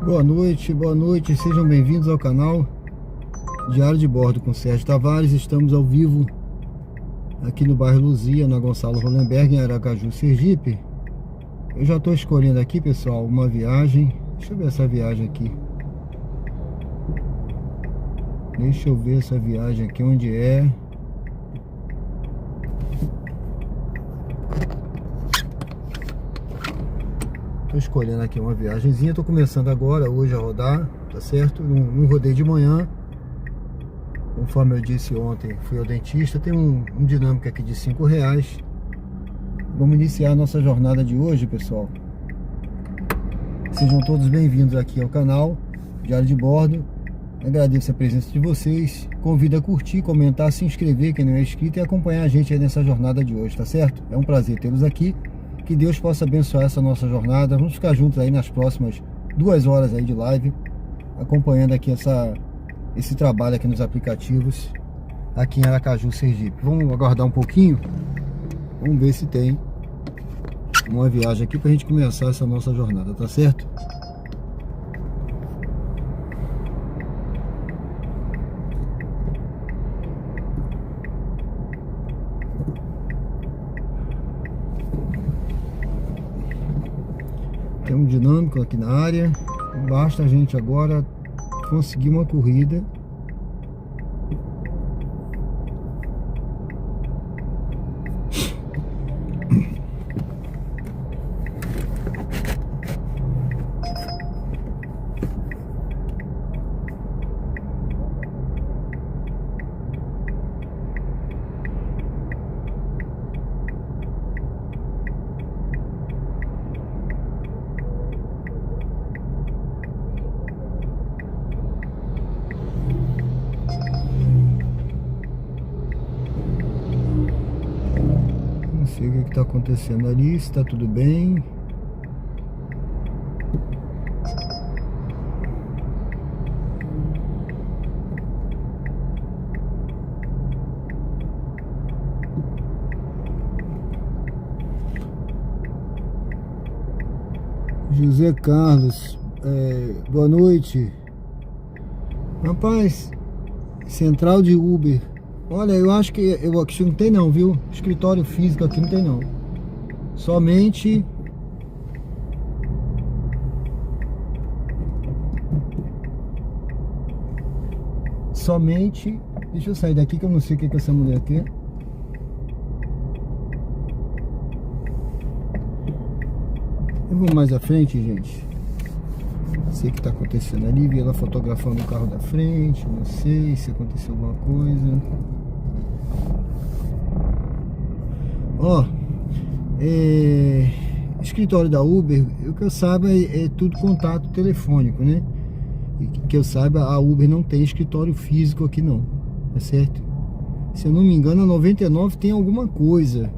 Boa noite, sejam bem-vindos ao canal Diário de Bordo com Sérgio Tavares. Estamos ao vivo aqui no bairro Luzia, na Gonçalo Hollenberg, em Aracaju, Sergipe. Eu já estou escolhendo aqui, pessoal, uma viagem. Deixa eu ver essa viagem aqui. Deixa eu ver essa viagem aqui, onde é. Tô escolhendo aqui uma viagemzinha. Tô começando agora, hoje, a rodar, tá certo? Não rodei de manhã. Conforme eu disse ontem, fui ao dentista. Tem um dinâmico aqui de R$5. Vamos iniciar a nossa jornada de hoje, pessoal. Sejam todos bem-vindos aqui ao canal Diário de Bordo. Agradeço a presença de vocês. Convido a curtir, comentar, se inscrever quem não é inscrito e acompanhar a gente aí nessa jornada de hoje, tá certo? É um prazer tê-los aqui. Que Deus possa abençoar essa nossa jornada. Vamos ficar juntos aí nas próximas 2 horas aí de live, acompanhando aqui esse trabalho aqui nos aplicativos aqui em Aracaju, Sergipe. Vamos aguardar um pouquinho. Vamos ver se tem uma viagem aqui pra gente começar essa nossa jornada, tá certo? Tem um dinâmico aqui na área. Basta a gente agora conseguir uma corrida. Não sei o que está acontecendo ali, se está tudo bem. José Carlos, boa noite. Rapaz, central de Uber. Olha, eu acho que aqui não tem não, viu? Escritório físico aqui não tem não. Somente deixa eu sair daqui que eu não sei o que é essa mulher aqui. Eu vou mais à frente, gente. Não sei o que está acontecendo ali. Vi ela fotografando o carro da frente. Não sei se aconteceu alguma coisa. Ó, escritório da Uber, o que eu saiba é tudo contato telefônico, né? E que eu saiba, a Uber não tem escritório físico aqui não, tá certo? Se eu não me engano, a 99 tem alguma coisa.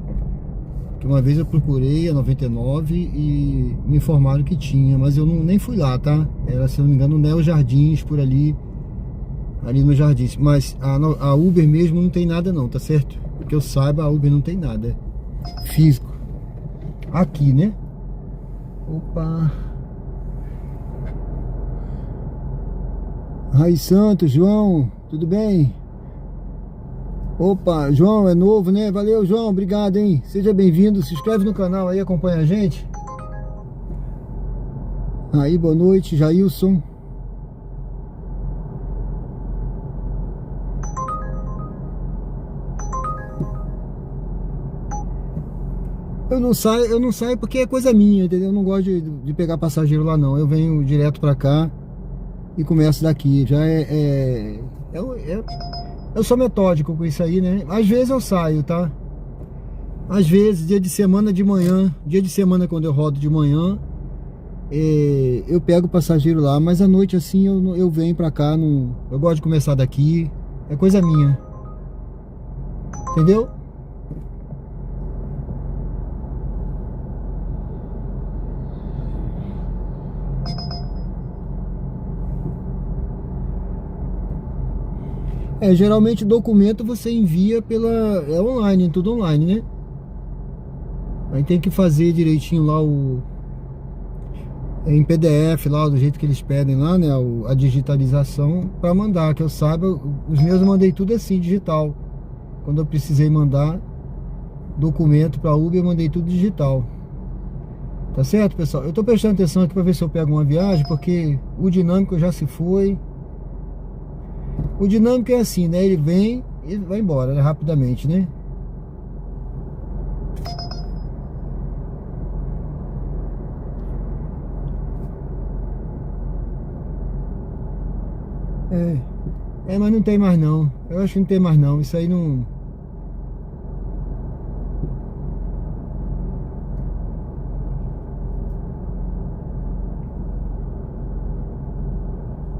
Que uma vez eu procurei a 99 e me informaram que tinha, mas eu nem fui lá, tá? Era, se eu não me engano, o Neo Jardins, por ali no Jardins. Mas a Uber mesmo não tem nada não, tá certo? Que eu saiba, a Uber não tem nada físico aqui, né? Opa! Rai Santos, João, tudo bem? Opa, João é novo, né? Valeu, João, obrigado, hein? Seja bem-vindo, se inscreve no canal aí, acompanha a gente. Aí, boa noite, Jailson. Eu não saio porque é coisa minha, entendeu? Eu não gosto de pegar passageiro lá não. Eu venho direto pra cá e começo daqui. Já eu sou metódico com isso aí, né? Às vezes eu saio, tá? Às vezes, dia de semana de manhã, dia de semana quando eu rodo de manhã, eu pego o passageiro lá, mas à noite assim eu venho pra cá. Eu gosto de começar daqui, é coisa minha. Entendeu? Geralmente documento você envia online, tudo online, né? Aí tem que fazer direitinho lá em PDF lá, do jeito que eles pedem lá, né? A digitalização para mandar, que eu saiba, os meus eu mandei tudo assim, digital. Quando eu precisei mandar documento para Uber, eu mandei tudo digital. Tá certo, pessoal? Eu tô prestando atenção aqui para ver se eu pego uma viagem, porque o dinâmico já se foi. O dinâmico é assim, né? Ele vem e vai embora, né? Rapidamente, né? Mas não tem mais não. Eu acho que não tem mais não. Isso aí não.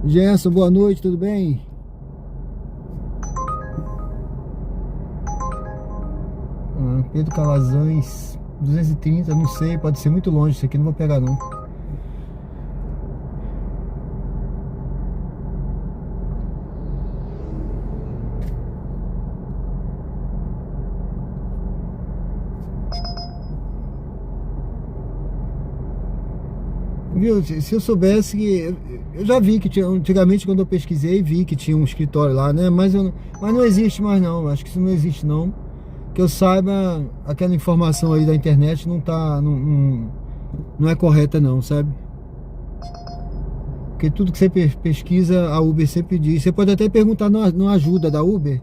Gerson, boa noite, tudo bem? Pedro Calazans, 230, não sei, pode ser muito longe. Isso aqui não vou pegar não. Viu? Se eu soubesse que... Eu já vi que tinha... Antigamente, quando eu pesquisei, vi que tinha um escritório lá, né? Mas não existe mais não. Acho que isso não existe não. Que eu saiba, aquela informação aí da internet não tá... Não é correta não, sabe? Porque tudo que você pesquisa, a Uber sempre diz. Você pode até perguntar no ajuda da Uber.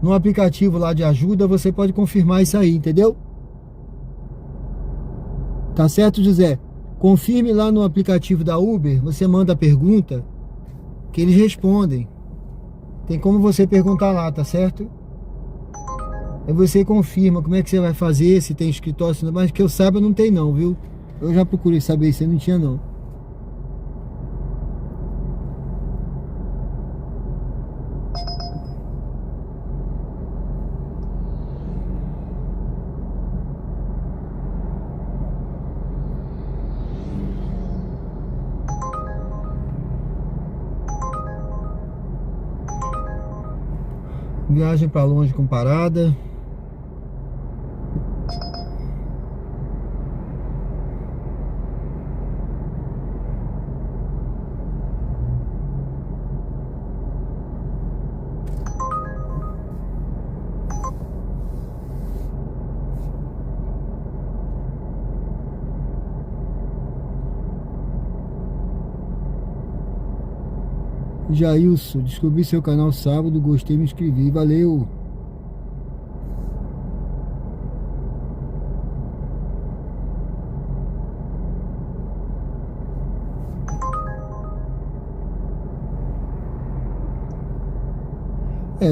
No aplicativo lá de ajuda, você pode confirmar isso aí, entendeu? Tá certo, José? Confirme lá no aplicativo da Uber, você manda a pergunta que eles respondem. Tem como você perguntar lá, tá certo? Aí você confirma como é que você vai fazer, se tem escritório, se não, mas que eu saiba não tem não, viu? Eu já procurei saber se não tinha não. Viagem para longe com parada. Jailson, descobri seu canal sábado, gostei, me inscrevi, valeu.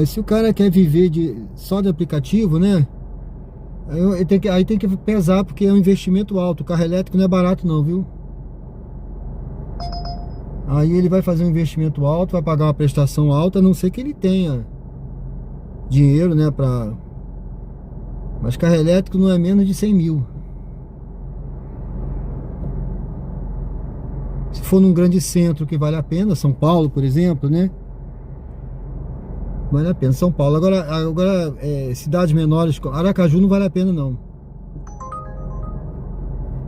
Se o cara quer viver só de aplicativo, né? Aí tem que pesar, porque é um investimento alto. O carro elétrico não é barato não, viu? Aí ele vai fazer um investimento alto, vai pagar uma prestação alta, a não ser que ele tenha dinheiro, né, mas carro elétrico não é menos de 100 mil. Se for num grande centro que vale a pena, São Paulo, por exemplo, né? Vale a pena, São Paulo. Agora cidades menores, Aracaju não vale a pena não.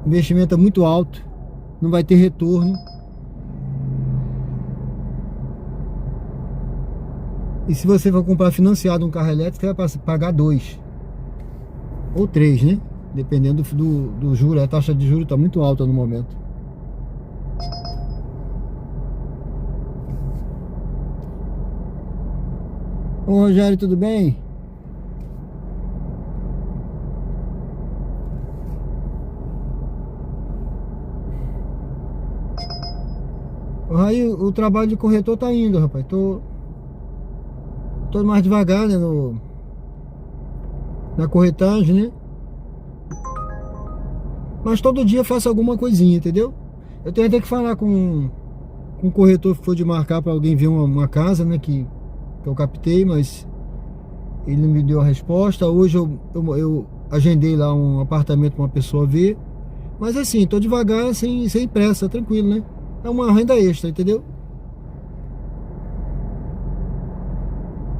O investimento é muito alto, não vai ter retorno. E se você for comprar financiado um carro elétrico, você vai pagar 2 ou 3, né? Dependendo do juro. A taxa de juros está muito alta no momento. Ô Rogério, tudo bem? Aí o trabalho de corretor tá indo, rapaz. Tô mais devagar, né, na corretagem, né? Mas todo dia faço alguma coisinha, entendeu? Eu tenho até que falar com um corretor que for de marcar para alguém ver uma casa, né, que eu captei, mas ele não me deu a resposta. Hoje eu agendei lá um apartamento para uma pessoa ver. Mas assim, tô devagar, sem pressa, tranquilo, né? É uma renda extra, entendeu?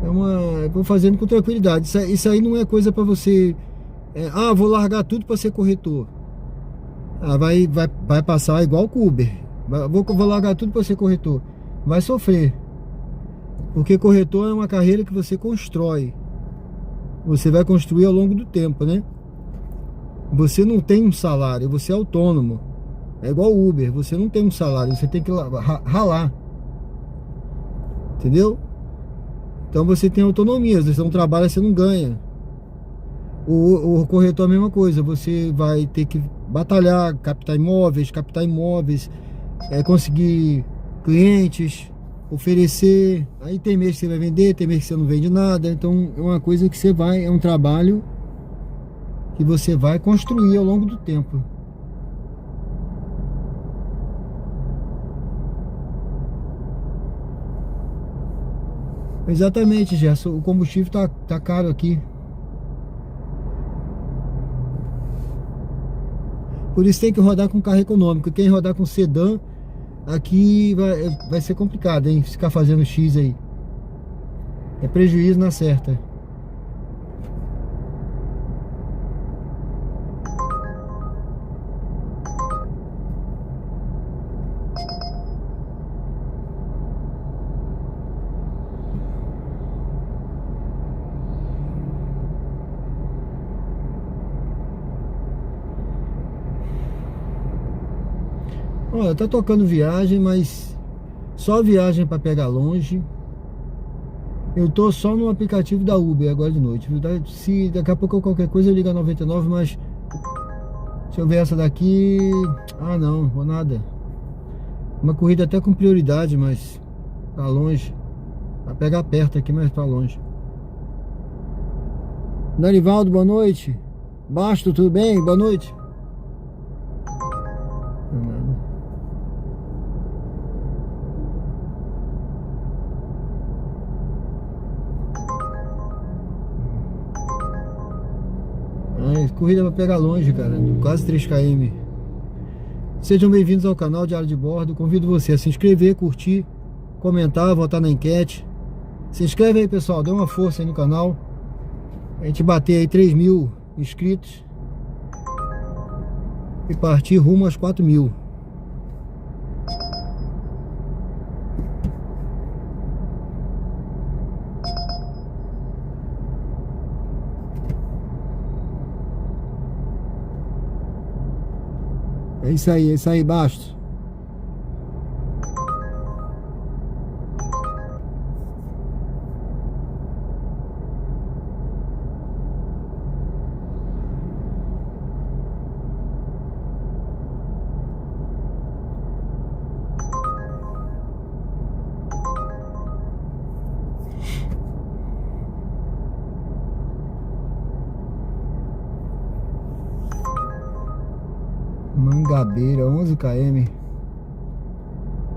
Eu vou fazendo com tranquilidade. Isso aí não é coisa para você... vou largar tudo para ser corretor. Vai passar igual com o Uber. Vou largar tudo para ser corretor. Vai sofrer. Porque corretor é uma carreira que você constrói. Você vai construir ao longo do tempo, né? Você não tem um salário, você é autônomo. É igual o Uber, você não tem um salário, você tem que ralar. Entendeu? Então você tem autonomia, você não trabalha, você não ganha. O corretor é a mesma coisa, você vai ter que batalhar, captar imóveis, conseguir clientes, oferecer. Aí tem mês que você vai vender, tem mês que você não vende nada. Então é uma coisa que é um trabalho que você vai construir ao longo do tempo. Exatamente, Gerson, o combustível tá caro aqui. Por isso tem que rodar com carro econômico. Quem rodar com sedã, aqui vai ser complicado, hein? Ficar fazendo X aí. É prejuízo na certa. Olha, tá tocando viagem, mas só viagem para pegar longe. Eu tô só no aplicativo da Uber agora de noite. Se daqui a pouco qualquer coisa eu ligo a 99, mas deixa eu ver essa daqui. Ah, não, vou nada. Uma corrida até com prioridade, mas tá longe. Vai pegar perto aqui, mas tá longe. Danivaldo, boa noite. Basto, tudo bem? Boa noite. Não, nada. Corrida pra pegar longe, cara. Quase 3 km. Sejam bem-vindos ao canal Diário de Bordo. Convido você a se inscrever, curtir, comentar, votar na enquete. Se inscreve aí, pessoal. Dê uma força aí no canal. A gente bater aí 3.000 inscritos e partir rumo aos 4.000. É isso aí, Bastos. Mangabeira, 11 km.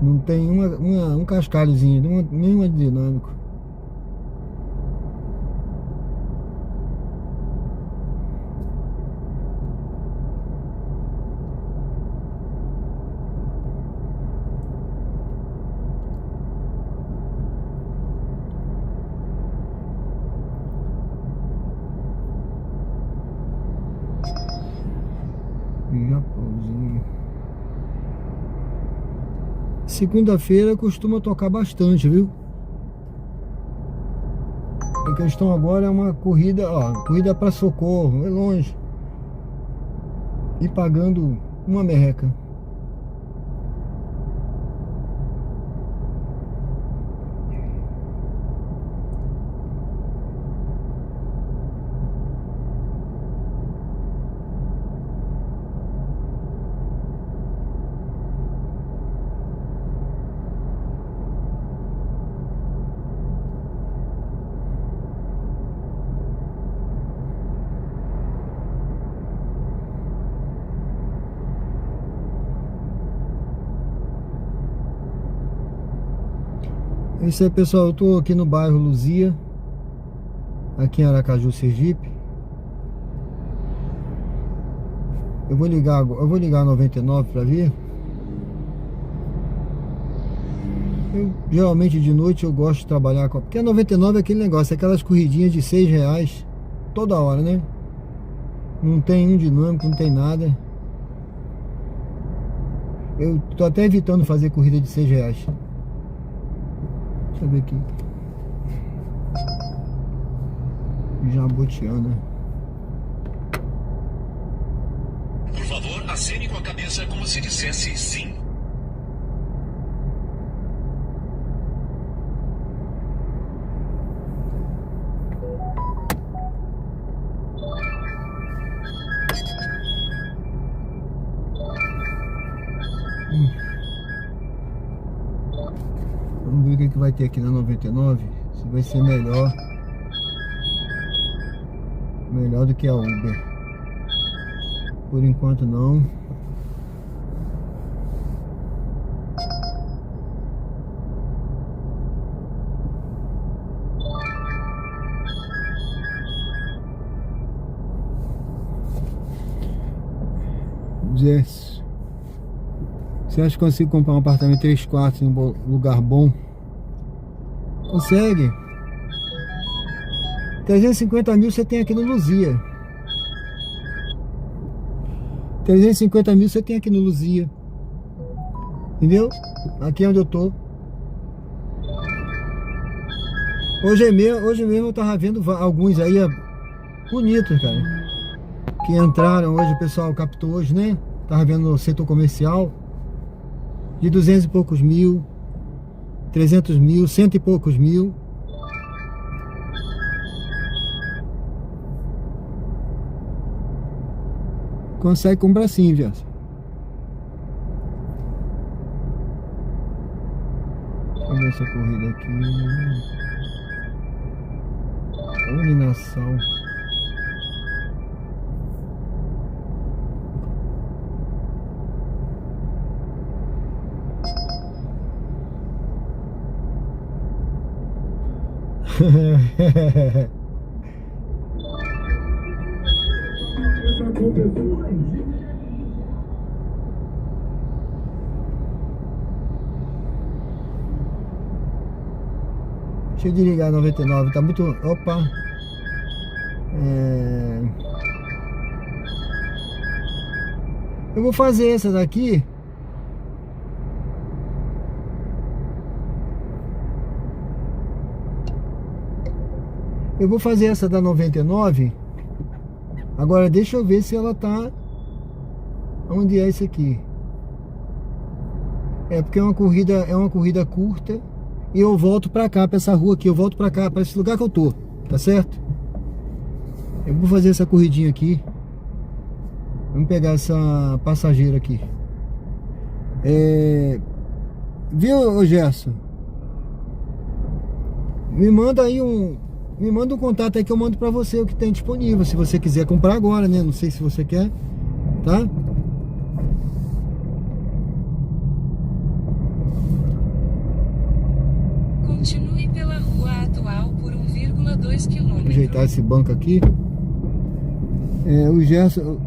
Não tem um cascalhozinho, nenhuma dinâmico. Segunda-feira costuma tocar bastante, viu? A questão agora é uma corrida, ó, corrida para Socorro, é longe. E pagando uma merreca. É isso aí, pessoal. Eu tô aqui no bairro Luzia, aqui em Aracaju, Sergipe. Eu vou ligar a 99 para ver. Geralmente de noite eu gosto de trabalhar com... Porque a 99 é aquele negócio, é aquelas corridinhas de R$6 toda hora, né? Não tem um dinâmico, não tem nada. Eu tô até evitando fazer corrida de R$6. Deixa eu ver aqui. Jabotiana. Por favor, acene com a cabeça como se dissesse sim. Vamos ver o que vai ter aqui na 99. Se vai ser melhor. Melhor do que a Uber. Por enquanto não. Yes. Você acha que consigo comprar um apartamento 3 quartos em um lugar bom? Consegue. 350 mil você tem aqui no Luzia. 350 mil você tem aqui no Luzia. Entendeu? Aqui é onde eu tô. Hoje mesmo eu tava vendo alguns aí bonitos, cara. Que entraram hoje, o pessoal captou hoje, né? Tava vendo no setor comercial. De 200 e poucos mil, 300 mil, 100 e poucos mil. Consegue comprar sim, viu? Deixa eu ver essa corrida aqui. Iluminação. Deixa eu desligar a 99, tá muito... Opa! Eu vou fazer essa daqui. Eu vou fazer essa da 99. Agora deixa eu ver se ela tá... Onde é isso aqui? É porque é uma corrida curta. E eu volto pra cá, pra essa rua aqui. Eu volto pra cá, pra esse lugar que eu tô. Tá certo? Eu vou fazer essa corridinha aqui. Vamos pegar essa passageira aqui. Viu, Gerson? Me manda um contato aí que eu mando pra você o que tem disponível. Se você quiser comprar agora, né? Não sei se você quer. Tá? Continue pela rua atual por 1,2 km. Ajeitar esse banco aqui. O Gerson,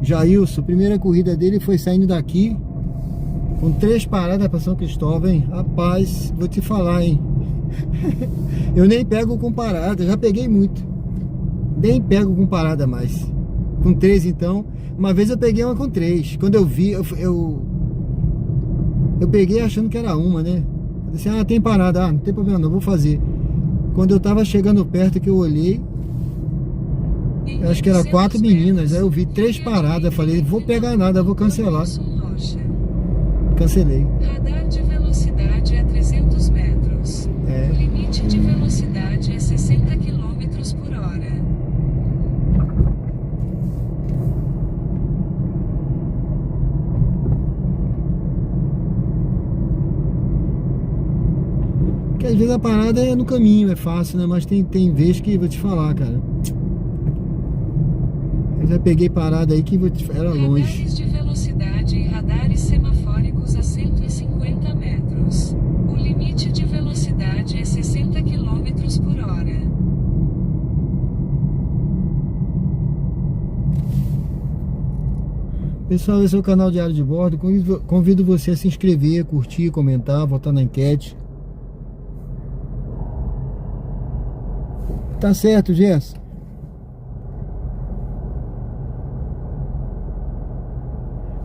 Jailson, a primeira corrida dele foi saindo daqui com 3 paradas para São Cristóvão, hein? Rapaz, vou te falar, hein? Eu nem pego com parada, já peguei muito. Nem pego com parada mais. Com 3 então. Uma vez eu peguei uma com 3. Quando eu vi, eu peguei achando que era uma, né? Eu disse, tem parada, não tem problema não, vou fazer. Quando eu tava chegando perto que eu olhei, eu acho que era 4 meninas. Aí eu vi 3 paradas, falei, vou pegar nada, vou cancelar. Cancelei. Radar de velocidade a 300 metros. O limite de velocidade é 60 km por hora. Porque às vezes a parada é no caminho, é fácil, né? Mas tem vezes que vou te falar, cara. Eu já peguei parada aí que era longe. Radares de velocidade e radares semafóricos a 150 metros. O limite de velocidade é 60 km por hora. Pessoal, esse é o canal Diário de Bordo. Convido você a se inscrever, curtir, comentar, votar na enquete. Tá certo, Gerson?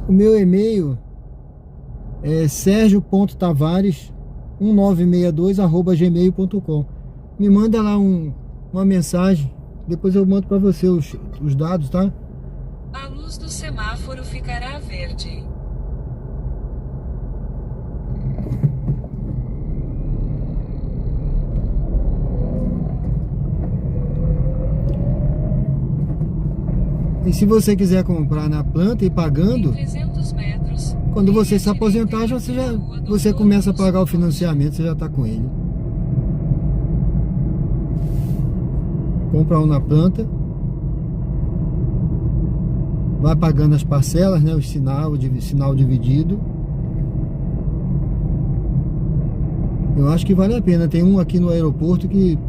O meu e-mail é sergio.tavares1962@gmail.com. Me manda lá uma mensagem, depois eu mando para você os dados, tá? A luz do semáforo ficará verde. E se você quiser comprar na planta e pagando, Em 300 metros, quando você vire se à aposentar, direita e entre na rua você Doutor começa a Wilson pagar o Rocha. financiamento, você já está com ele. Compra um na planta, vai pagando as parcelas, né? O sinal dividido. Eu acho que vale a pena. Tem um aqui no aeroporto que,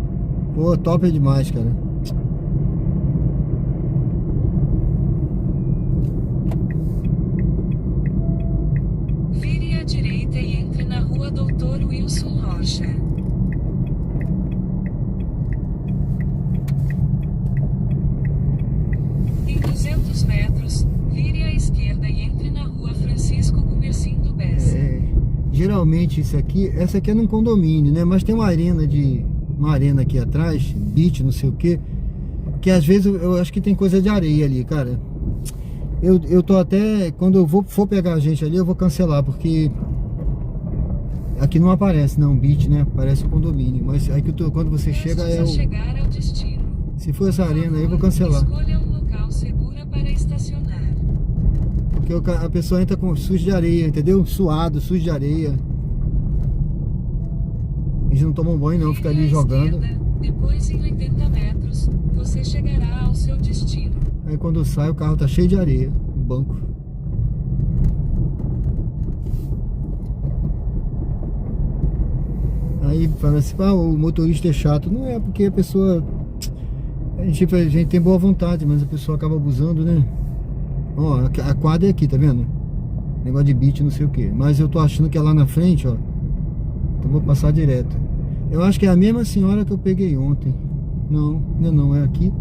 pô, top é demais, cara. Vire à direita e entre na rua Doutor Wilson Rocha. Em 200 metros, vire à esquerda e entre na rua Francisco Gumercindo Bessa. Geralmente essa aqui é num condomínio, né? Mas tem uma arena aqui atrás, beach, não sei o que às vezes eu acho que tem coisa de areia ali, cara. Eu tô até, quando eu for pegar a gente ali, eu vou cancelar, porque aqui não aparece, não, beach, né? Parece um condomínio, mas aí quando você chega Prestes é a o... chegar ao destino. Se for essa arena aí, eu vou cancelar. Escolha um local seguro para estacionar. Porque a pessoa entra com sujo de areia, entendeu? Suado, sujo de areia. Eles não tomam banho não, fica ali Vire à jogando. esquerda, depois em 80 metros, você chegará ao seu destino. Aí quando sai o carro tá cheio de areia, o banco. Aí fala assim, o motorista é chato. Não é, porque a pessoa... A gente tem boa vontade, mas a pessoa acaba abusando, né? Ó, a quadra é aqui, tá vendo? Negócio de beat, não sei o que. Mas eu tô achando que é lá na frente, ó. Então vou passar direto. Eu acho que é a mesma senhora que eu peguei ontem. Não, não, é aqui.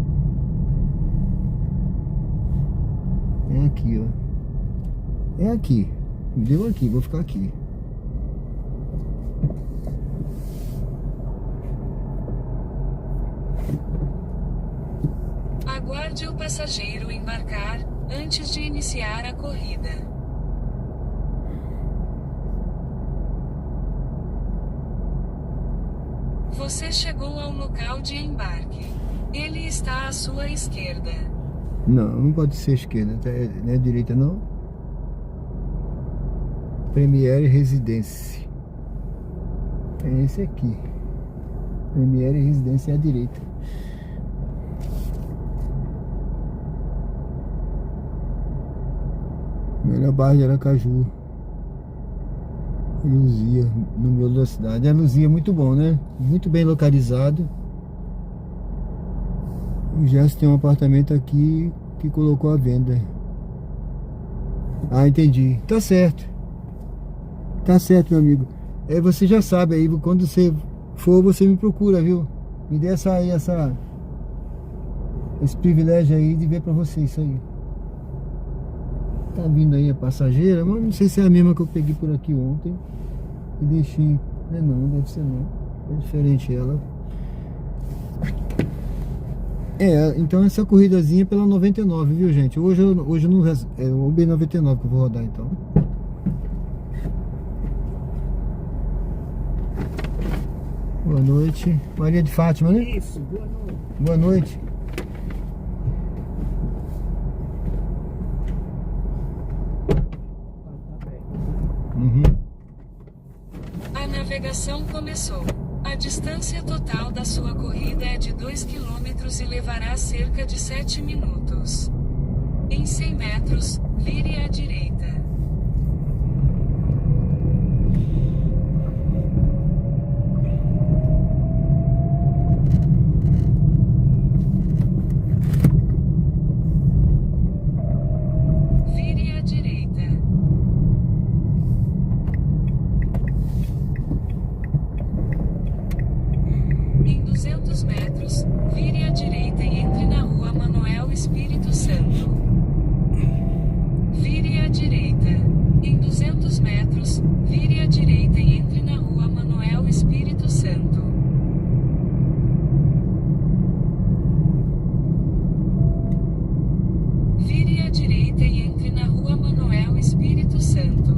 É aqui, ó. É aqui. Deu aqui, vou ficar aqui. Aguarde o passageiro embarcar antes de iniciar a corrida. Você chegou ao local de embarque. Ele está à sua esquerda. Não pode ser esquerda, não é direita não. Premiere Residência. É esse aqui. Premiere Residência é a direita. Melhor bairro de Aracaju. Luzia, no meio da cidade. A Luzia é muito bom, né? Muito bem localizado. O Gerson tem um apartamento aqui que colocou à venda. Ah, entendi. Tá certo. Tá certo, meu amigo. Você já sabe aí, quando você for, você me procura, viu? Me dê esse privilégio aí de ver pra você isso aí. Tá vindo aí a passageira, mas não sei se é a mesma que eu peguei por aqui ontem e deixei. Não, deve ser não. É diferente ela. Então essa corridazinha é pela 99, viu, gente? Hoje eu não... É o B99 que eu vou rodar, então. Boa noite. Maria de Fátima, né? Isso, boa noite. Boa noite. Uhum. A navegação começou. A distância total da sua corrida é de 2 km e levará cerca de 7 minutos. Em 100 metros, vire à direita. Vire à direita. Em 200 metros, vire à direita e entre na rua Manoel Espírito Santo. Vire à Santo.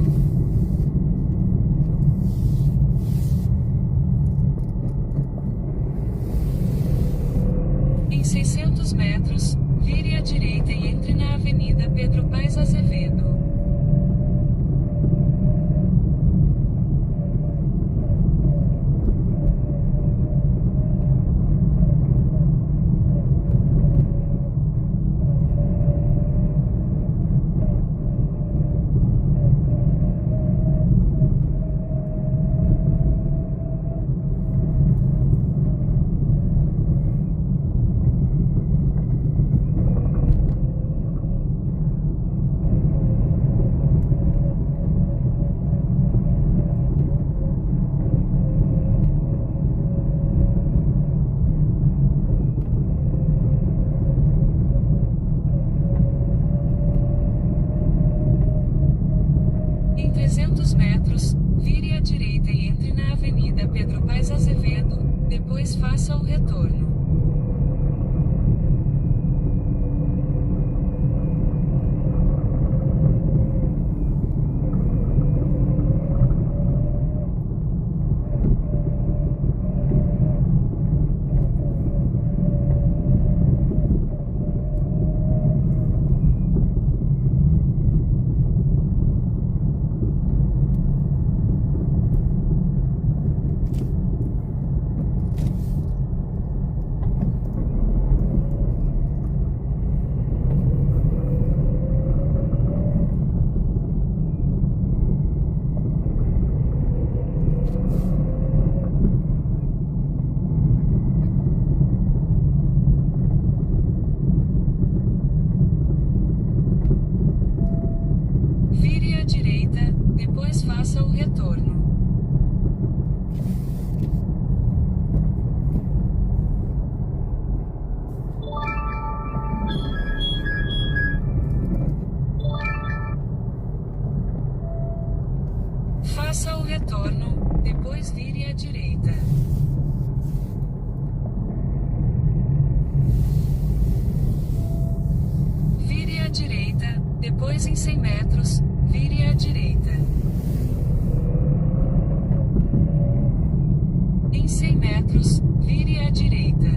Em 600 metros, vire à direita e entre na Avenida Pedro Paes Azevedo. Em 300 metros, vire à direita e entre na Avenida Pedro Paes Azevedo, depois faça o retorno. Vire à direita, depois faça o retorno. Faça o retorno, depois vire à direita. Vire à direita, depois em 100 metros, vire à direita. Em 100 metros, vire à direita.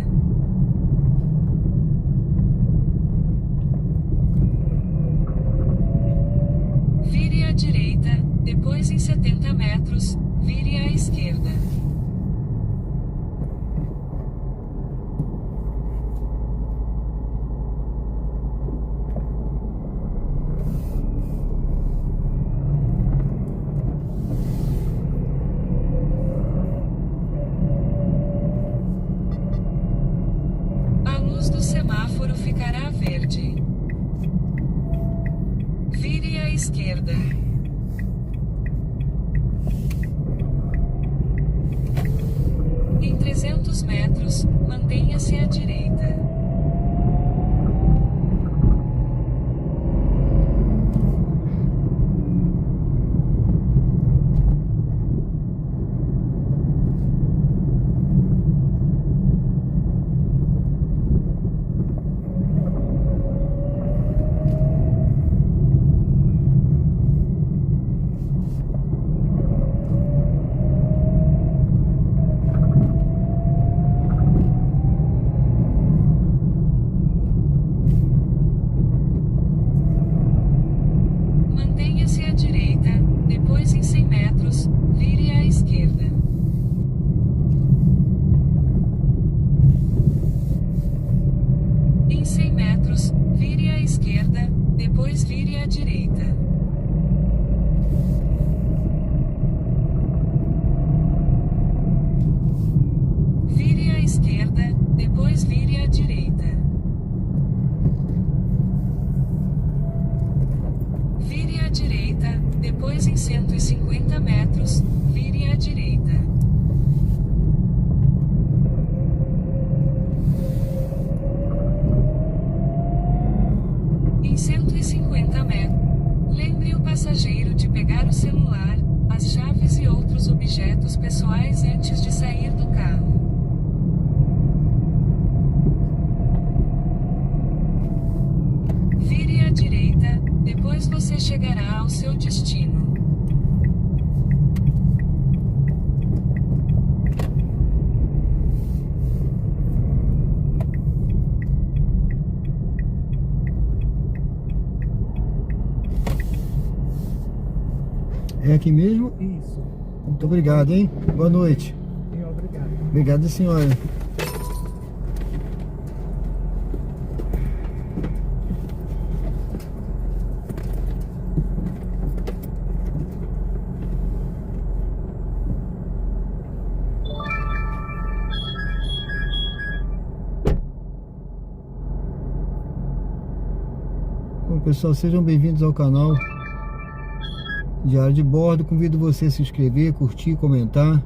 Vire à direita, depois em 70 metros, vire à esquerda. A luz do semáforo ficará verde. Vire à esquerda. Em 300 metros, mantenha-se à direita. Mantenha-se à direita, depois em 100 metros, vire à esquerda. Em 100 metros, vire à esquerda, depois vire à direita. Vire à esquerda, depois vire à direita. Vire à direita, depois em 150 metros, vire à direita. Em 150 metros, lembre o passageiro de pegar o celular, as chaves e outros objetos pessoais antes de sair do carro. Vire à direita, depois você chegará ao seu destino. É aqui mesmo? Isso. Muito obrigado, hein? Boa noite. E obrigado. Obrigado, senhora. Bom, pessoal, sejam bem-vindos ao canal Diário de Bordo. Convido você a se inscrever, curtir, comentar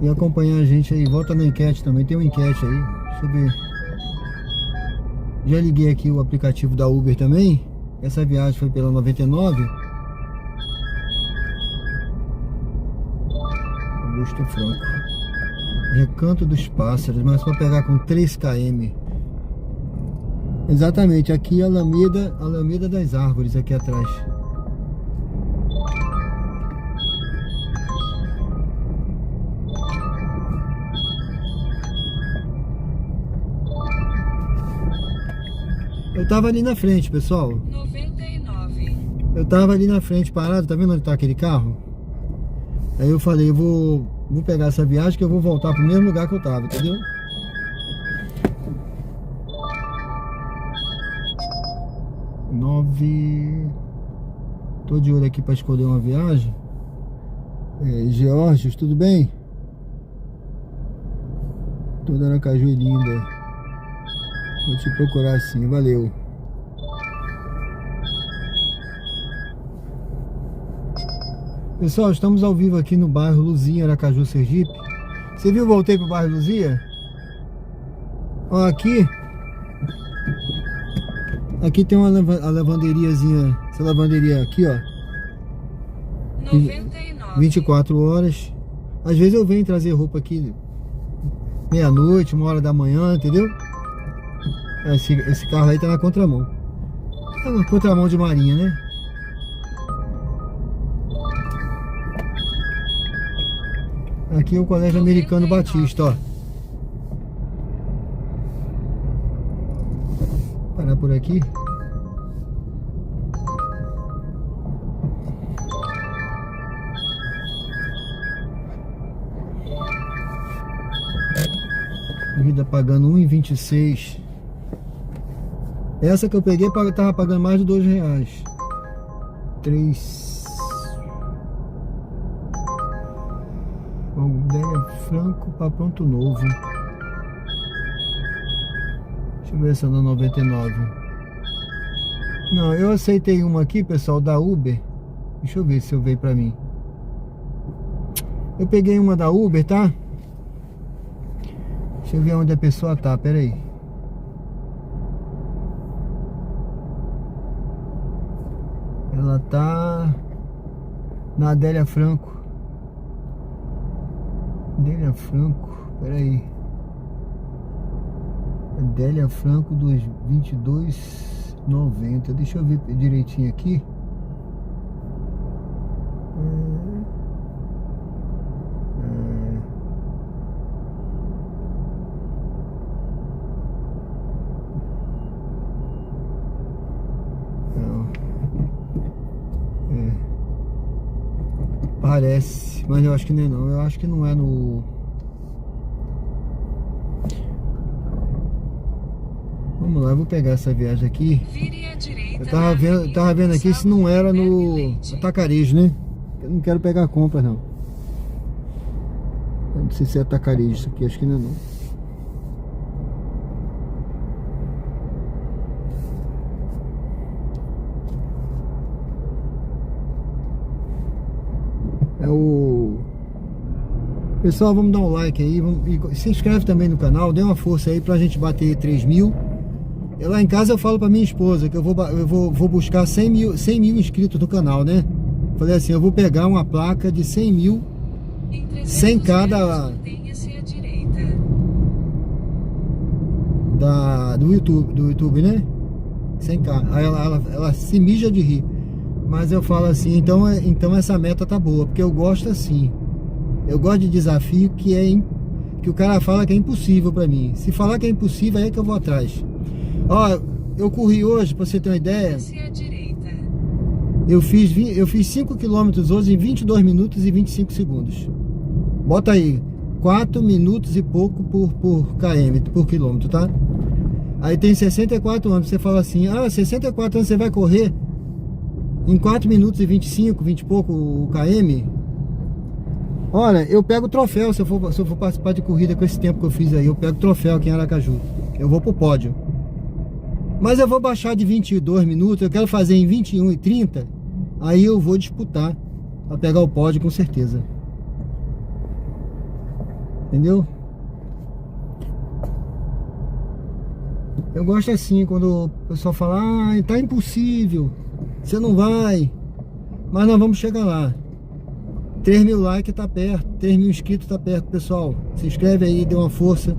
e acompanhar a gente aí. Volta na enquete também, tem uma enquete aí. Deixa eu ver. Já liguei aqui o aplicativo da Uber também. Essa viagem foi pela 99. Augusto Franco. Recanto dos Pássaros, mas para pegar com 3 km. Exatamente, aqui Alameda das Árvores, aqui atrás. Eu tava ali na frente, pessoal. 99. Eu tava ali na frente parado, tá vendo onde tá aquele carro? Aí eu falei, eu vou pegar essa viagem que eu vou voltar pro mesmo lugar que eu tava, entendeu? Tô de olho aqui para escolher uma viagem. Geórgios, tudo bem? Toda Aracaju é linda. Vou te procurar assim, valeu. Pessoal, estamos ao vivo aqui no bairro Luzia, Aracaju, Sergipe. Você viu, voltei pro bairro Luzia? Ó, aqui tem uma lavanderiazinha, essa lavanderia aqui, ó. 99. 24 horas. Às vezes eu venho trazer roupa aqui meia-noite, 1h da manhã, entendeu? Esse carro aí tá na contramão. É uma contramão de Marinha, né? Aqui é o Colégio Americano Batista, ó. Parar por aqui. Vida pagando R$1,26. Essa que eu peguei tava pagando mais de R$2. 3. Délia Franco para Ponto Novo. Deixa eu ver essa na 99. Não, eu aceitei uma aqui, pessoal, da Uber. Deixa eu ver se eu veio pra mim. Eu peguei uma da Uber, tá? Deixa eu ver onde a pessoa tá, pera aí. Ela tá na Délia Franco. Délia Franco, pera aí. Délia Franco dos 22,90. Deixa eu ver direitinho aqui. Parece, mas eu acho que não. Eu acho que não é no... Vamos lá, eu vou pegar essa viagem aqui. Eu tava vendo aqui se não era no atacarejo, né? Eu não quero pegar compra, não. Eu não sei se é atacarejo isso aqui, acho que não é não. É o... Pessoal, vamos dar um like aí, e se inscreve também no canal, dê uma força aí pra gente bater 3.000. Lá em casa eu falo pra minha esposa que eu vou buscar 100 mil inscritos no canal, né? Falei assim, eu vou pegar uma placa de 100 mil, 100 cada do YouTube, né? 100K. Aí ela se mija de rir. Mas eu falo assim, então essa meta tá boa, porque eu gosto assim. Eu gosto de desafio que o cara fala que é impossível pra mim. Se falar que é impossível, aí é que eu vou atrás. Ó, eu corri hoje, pra você ter uma ideia. Eu fiz 5 km hoje em 22 minutos e 25 segundos. Bota aí, 4 minutos e pouco por km, por quilômetro, tá? Aí tem 64 anos, você fala assim, 64 anos você vai correr em 4 minutos e 25, 20 e pouco o km? Olha, eu pego o troféu se eu for participar de corrida com esse tempo que eu fiz aí. Eu pego o troféu aqui em Aracaju. Eu vou pro pódio. Mas eu vou baixar de 22 minutos, eu quero fazer em 21 e 30. Aí eu vou disputar pra pegar o pódio com certeza. Entendeu? Eu gosto assim, quando o pessoal fala, tá impossível, você não vai. Mas nós vamos chegar lá. 3 mil likes tá perto, 3 mil inscritos tá perto, pessoal. Se inscreve aí, dê uma força.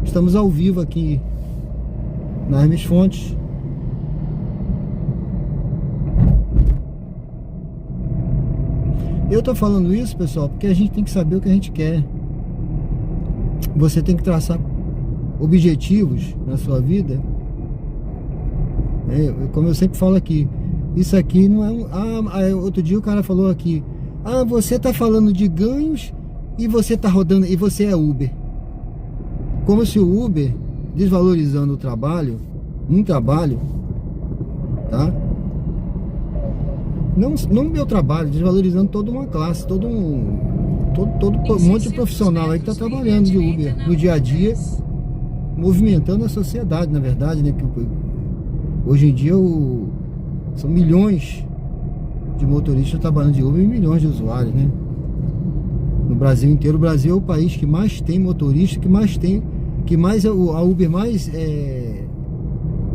Estamos ao vivo aqui na Hermes Fontes. Eu tô falando isso, pessoal, porque a gente tem que saber o que a gente quer. Você tem que traçar objetivos na sua vida. Como eu sempre falo aqui, isso aqui não é outro dia o cara falou aqui, você tá falando de ganhos e você tá rodando, e você é Uber. Como se o Uber, desvalorizando o trabalho, tá? Não o meu trabalho, desvalorizando toda uma classe, todo um monte de profissional aí que tá trabalhando de Uber no dia a dia, movimentando a sociedade, na verdade, né? Hoje em dia são milhões de motoristas trabalhando de Uber e milhões de usuários, né? No Brasil inteiro. O Brasil é o país que mais tem motorista, a Uber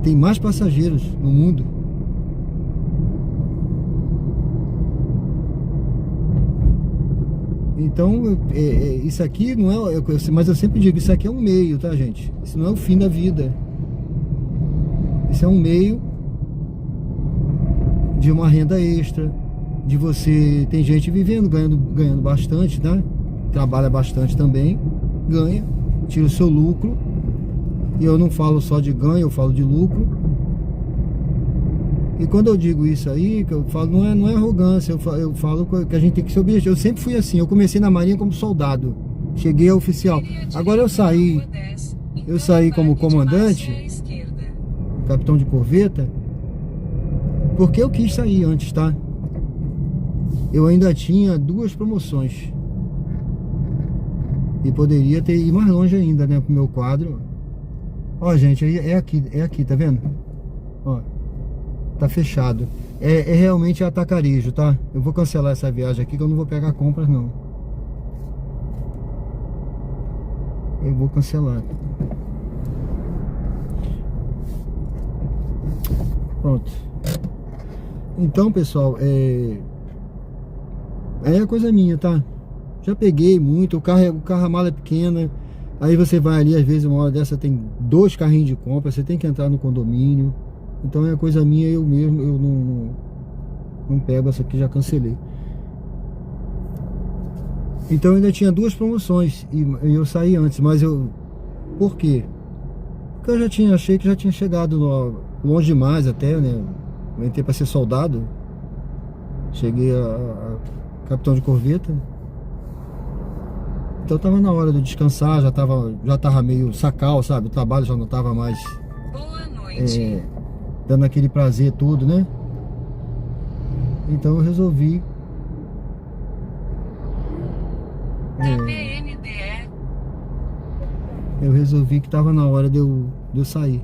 tem mais passageiros no mundo. Então, isso aqui não é... Mas eu sempre digo, isso aqui é um meio, tá, gente? Isso não é o fim da vida. Isso é um meio de uma renda extra, de você... Tem gente vivendo, ganhando bastante, né? Trabalha bastante também, ganha, tira o seu lucro. E eu não falo só de ganho, eu falo de lucro. E quando eu digo isso aí, que eu falo, não é arrogância, eu falo que a gente tem que ser objetivo. Eu sempre fui assim, eu comecei na Marinha como soldado, cheguei a oficial. Agora eu saí como comandante, capitão de corveta, porque eu quis sair antes, tá? Eu ainda tinha 2 promoções e poderia ter ido mais longe ainda, né, pro meu quadro. Ó, gente, é aqui, tá vendo? Ó, tá fechado. É realmente atacarejo, tá? Eu vou cancelar essa viagem aqui, que eu não vou pegar compras, não. Eu vou cancelar. Pronto. Então, pessoal, é coisa minha, tá? Já peguei muito, o carro a mala é pequena. Aí você vai ali, às vezes uma hora dessa tem 2 carrinhos de compra, você tem que entrar no condomínio. Então é coisa minha, eu mesmo, eu não pego essa aqui, já cancelei. Então eu ainda tinha 2 promoções e eu saí antes, mas por quê? Porque eu achei que já tinha chegado longe demais até, né? Eu entrei para ser soldado, cheguei a capitão de corveta. Então tava na hora de descansar, já tava meio sacal, sabe? O trabalho já não tava mais Boa noite. Dando aquele prazer todo, né? Então eu resolvi que tava na hora de eu sair.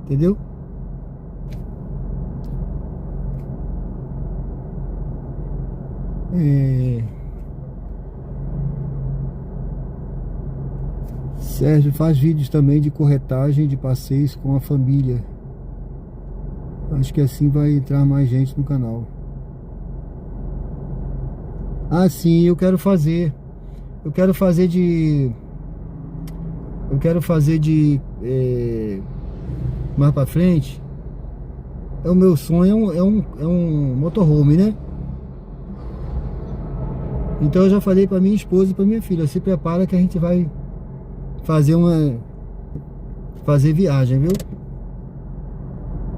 Entendeu? Sérgio faz vídeos também de corretagem de passeios com a família. Acho que assim vai entrar mais gente no canal. Sim, eu quero fazer mais pra frente, o meu sonho é um motorhome, né? Então eu já falei pra minha esposa e pra minha filha, se prepara que a gente vai fazer viagem, viu?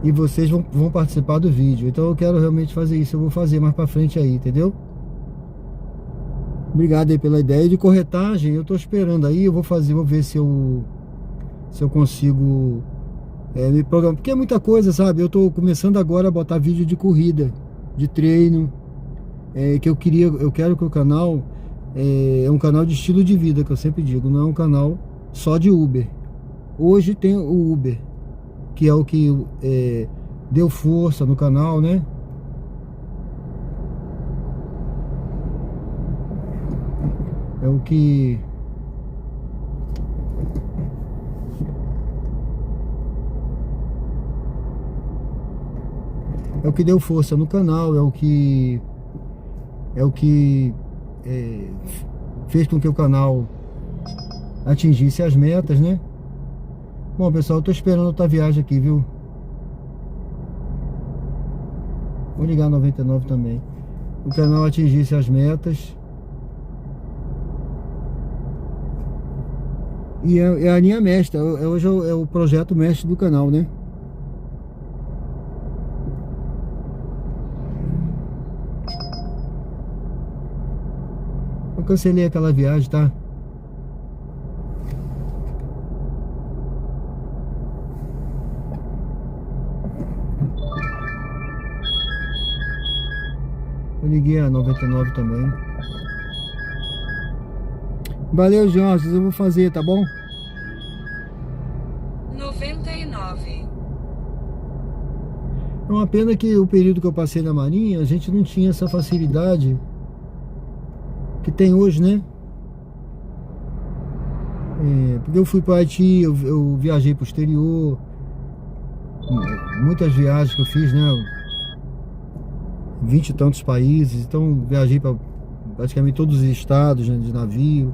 E vocês vão participar do vídeo. Então eu quero realmente fazer isso. Eu vou fazer mais pra frente aí, entendeu? Obrigado aí pela ideia de corretagem. Eu tô esperando aí. Eu vou ver se eu consigo me programar. Porque é muita coisa, sabe? Eu tô começando agora a botar vídeo de corrida, de treino. Eu quero que o canal é um canal de estilo de vida, que eu sempre digo. Não é um canal só de Uber. Hoje tem o Uber, que é o que deu força no canal, né? É o que deu força no canal, é o que fez com que o canal atingisse as metas, né? Bom, pessoal, eu tô esperando outra viagem aqui, viu? Vou ligar 99 também. O canal atingisse as metas. E é a linha mestra. Hoje é o projeto mestre do canal, né? Eu cancelei aquela viagem, tá? Eu liguei a 99 também. Valeu, Jorge, eu vou fazer, tá bom? 99. É uma pena que o período que eu passei na Marinha, a gente não tinha essa facilidade que tem hoje, né? Porque eu fui para Haiti, eu viajei para o exterior, muitas viagens que eu fiz, né? 20 e tantos países, então viajei para praticamente todos os estados, né, de navio.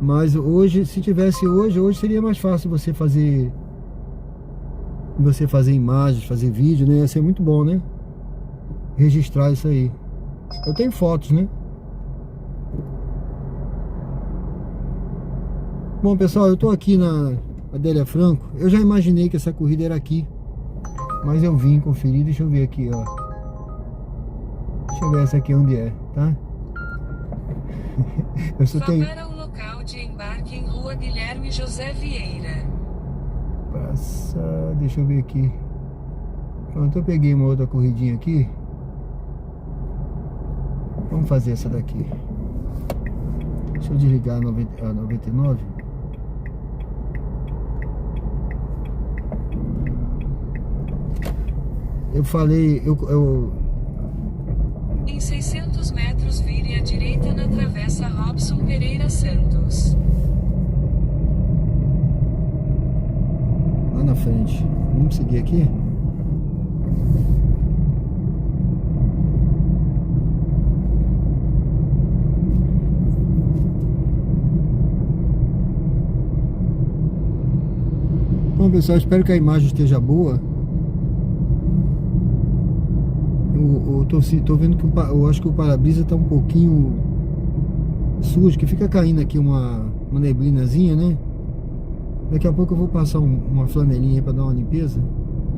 Mas hoje, se tivesse hoje seria mais fácil você fazer imagens, fazer vídeo, né? Ia ser muito bom, né? Registrar isso aí. Eu tenho fotos, né? Bom, pessoal, eu tô aqui na Adélia Franco. Eu já imaginei que essa corrida era aqui, mas eu vim conferir. Deixa eu ver aqui, ó. Deixa eu ver essa aqui onde é, tá? Eu só tenho... Para o local de embarque em Rua Guilherme José Vieira. Deixa eu ver aqui. Pronto, eu peguei uma outra corridinha aqui. Vamos fazer essa daqui. Deixa eu desligar a 99. Eu falei, Em 600 metros vire à direita na travessa Robson Pereira Santos. lá na frente. Vamos seguir aqui? Bom, pessoal, espero que a imagem esteja boa. Eu tô vendo que eu acho que o para-brisa tá um pouquinho sujo, que fica caindo aqui uma neblinazinha, né? Daqui a pouco eu vou passar uma flanelinha aí pra dar uma limpeza.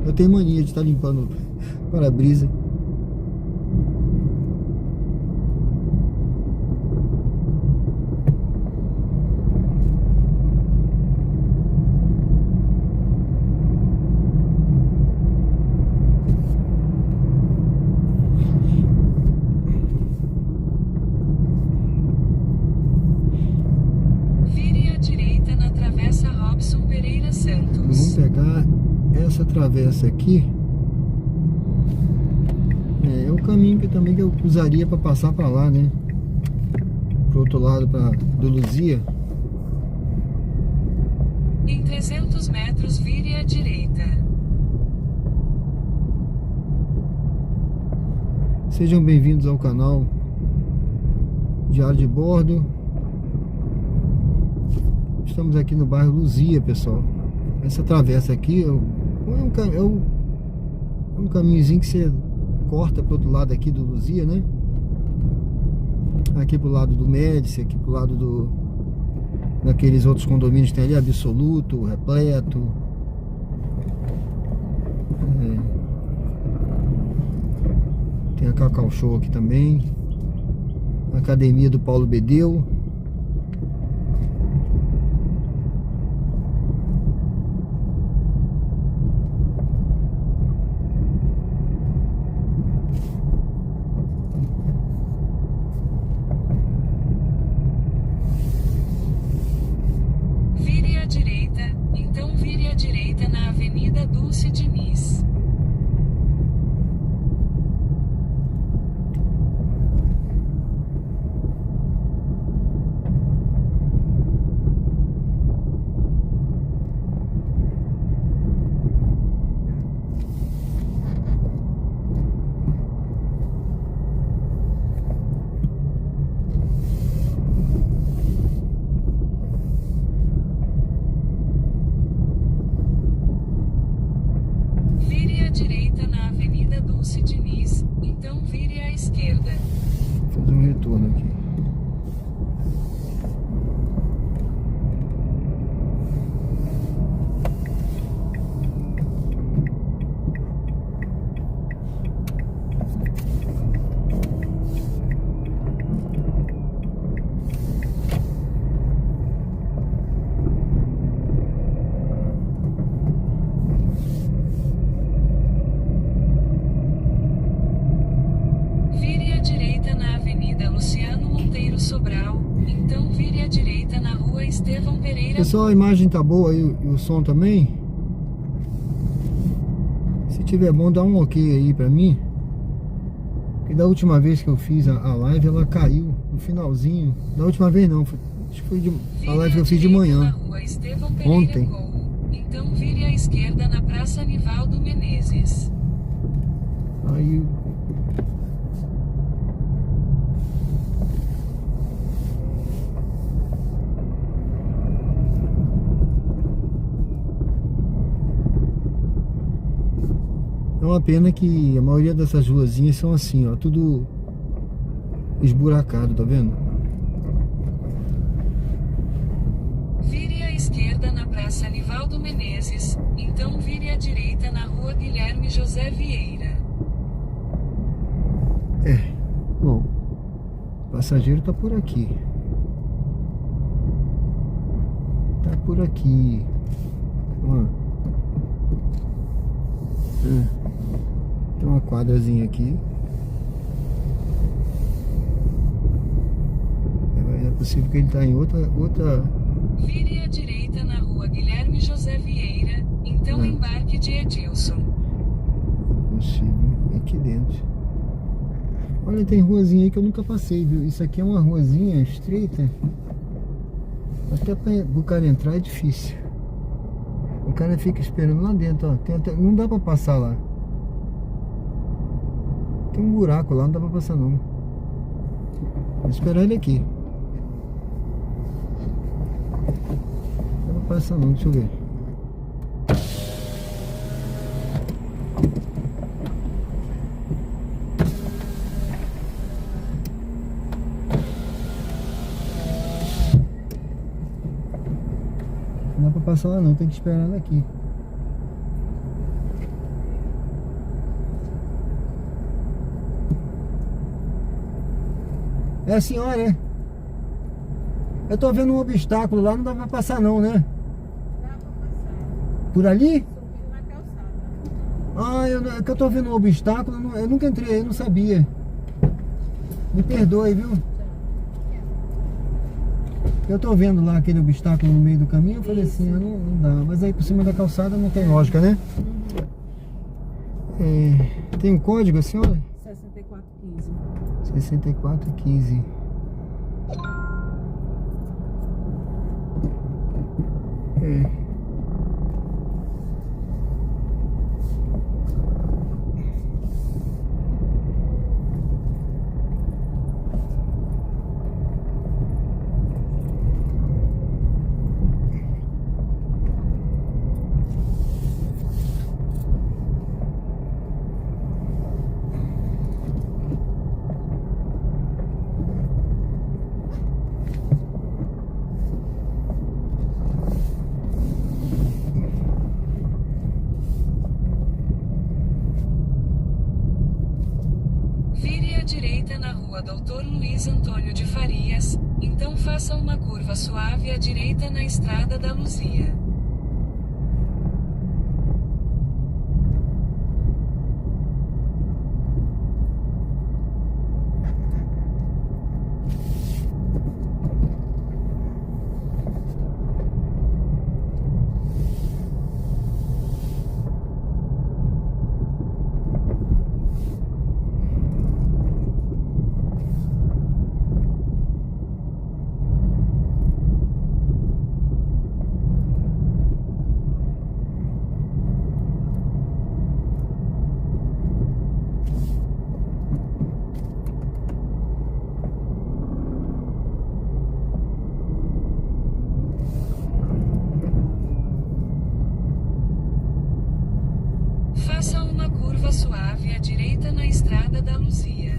Eu tenho mania de estar limpando o para-brisa. Vamos pegar essa travessa aqui. É o caminho que também que eu usaria para passar para lá, né? Pro outro lado, do Luzia. Em 300 metros, vire à direita. Sejam bem-vindos ao canal Diário de Bordo. Estamos aqui no bairro Luzia, pessoal. Essa travessa aqui, É um caminhozinho que você corta pro outro lado aqui do Luzia, né? Aqui pro lado do Médici, aqui pro lado daqueles outros condomínios que tem ali, Absoluto, Repleto. Tem a Cacau Show aqui também. A academia do Paulo Bedeu. Vire à direita, então vire à direita na Avenida Dulce Diniz. Vire à direita na Avenida Dulce Diniz, então vire à esquerda. Vou fazer um retorno aqui. Vire à direita na Avenida Luciano Monteiro Sobral, então vire à direita na Rua Estevão Pereira. Pessoal, a imagem tá boa e o som também. Se tiver bom, dá um ok aí pra mim. Porque da última vez que eu fiz a live, ela caiu no finalzinho. Da última vez não, acho que foi a live que eu fiz de manhã. Na Rua Estevão Pereira Ontem. Então vire à esquerda na Praça Nivaldo Menezes. Aí é uma pena que a maioria dessas ruazinhas são assim, ó, tudo esburacado, tá vendo? Vire à esquerda na Praça Nivaldo Menezes, então vire à direita na Rua Guilherme José Vieira. Bom, o passageiro tá por aqui. Tá por aqui. Ó. Tem uma quadrazinha aqui. É possível que ele tá em outra... Vire à direita na Rua Guilherme José Vieira, então embarque de Edilson. Possível, aqui dentro. Olha, tem ruazinha aí que eu nunca passei, viu? Isso aqui é uma ruazinha estreita. Até para o cara entrar é difícil. O cara fica esperando lá dentro, ó. Não dá pra passar lá. Tem um buraco lá, não dá pra passar não. Vou esperar ele aqui. Não dá pra passar não, deixa eu ver. Não dá pra passar lá não, tem que esperar ela aqui. É a senhora, é? Eu tô vendo um obstáculo lá, não dá pra passar não, né? Dá pra passar. Por ali? Subindo na calçada. É que eu tô vendo um obstáculo, eu nunca entrei aí, não sabia. Me perdoe, viu? Eu tô vendo lá aquele obstáculo no meio do caminho, eu falei assim, não dá. Mas aí por cima da calçada não tem lógica, né? Tem um código, a senhora? 6415. 6415. rua Doutor Luiz Antônio de Farias, então faça uma curva suave à direita na Estrada da Luzia. Faça uma curva suave à direita na Estrada da Luzia.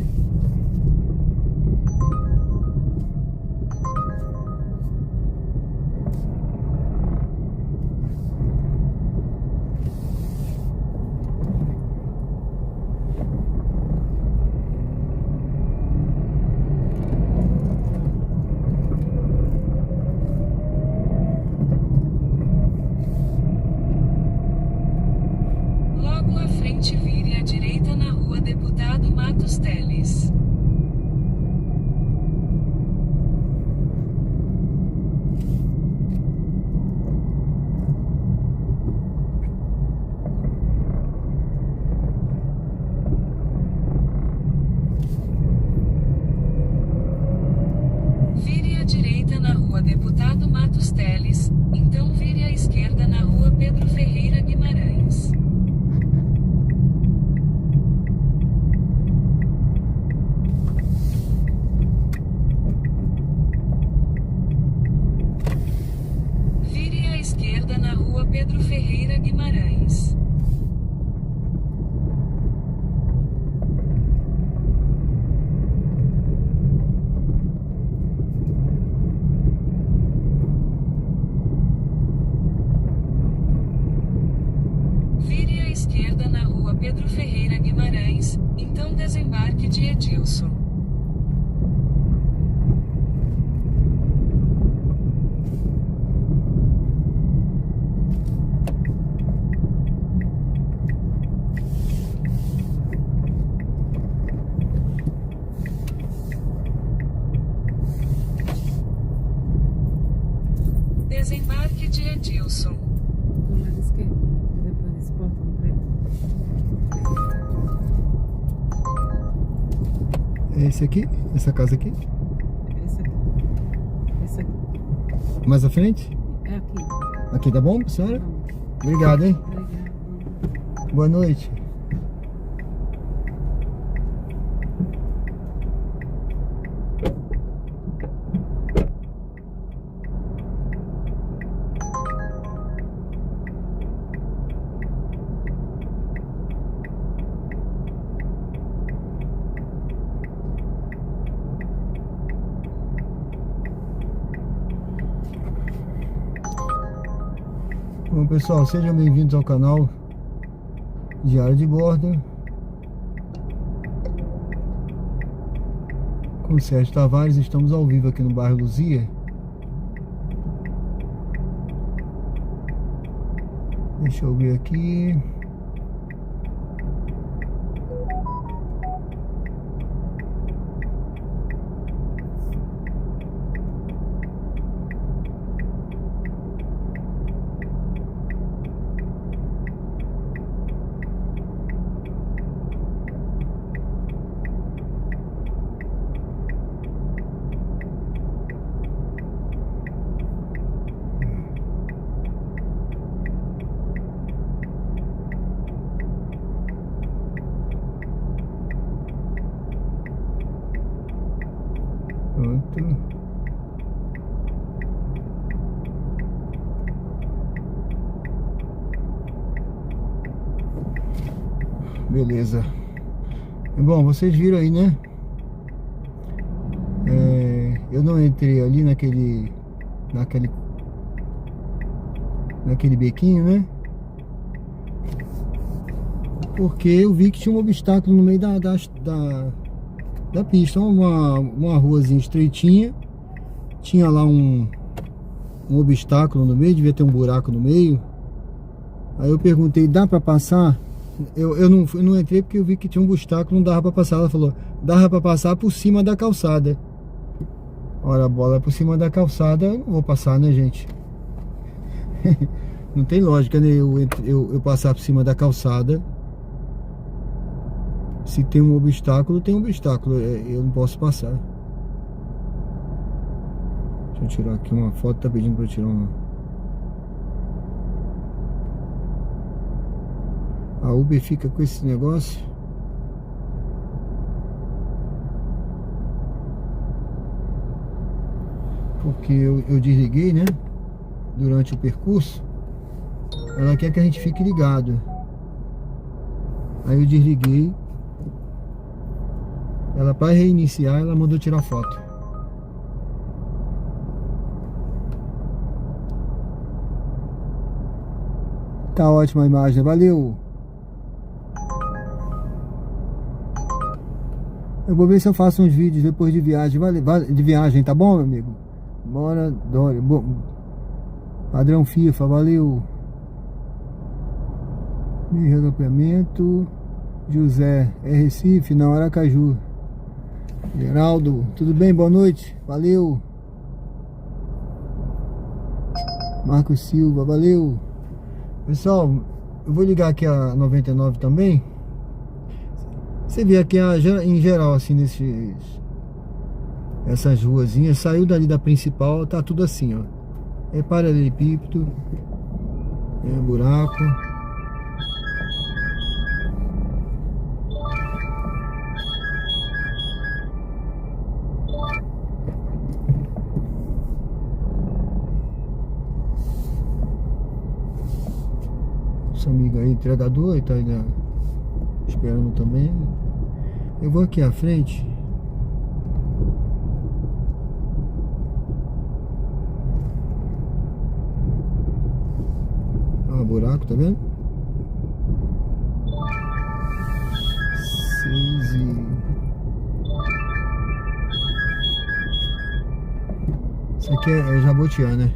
Logo à frente vire à direita na rua Deputado Matos Teles. Vire à direita na rua Deputado Matos Teles, então vire à esquerda na rua Pedro Ferreira Guimarães. Vire à esquerda na rua Pedro Ferreira Guimarães. Vire à esquerda na rua Pedro Ferreira Guimarães, então desembarque de Edilson. Desembarque de Edilson. Do lado esquerdo. Depois desse portão preto. É esse aqui? Essa casa aqui? Esse aqui. Esse aqui. Mais à frente? É aqui. Aqui tá bom, senhora? Vamos. Obrigado, hein? Obrigada. Boa noite. Bom, pessoal, sejam bem-vindos ao canal Diário de Bordo com Sérgio Tavares. Estamos ao vivo aqui no bairro Luzia. Deixa eu ver aqui. Pronto. Beleza. Bom, vocês viram aí, né? Eu não entrei ali naquele bequinho, né? Porque eu vi que tinha um obstáculo no meio Da pista, uma ruazinha estreitinha. Tinha lá um obstáculo no meio, devia ter um buraco no meio. Aí eu perguntei, dá pra passar? Eu não entrei porque eu vi que tinha um obstáculo, não dava pra passar. Ela falou, dava pra passar por cima da calçada. Ora, a bola é por cima da calçada, eu não vou passar, né, gente? Não tem lógica, né, eu passar por cima da calçada. Se tem um obstáculo, tem um obstáculo, eu não posso passar. Deixa eu tirar aqui uma foto, tá pedindo pra eu tirar uma. A Uber fica com esse negócio. Porque eu desliguei, né? Durante o percurso. Ela quer que a gente fique ligado. Aí eu desliguei. Ela, para reiniciar, ela mandou tirar foto. Tá ótima a imagem, valeu. Eu vou ver se eu faço uns vídeos depois de viagem. De viagem, tá bom, meu amigo? Bora, Dória. Padrão FIFA, valeu. Meio recapeamento. José, é Recife, não, Aracaju. Geraldo, tudo bem? Boa noite, valeu. Marcos Silva, valeu. Pessoal, eu vou ligar aqui a 99 também. Você vê aqui em geral, assim, essas ruazinhas, saiu dali da principal, tá tudo assim, ó. É paralelepípedo, é buraco. Essa amiga aí, entregador, tá ainda esperando também. Eu vou aqui à frente. Ó, buraco, tá vendo? 6 e... Isso aqui é Jabotiã, né?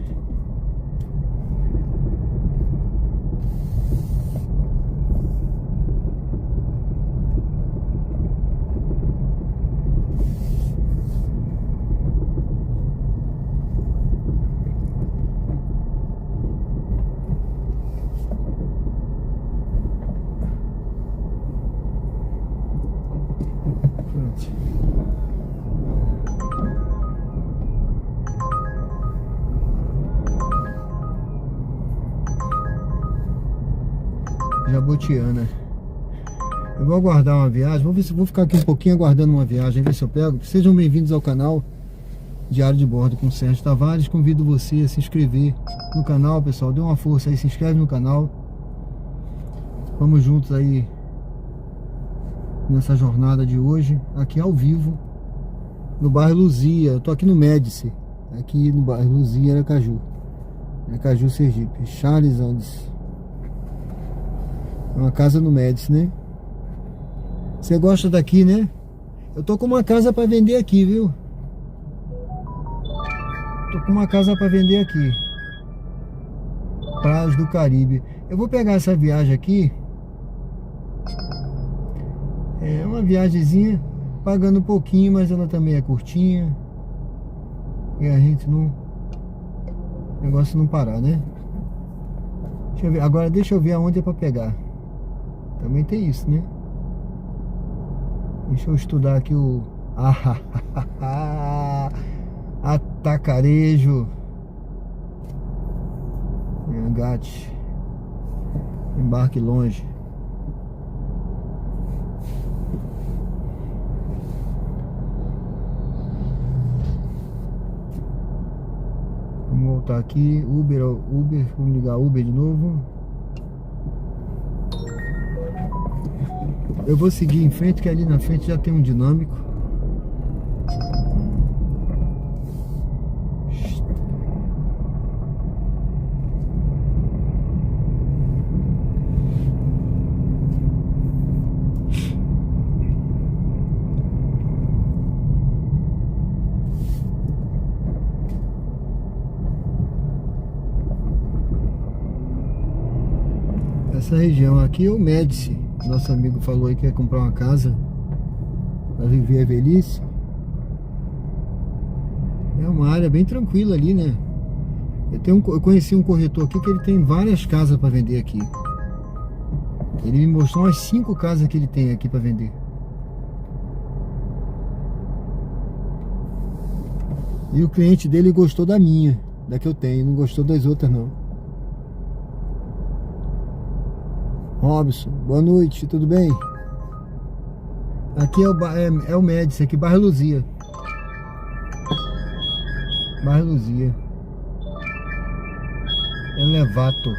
Jabotiana. Eu vou aguardar uma viagem. Vou ver se vou ficar aqui um pouquinho aguardando uma viagem, ver se eu pego. Sejam bem-vindos ao canal Diário de Bordo com Sérgio Tavares. Convido você a se inscrever no canal, pessoal. Dê uma força aí, se inscreve no canal. Vamos juntos aí nessa jornada de hoje, aqui ao vivo, no bairro Luzia. Eu tô aqui no Médici, aqui no bairro Luzia, Aracaju. Aracaju, Sergipe. Charles Andes. Uma casa no Médici, né? Você gosta daqui, né? Eu tô com uma casa pra vender aqui, viu? Tô com uma casa pra vender aqui. Praias do Caribe. Eu vou pegar essa viagem aqui. É uma viagemzinha, pagando um pouquinho, mas ela também é curtinha. E a gente não... O negócio não parar, né? Deixa eu ver. Agora deixa eu ver aonde é pra pegar. Também tem isso, né? Deixa eu estudar aqui o... Atacarejo. Engate. Embarque longe. Vamos voltar aqui. Uber. Vamos ligar Uber de novo. Eu vou seguir em frente, que ali na frente já tem um dinâmico. Essa região aqui é o Médici. Nosso amigo falou aí que quer comprar uma casa para viver a velhice. É uma área bem tranquila ali, né? Eu conheci um corretor aqui que ele tem várias casas para vender aqui. Ele me mostrou umas 5 casas que ele tem aqui para vender. E o cliente dele gostou da minha, da que eu tenho, não gostou das outras não. Robson, boa noite, tudo bem? Aqui é o Médici, aqui Bairro Luzia. Bairro Luzia. Elevato.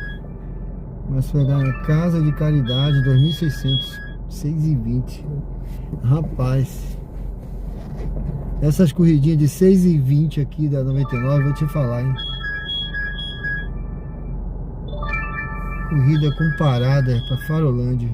Mas foi na Casa de Caridade, 2.600, 6,20. Rapaz, essas corridinhas de 6,20 aqui da 99, vou te falar, hein? Corrida com parada pra Farolândia.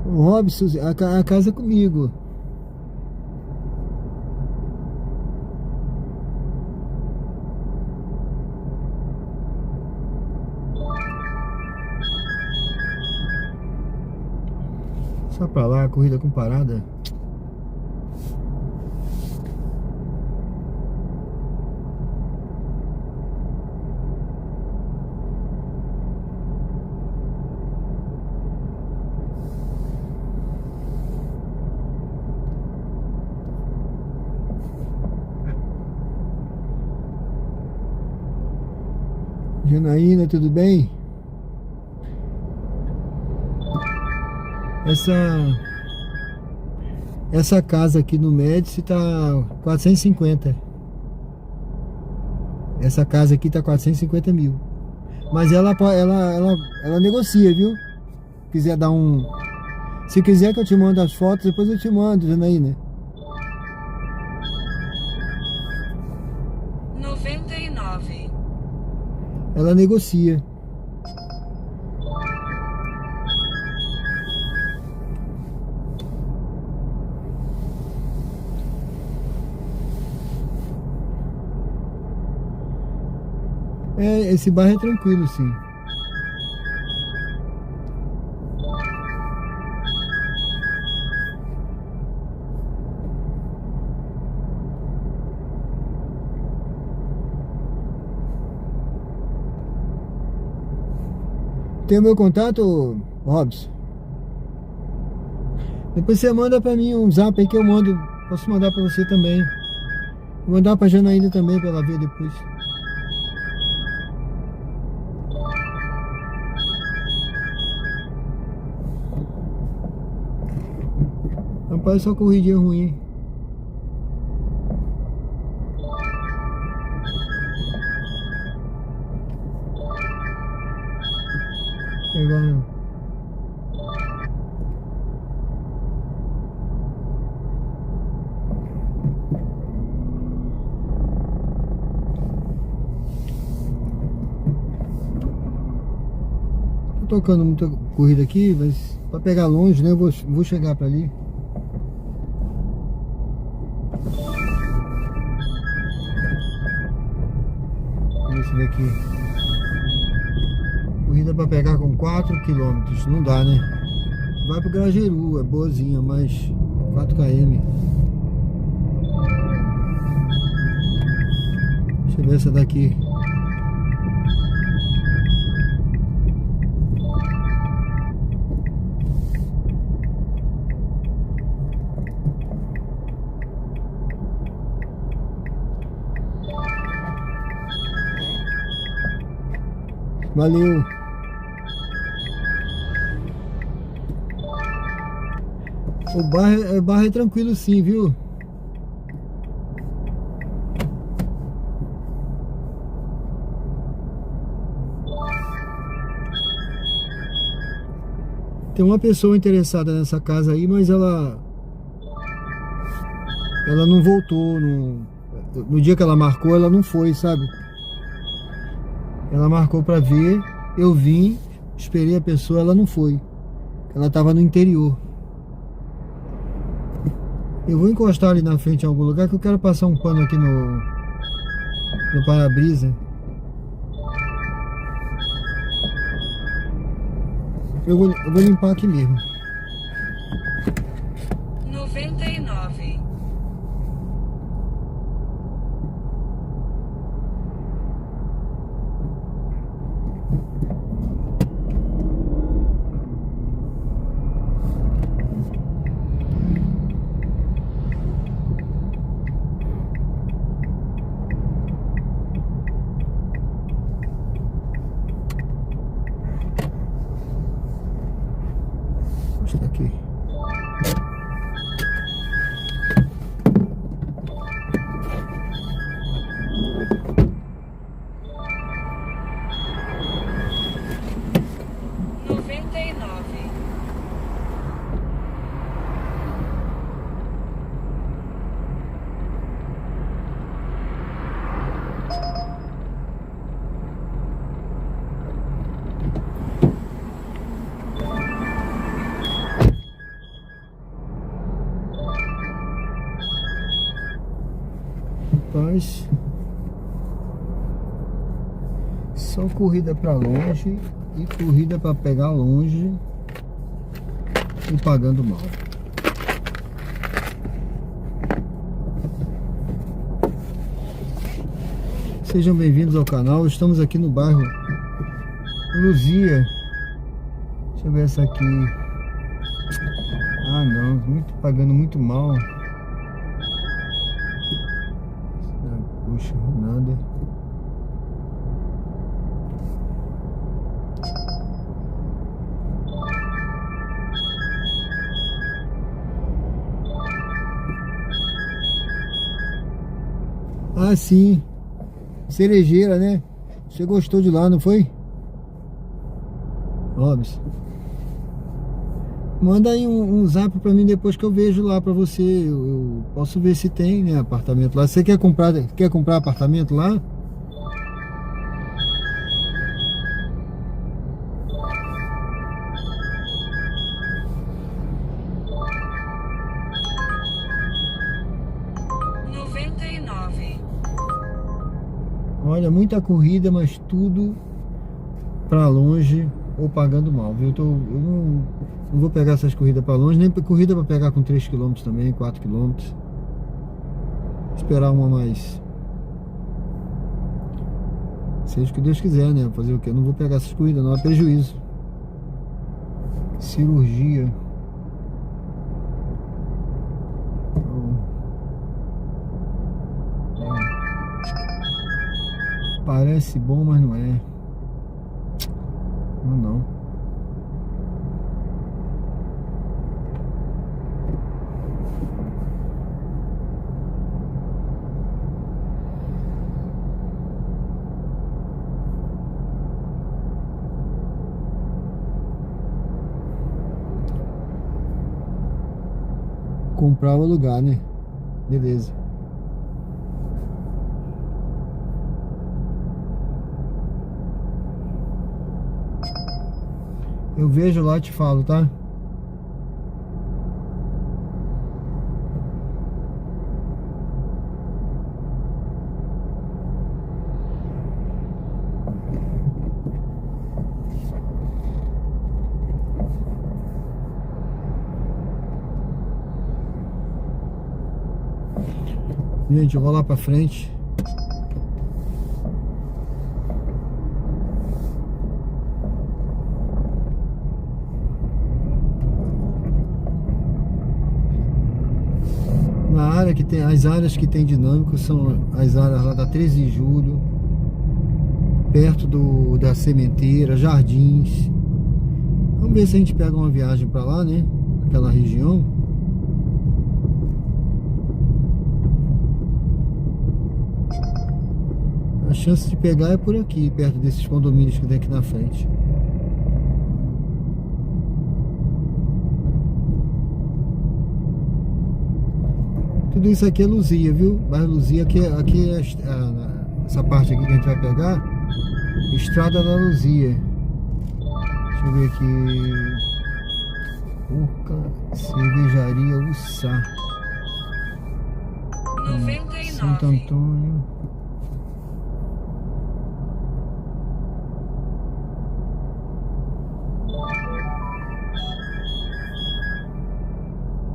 O Robson, a casa é comigo. Só pra lá, corrida com parada. Janaína, tudo bem? Essa casa aqui no Médici tá 450. Essa casa aqui tá 450 mil. Mas ela negocia, viu? Se quiser dar um... Se quiser que eu te mando as fotos, depois eu te mando, Janaína. 99. Ela negocia. Esse bairro é tranquilo, sim. Tem o meu contato, Robson? Depois você manda pra mim um zap aí que eu mando. Posso mandar pra você também. Vou mandar pra Janaína também pra ela ver depois. Rapaz, só corridinha ruim. Pegar. Tô tocando muita corrida aqui, mas pra pegar longe, né? Eu vou chegar pra ali. Esse daqui. Corrida pra pegar com 4 km, não dá, né? Vai pro Grajeru, é boazinha, mas 4 km. Deixa eu ver essa daqui. Valeu. O bairro é tranquilo sim, viu? Tem uma pessoa interessada nessa casa aí, mas ela não voltou. No dia que ela marcou, ela não foi, sabe? Ela marcou pra ver, eu vim, esperei a pessoa, ela não foi. Ela tava no interior. Eu vou encostar ali na frente em algum lugar que eu quero passar um pano aqui no para-brisa. Eu vou limpar aqui mesmo. 99. Deixa aqui. Rapaz, só corrida pra longe e corrida pra pegar longe e pagando mal. Sejam bem-vindos ao canal. Estamos aqui no bairro Luzia. Deixa eu ver essa aqui. Ah não, pagando muito mal. Puxa, nada. Ah, sim. Cerejeira, né? Você gostou de lá, não foi? Robson, manda aí um zap pra mim depois que eu vejo lá pra você. Eu posso ver se tem, né, apartamento lá. Você quer comprar apartamento lá? Olha, muita corrida, mas tudo pra longe ou pagando mal, viu? Eu não vou pegar essas corridas pra longe, nem corrida pra pegar com 3 km também, 4 km. Esperar uma mais. Seja o que Deus quiser, né? Fazer o quê? Eu não vou pegar essas corridas, não, é prejuízo. Cirurgia. Parece bom, mas não é. Não. Comprar o lugar, né? Beleza. Eu vejo lá e te falo, tá? Gente, eu vou lá pra frente. Na área que tem, as áreas que tem dinâmico são as áreas lá da 13 de julho, perto da sementeira, Jardins. Vamos ver se a gente pega uma viagem pra lá, né? Aquela região. A chance de pegar é por aqui, perto desses condomínios que tem aqui na frente. Tudo isso aqui é Luzia, viu? Bairro Luzia, aqui é essa parte aqui que a gente vai pegar, Estrada da Luzia. Deixa eu ver aqui. Urca Cervejaria Ussá, 99. Santo Antônio.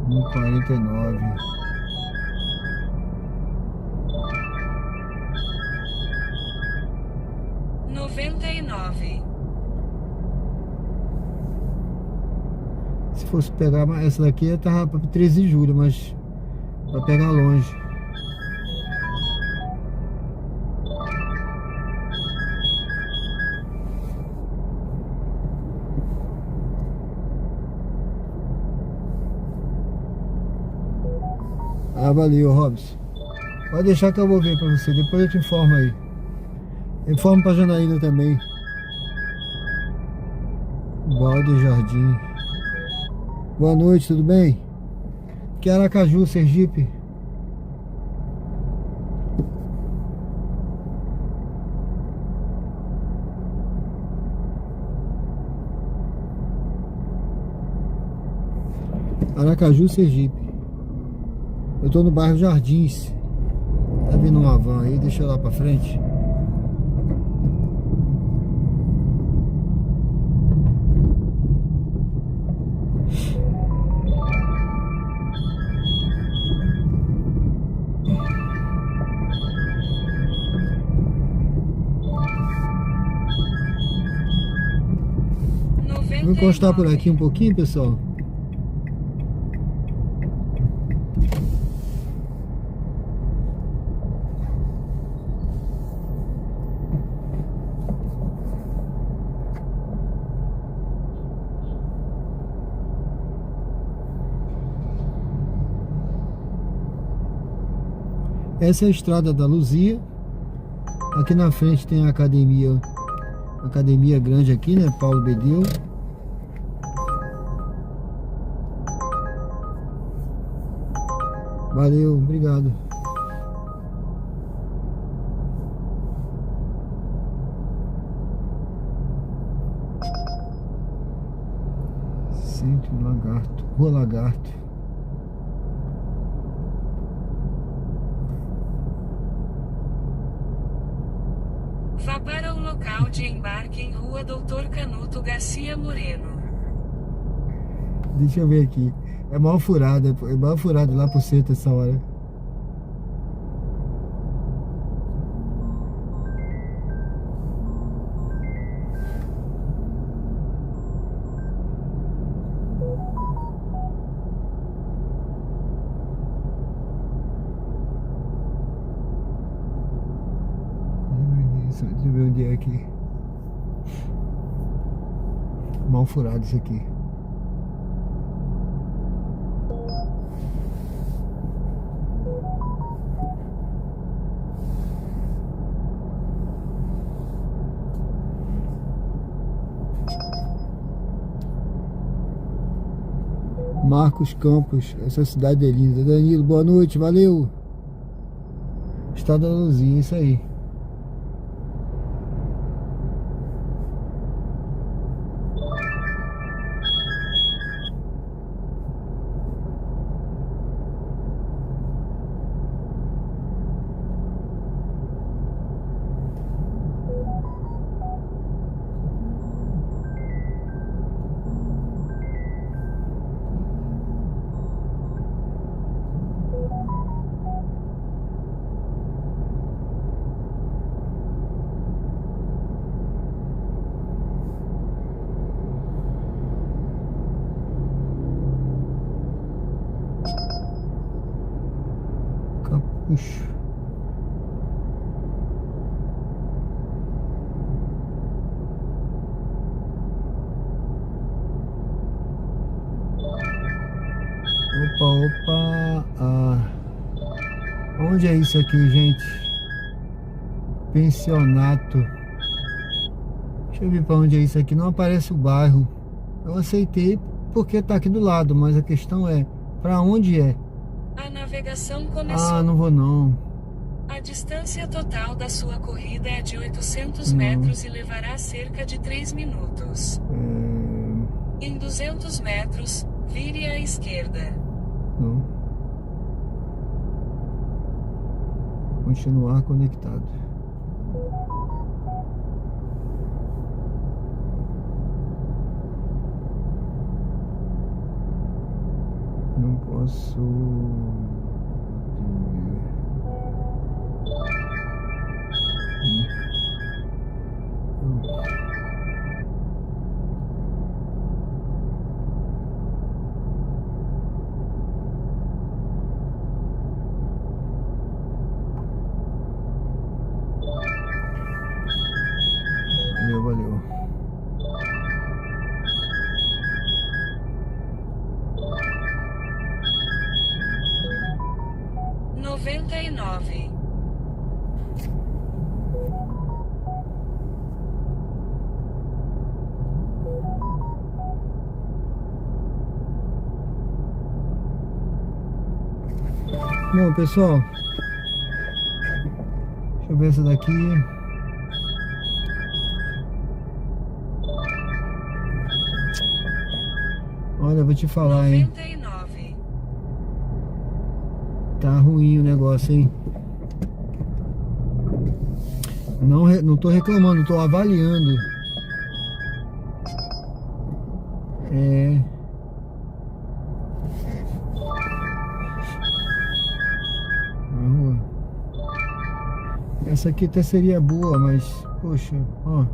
No 49. Se fosse pegar essa daqui, eu tava para 13 de julho, mas para pegar longe. Ah, valeu, Robson. Pode deixar que eu vou ver pra você. Depois eu te informo aí. Informo pra Janaína também. Valde Jardim. Boa noite, tudo bem? Aqui é Aracaju, Sergipe. Aracaju, Sergipe. Eu tô no bairro Jardins. Tá vindo uma van aí, deixa eu lá pra frente. Vou encostar por aqui um pouquinho, pessoal. Essa é a Estrada da Luzia. Aqui na frente tem a academia grande aqui, né? Paulo Bedeu. Valeu, obrigado. Centro Lagarto, Rua Lagarto. Vá para o local de embarque em Rua Doutor Canuto Garcia Moreno. Deixa eu ver aqui. É mal furado lá por centro essa hora. Deixa eu ver onde é aqui. Mal furado isso aqui. Marcos Campos, essa cidade é linda. Danilo, boa noite, valeu. Estrada da Luzia, isso aí. Capucho. Opa. Onde é isso aqui, gente? Pensionato. Deixa eu ver pra onde é isso aqui. Não aparece o bairro. Eu aceitei porque tá aqui do lado, mas a questão é pra onde é? A navegação começou. Ah, não vou não. A distância total da sua corrida é de 800 Não. metros e levará cerca de 3 minutos. Em 200 metros, vire à esquerda. Não. Continuar conectado. Não posso. Valeu. 99. Bom, pessoal, deixa eu ver essa daqui. Olha, vou te falar, hein? 99. Tá ruim o negócio, hein? Não tô reclamando, tô avaliando. Essa aqui até seria boa, mas poxa, ó.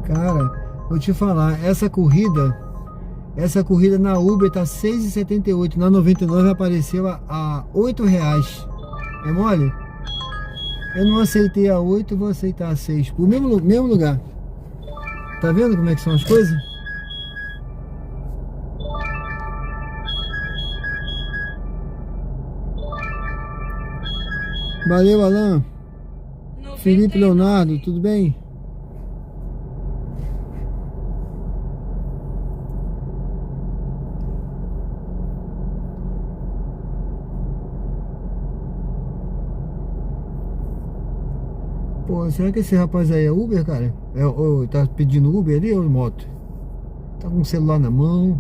Cara, vou te falar, essa corrida na Uber tá R$6,78, na 99 apareceu a R$8. É mole? Eu não aceitei a 8, vou aceitar a 6, pro mesmo lugar. Tá vendo como é que são as coisas? Valeu, Alan. 99. Felipe Leonardo, tudo bem? Pô, será que esse rapaz aí é Uber, cara? Tá pedindo Uber ali ou moto? Tá com o celular na mão.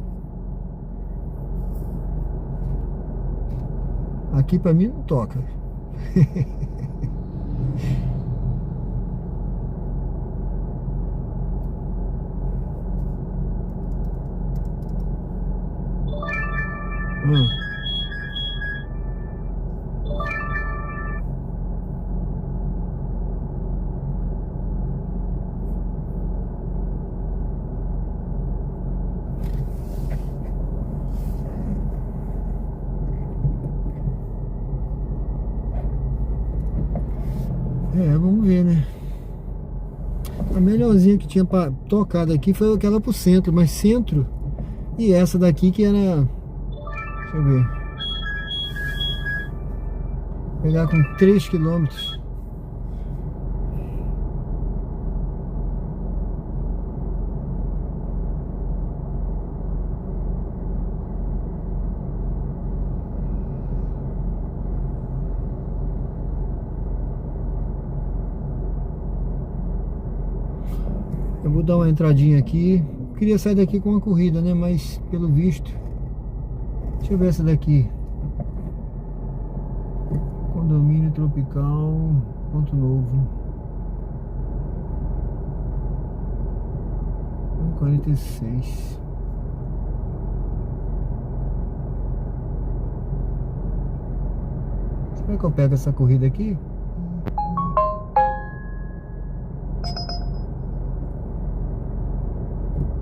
Aqui pra mim não toca. Vamos ver, né? A melhorzinha que tinha tocado aqui foi aquela pro centro, mas centro. E essa daqui que era. Deixa eu ver. Pegar com 3 km. Eu vou dar uma entradinha aqui. Eu queria sair daqui com uma corrida, né? Mas pelo visto. Deixa eu ver essa daqui. Condomínio Tropical, Ponto Novo. 1,46. Será que eu pego essa corrida aqui?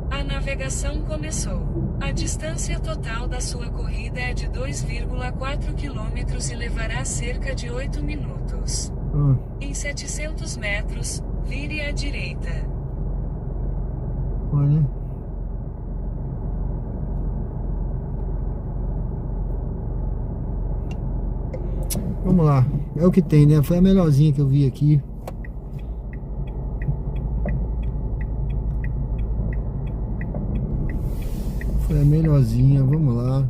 A navegação começou. A distância total da sua corrida é de 2,4 km e levará cerca de 8 minutos. Em 700 metros, vire à direita. Olha. Vamos lá. É o que tem, né? Foi a melhorzinha que eu vi aqui. É melhorzinha, vamos lá.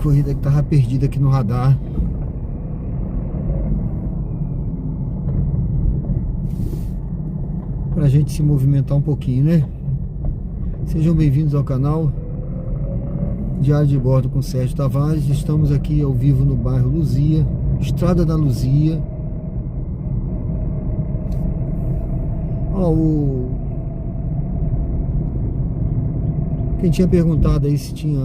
Corrida que tava perdida aqui no radar. Pra gente se movimentar um pouquinho, né? Sejam bem-vindos ao canal Diário de Bordo com Sérgio Tavares. Estamos aqui ao vivo no bairro Luzia, Estrada da Luzia. Quem tinha perguntado aí se tinha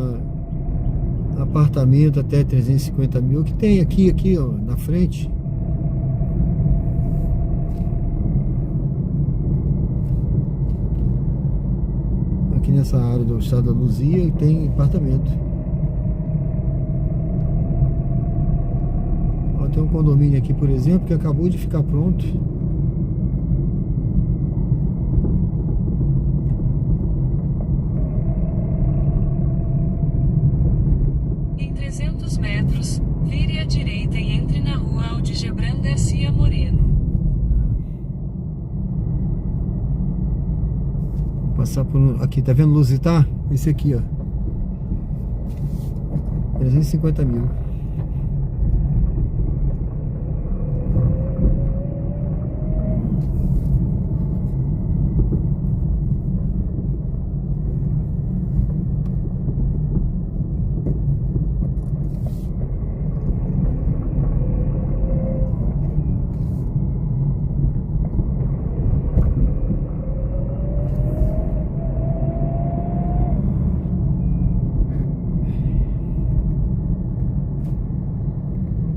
apartamento até 350 mil, que tem aqui ó, na frente. Aqui nessa área do Estado da Luzia tem apartamento. Ó, tem um condomínio aqui, por exemplo, que acabou de ficar pronto. Em 300 metros, vire à direita e entre na rua Aldigebran Garcia Moreno. Passar por aqui, tá vendo Luzitar? Esse aqui, ó, 350 mil.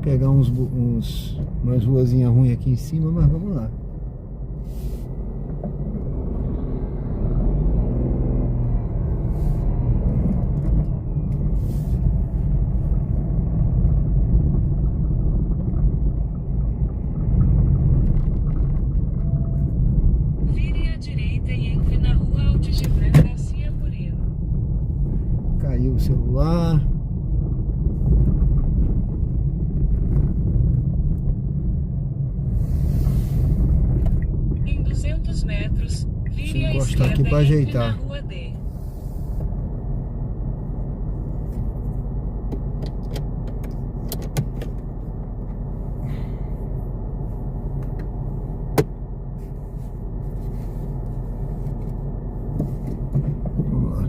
Pegar umas ruazinhas ruins aqui em cima, mas vamos lá. Vire à direita e entre na rua Aldigebran Garcia Moreno. Caiu o celular. Em 200 metros, vire à encostar esquerda aqui pra e entre ajeitar. na rua D. Vamos lá.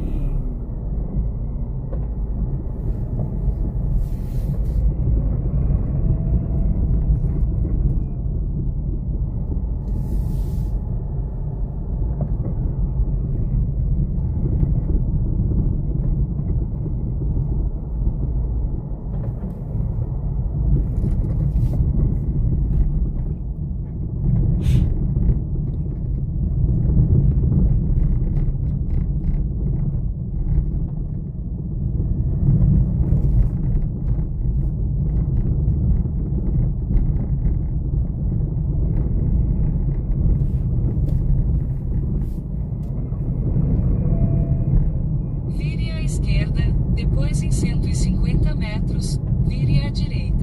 Vire à esquerda, depois em 150 metros, vire à direita.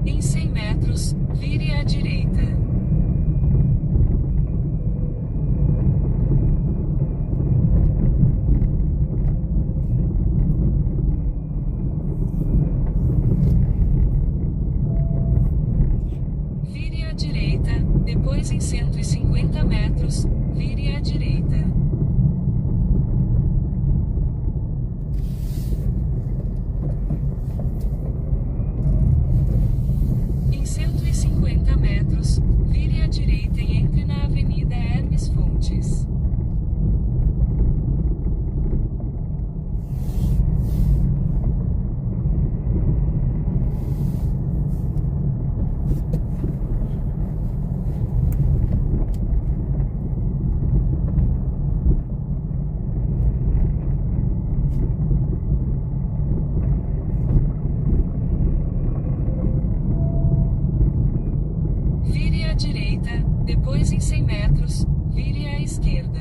Em 100 metros, vire à direita. Vire à direita, depois em 150 metros, vire à direita. Em 150 metros, vire à direita e entre na Avenida Hermes Fontes. Vire à direita, depois em 100 metros, vire à esquerda.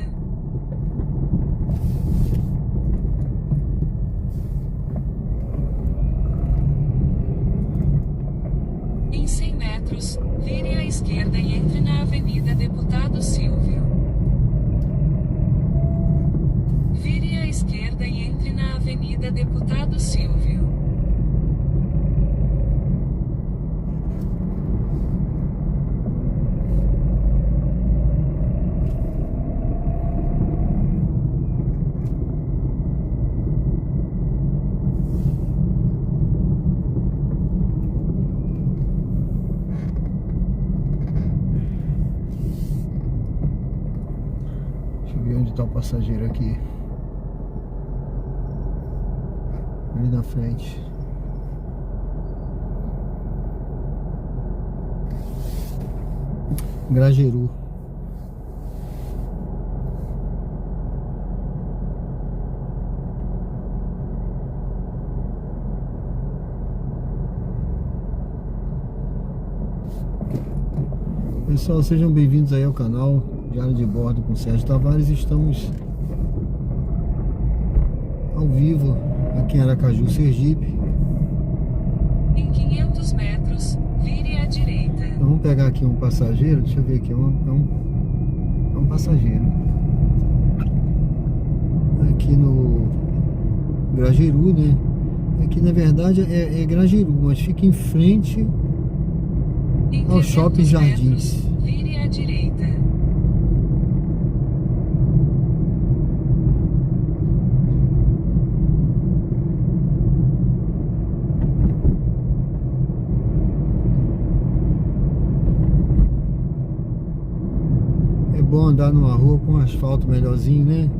tá o passageiro aqui. Ali na frente. Grajeru. Pessoal, sejam bem-vindos aí ao canal Diário de Bordo com Sérgio Tavares. Estamos ao vivo aqui em Aracaju, Sergipe. Em 500 metros, vire à direita. Então, vamos pegar aqui um passageiro. Deixa eu ver aqui, é um passageiro aqui no Grajeru, né? Aqui na verdade é Grajeru, mas fica em frente Em ao Shopping 300 Jardins. metros, vire à direita. É bom andar numa rua com asfalto melhorzinho, né?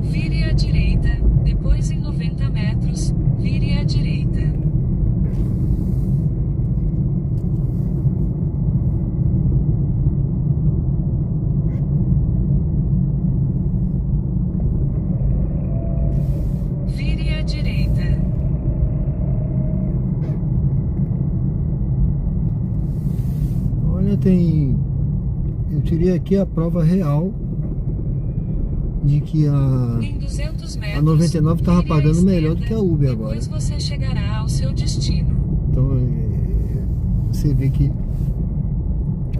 Vire à direita, depois em 90 metros, vire à direita. Vire à direita. Olha, eu tirei aqui a prova real de que Em 200 metros, a 99 estava vire à pagando melhor do esquerda, que a Uber agora. Depois você chegará ao seu destino. Então você vê que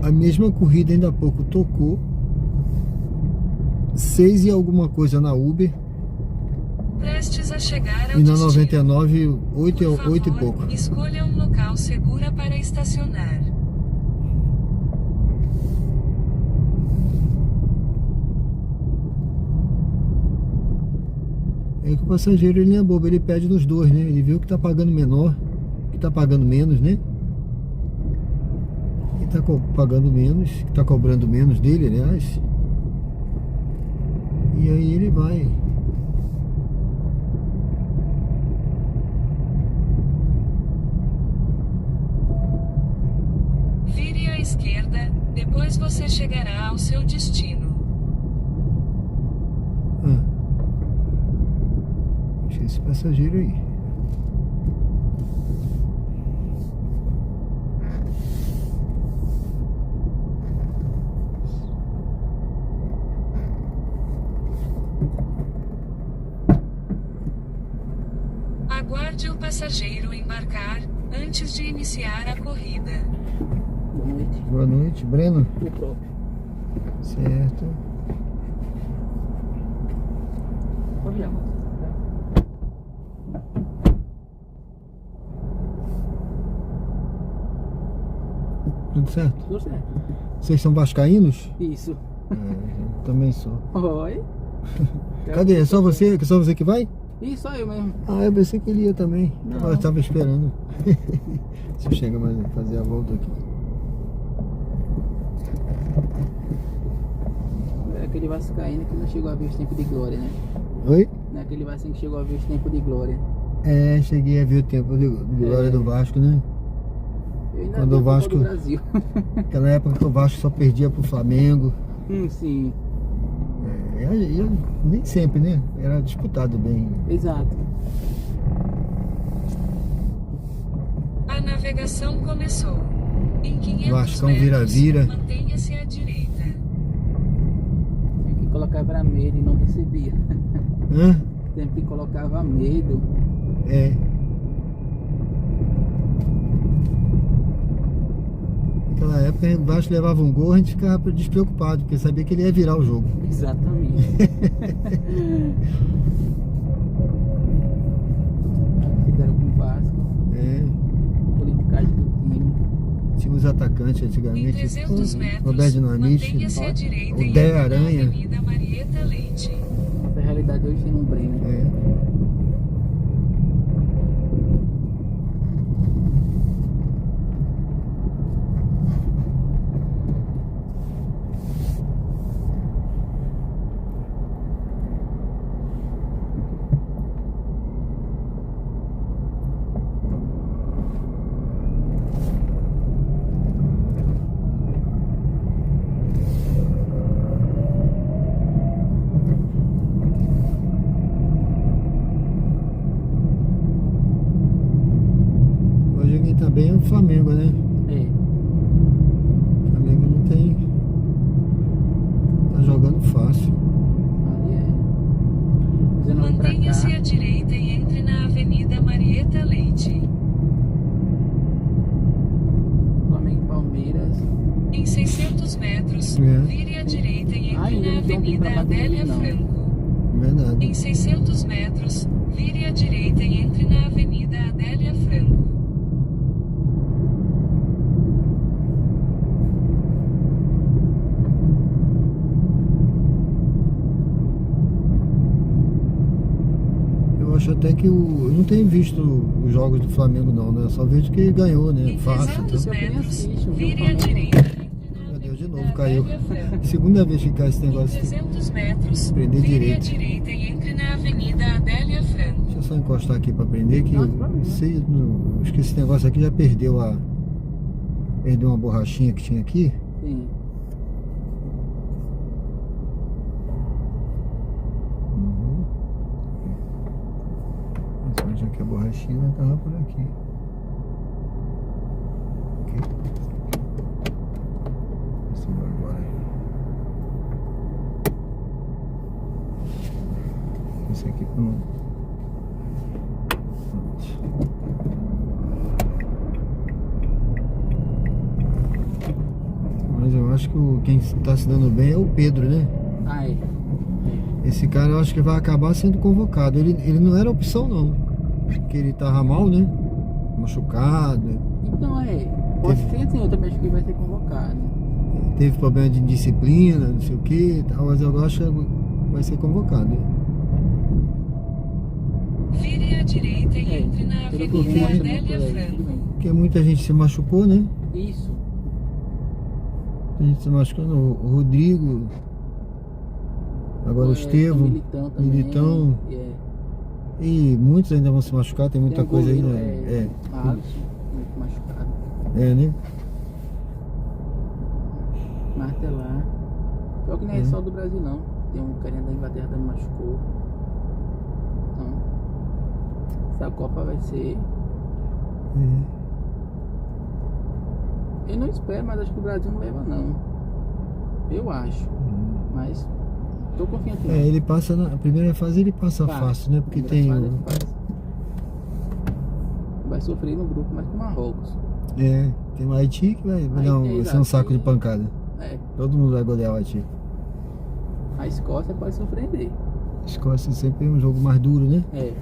a mesma corrida ainda há pouco tocou 6 e alguma coisa na Uber Prestes a chegar ao e na destino. 99 8 Por e favor, pouco. escolha um local seguro para estacionar. É que o passageiro ele não é bobo, ele pede nos dois, né? Ele viu que tá pagando menor, que tá pagando menos, né? Que tá pagando menos, que tá cobrando menos dele, aliás. E aí ele vai. Vire à esquerda, depois você chegará ao seu destino. Deixa esse passageiro aí. Aguarde o passageiro embarcar antes de iniciar a corrida. Boa noite. Boa noite, Breno. O próprio. Certo. Pode ir, amor. Tudo certo? Tudo certo. Vocês são vascaínos? Isso. Eu também sou. Oi. Cadê? É só você que vai? Ih, só eu mesmo. Ah, eu pensei que ele ia também. Não. Eu tava esperando. Deixa eu chegar mais fazer a volta aqui. É aquele vascaíno que não chegou a ver os tempos de glória, né? Oi? Não é aquele vascaíno que chegou a ver os tempos de glória. É, cheguei a ver o tempo de glória do Vasco, né? Eu ainda Quando vi a o Copa Vasco- do Brasil. Aquela época que o Vasco só perdia pro Flamengo. Sim. E nem sempre, né? Era disputado bem. Exato. A navegação começou. Em 500 Vascão metros, vira-vira. mantenha-se à direita. Tem que colocava medo e não recebia. Hã? Sempre que colocava medo. É. Naquela época o Vasco levava um gol, a gente ficava despreocupado, porque sabia que ele ia virar o jogo. Exatamente. Fizeram com o Vasco. É. Politicagem do time. Tinha os atacantes Em antigamente. 300 metros, Roberto Dinamite, mantenha-se à direita o e Dé ande na Aranha. Avenida Marieta Leite. Essa realidade hoje tem no Breno. É. também é o Flamengo, né? É. O Flamengo não tem. Tá jogando fácil. Ali é. 19 pra cá. Mantenha-se à direita e entre na Avenida Marieta Leite. Flamengo e Palmeiras. Em 600 metros, É. vire à direita e entre Ainda na não tem um tempo Avenida pra bater Adélia não. Franco. Verdade. Em 600 metros, vire à direita e entre na Avenida Adélia Franco. Eu acho até que eu não tenho visto os jogos do Flamengo não, né? Só vejo que ganhou, né? Em Fácil. 300 Então. metros, assiste, eu vi o vire à Flamengo. direita e entre na Meu Deus, de Avenida novo caiu. Adélia Franco. Segunda vez que cai esse Em negócio aqui. 300 metros, Prender vire à direito. direita e entre na Avenida Adélia Franco. Deixa eu só encostar aqui pra prender que eu acho que esse negócio aqui já perdeu a. Perdeu uma borrachinha que tinha aqui. Sim. Mas já que a borrachinha tava por aqui. Aqui. Esse vai agora. Esse aqui pronto. Mas eu acho que quem está se dando bem é o Pedro, né? Ah, é. Esse cara eu acho que vai acabar sendo convocado. Ele não era opção não. Porque ele tava mal, né? Machucado. Então pode ser assim, eu também acho que ele vai ser convocado. Teve problema de disciplina, não sei o que e tal, mas eu acho que vai ser convocado. Vire à direita e É, entre na pelo que eu vi, Avenida mostra Adélia muito leve, Franco. tudo bem. Porque muita gente se machucou, né? Isso. A gente se machucou, o Rodrigo. Agora o Estevão, Militão também. Militão. É. E muitos ainda vão se machucar, tem muita Tem o coisa aí, goleiro, né? Alisson, muito machucado. É, né? Martelar. Pior que não é só do Brasil não. Tem um carinha da Inglaterra também machucou. Então, essa Copa vai ser. Eu não espero, mas acho que o Brasil não leva não. Eu acho. Mas tô confiante. É, ele passa na primeira fase, ele passa Passa. fácil, né? Porque Primeira tem fase ele passa. Vai sofrer no grupo, mas com Marrocos. tem o Haiti que vai Aí dar tem, vai ser um exato. saco de pancada. É, Todo mundo vai golear o Haiti. a Escócia pode surpreender. A Escócia sempre é um jogo mais duro, né? É.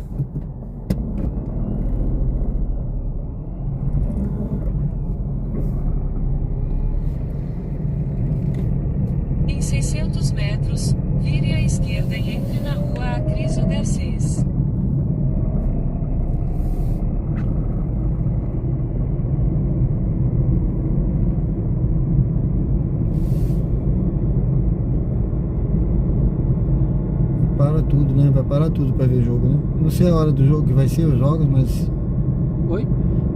Em 600 metros, vire à esquerda e entre na rua Acrísio Garcês. Para tudo, né? Vai parar tudo pra ver jogo, né? Não sei a hora do jogo que vai ser os jogos, mas Oi?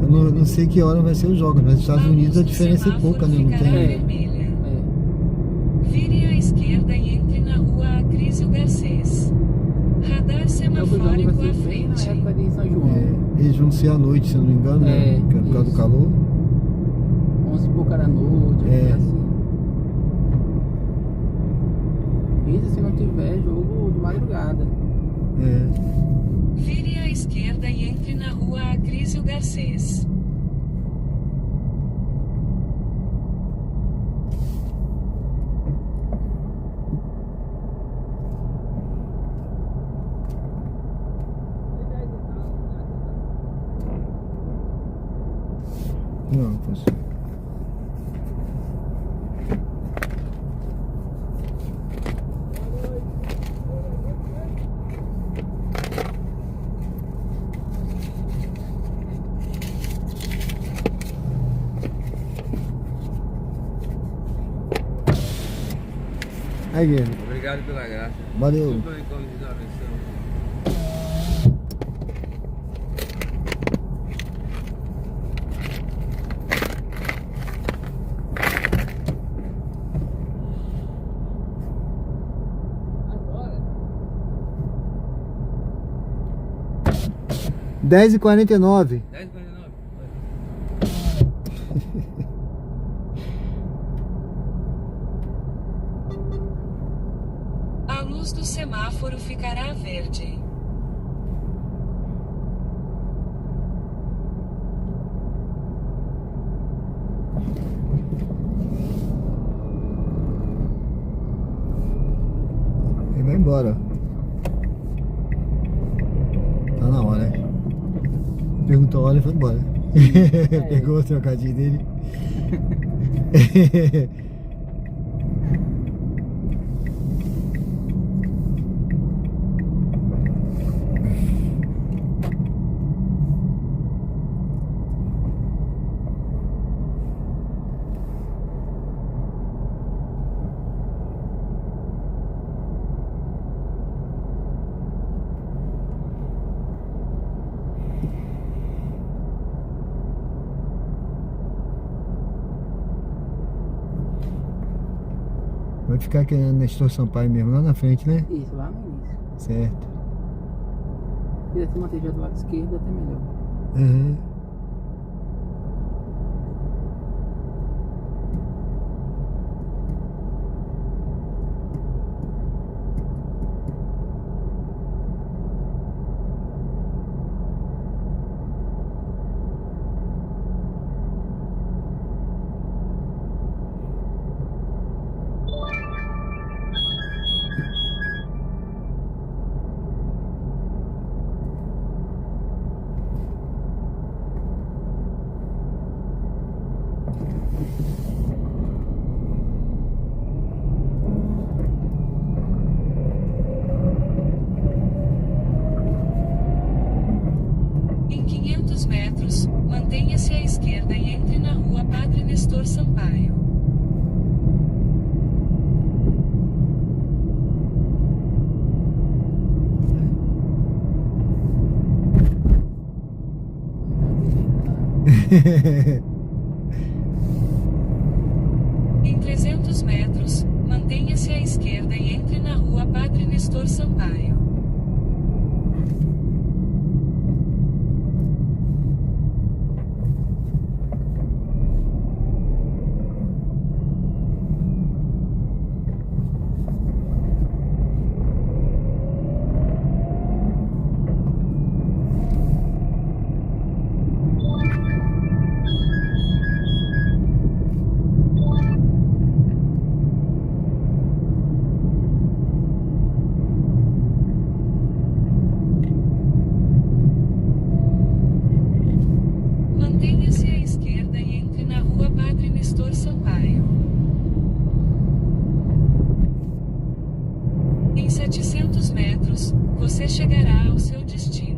eu não sei que hora vai ser os jogos, mas nos Estados A luz Unidos a do diferença é semáforo pouca, né? Não ficará tem. vermelha. É. Vire à esquerda e entre na rua Acrísio Garcês. Radar Eu vou jogar semafórico vai à ser bem na frente. época de São João. Eles vão ser à noite, se eu não me engano, né? É, Que é por causa do isso. calor. 11 e pouca da noite, É. assim. Isso se não tiver jogo de madrugada. Vire à esquerda e entre na rua Acrísio Garcês. Não, posso. Aí, Guilherme. Obrigado pela graça. Valeu. Super convidado a missão. Agora. 10h49. 10h49. semáforo ficará verde. Ele vai embora. Tá na hora. Perguntou a hora e foi embora. Pegou o trocadinho dele. Vai ficar aqui na Nestor Sampaio mesmo, lá na frente, né? Isso, lá no início. Certo. Se quisesse manter já do lado esquerdo, até melhor. Uhum. Em 500 metros, mantenha-se à esquerda e entre na rua Padre Nestor Sampaio. Em 300 metros, mantenha-se à esquerda e entre na rua Padre Nestor Sampaio. Mantenha-se à esquerda e entre na rua Padre Nestor Sampaio. Em 700 metros, você chegará ao seu destino.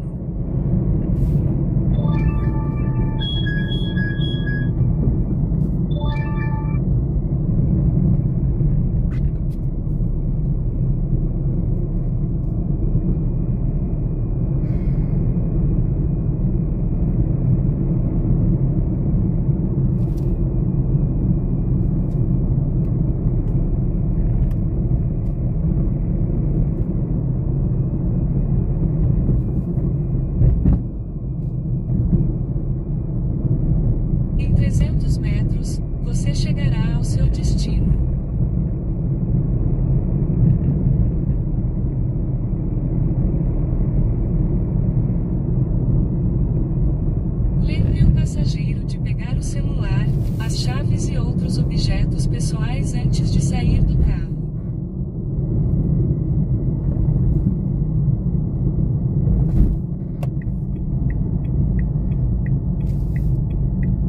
Em 300 metros, você chegará ao seu destino. Lembre o passageiro de pegar o celular, as chaves e outros objetos pessoais antes de sair do carro.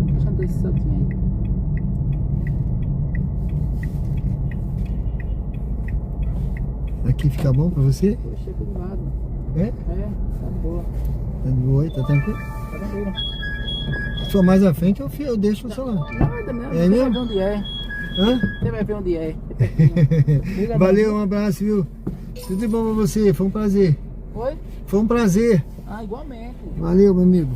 Deixando esse saltinho aí. Aqui fica bom pra você? Poxa, aqui do lado. É? É, tá de boa. Tá de boa aí, tá tranquilo? Tá tranquilo. Se for mais à frente, eu deixo o celular. Nada mesmo. É Você mesmo? vai ver onde é. Hã? Você vai ver onde é. É pertinho. Liga Valeu, não. um abraço, viu? Tudo de bom pra você, foi um prazer. Oi? Foi um prazer. Ah, igualmente. Valeu, meu amigo.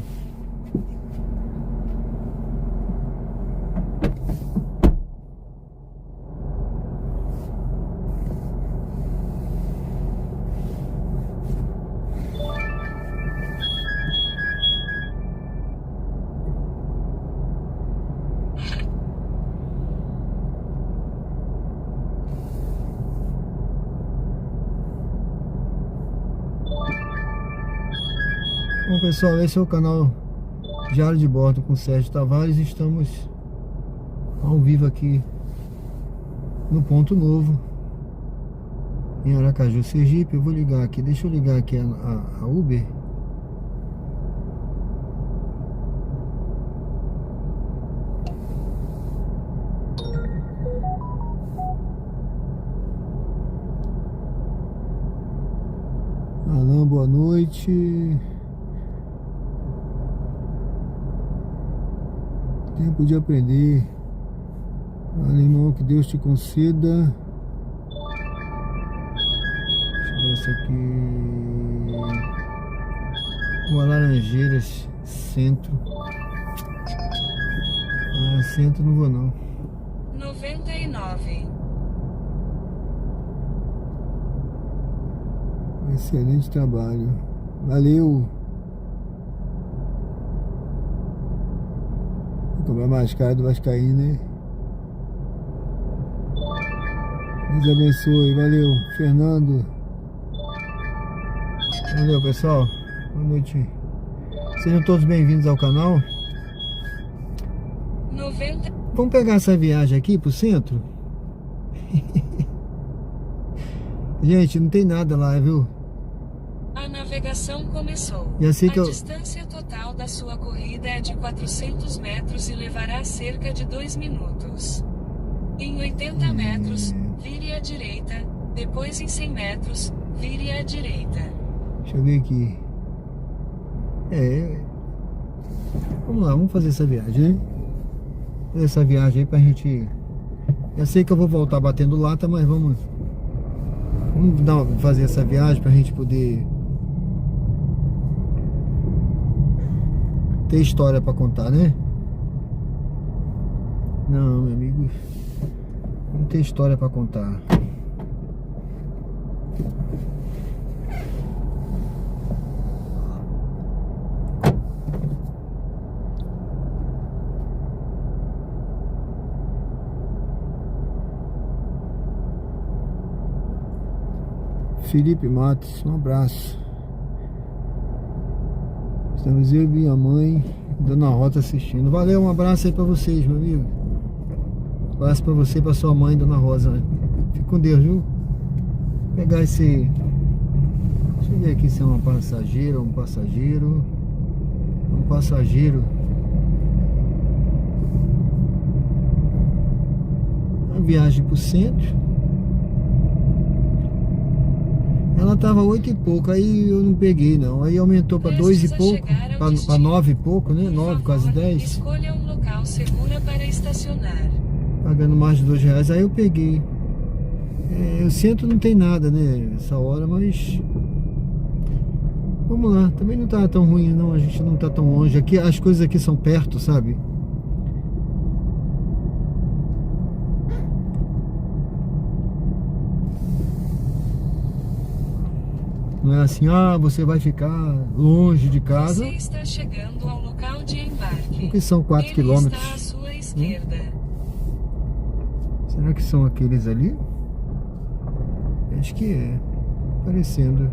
Bom, pessoal, esse é o canal Diário de Bordo com Sérgio Tavares. Estamos ao vivo aqui no Ponto Novo, em Aracaju, Sergipe. Eu vou ligar aqui, deixa eu ligar aqui a Uber. Alain, boa noite. Tempo de aprender. Alemão, que Deus te conceda. Deixa eu ver essa aqui. Rua Laranjeiras, centro. Ah, centro não vou não. 99. Excelente trabalho. Valeu. Vou cobrar mais caro do Vascaíno, né? Deus abençoe. Valeu, Fernando. Valeu, pessoal. Boa noite. Sejam todos bem-vindos ao canal. 90. Vamos pegar essa viagem aqui pro centro? Gente, não tem nada lá, viu? A navegação começou. E assim que a eu- distância total da sua corrida é de 400 metros e levará cerca de 2 minutos. Em 80 metros, vire à direita. Depois em 100 metros, vire à direita. Deixa eu ver aqui. Vamos lá, vamos fazer essa viagem, né? Fazer essa viagem aí pra gente... Eu sei que eu vou voltar batendo lata, mas vamos fazer essa viagem pra gente poder ter história pra contar, né? Não, meu amigo, não tem história pra contar. Felipe Matos, um abraço. Estamos eu e minha mãe, Dona Rota, assistindo. Valeu, um abraço aí pra vocês, meu amigo. Um abraço pra você e pra sua mãe, Dona Rosa. Fique com Deus, viu? Vou pegar esse... Deixa eu ver aqui se é uma passageira ou um passageiro. Um passageiro. Uma viagem pro centro. Ela tava 8 e pouco, aí eu não peguei não. Aí aumentou pra 2 e pouco, pra 9 e pouco, né? 9, quase 10. Escolha um local seguro para estacionar. Pagando mais de R$2. Aí eu peguei. O centro não tem nada, né? Essa hora, mas... Vamos lá. Também não tá tão ruim não. A gente não tá tão longe. Aqui, as coisas aqui são perto, sabe? Não é assim, você vai ficar longe de casa. Você está chegando ao local de embarque. Porque são 4 Ele quilômetros. está à sua esquerda. Será que são aqueles ali? Acho que é. Parecendo.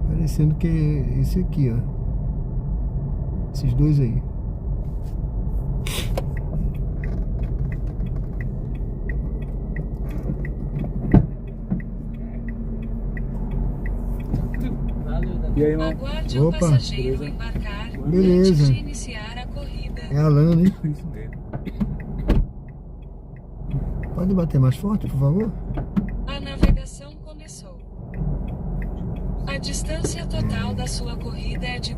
Parecendo que é esse aqui, ó. Esses dois aí. E aí, irmão? Aguarde Opa. o passageiro embarcar Beleza. antes de iniciar a corrida. É a Alan, né? Isso mesmo. Pode bater mais forte, por favor? A navegação começou. A distância total da sua corrida é de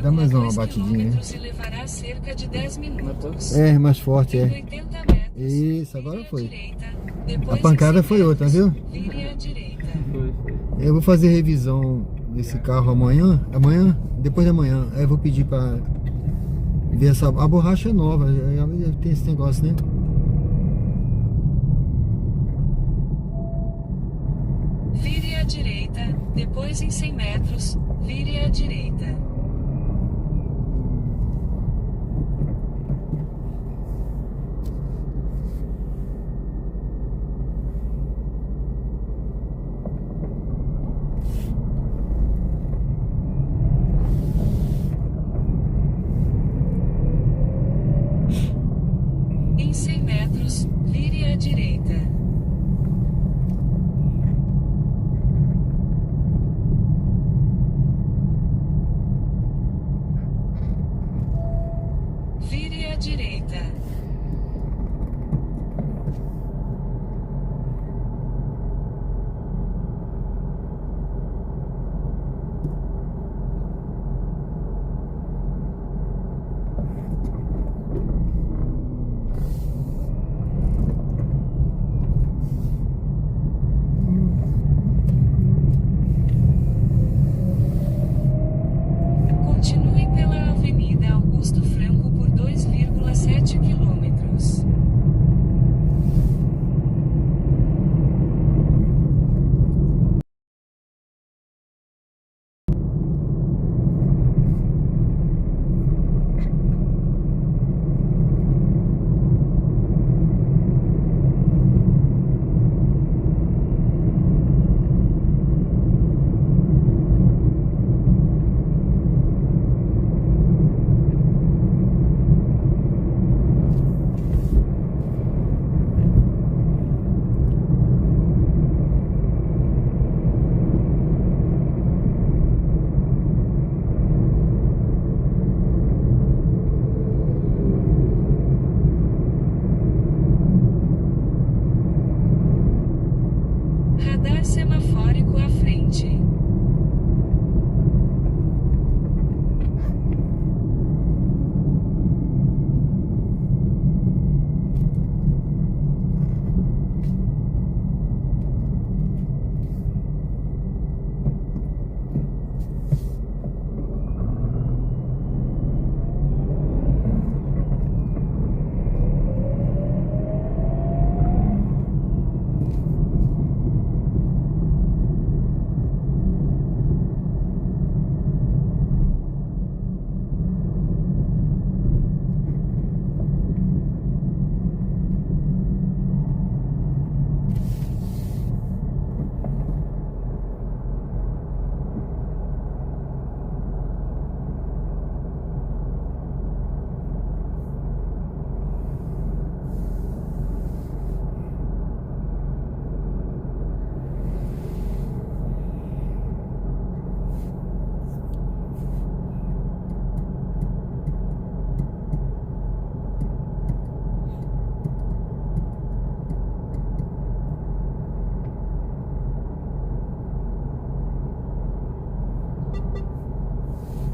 Dá mais uma 4,2 batidinha, km e levará cerca de 10 minutos. É, mais forte, Em é. 80 metros, Isso, agora vire à foi. direita, A depois pancada em 100 foi outra, viu? Vire à direita. Foi. Eu vou fazer revisão desse carro amanhã. Depois da manhã. Aí eu vou pedir pra ver essa... A borracha é nova, ela tem esse negócio, né? Vire à direita, depois em 100 metros, vire à direita. frente.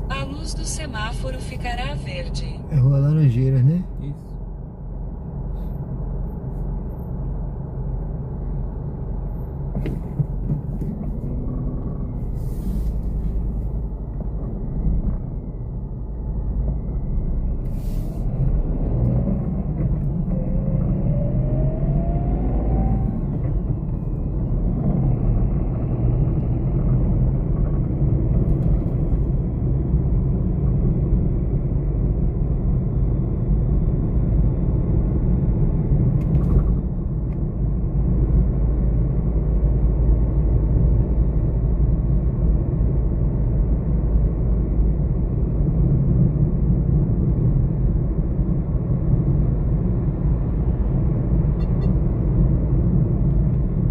A luz do semáforo ficará verde. É Rua Laranjeiras, né? Isso.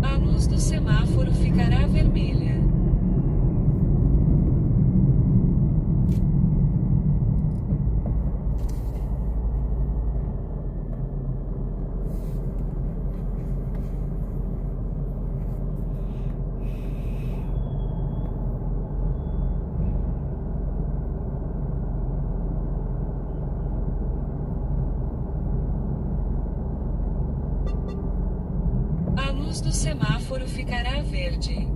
A luz do semáforo ficará vermelha. A luz do semáforo ficará verde.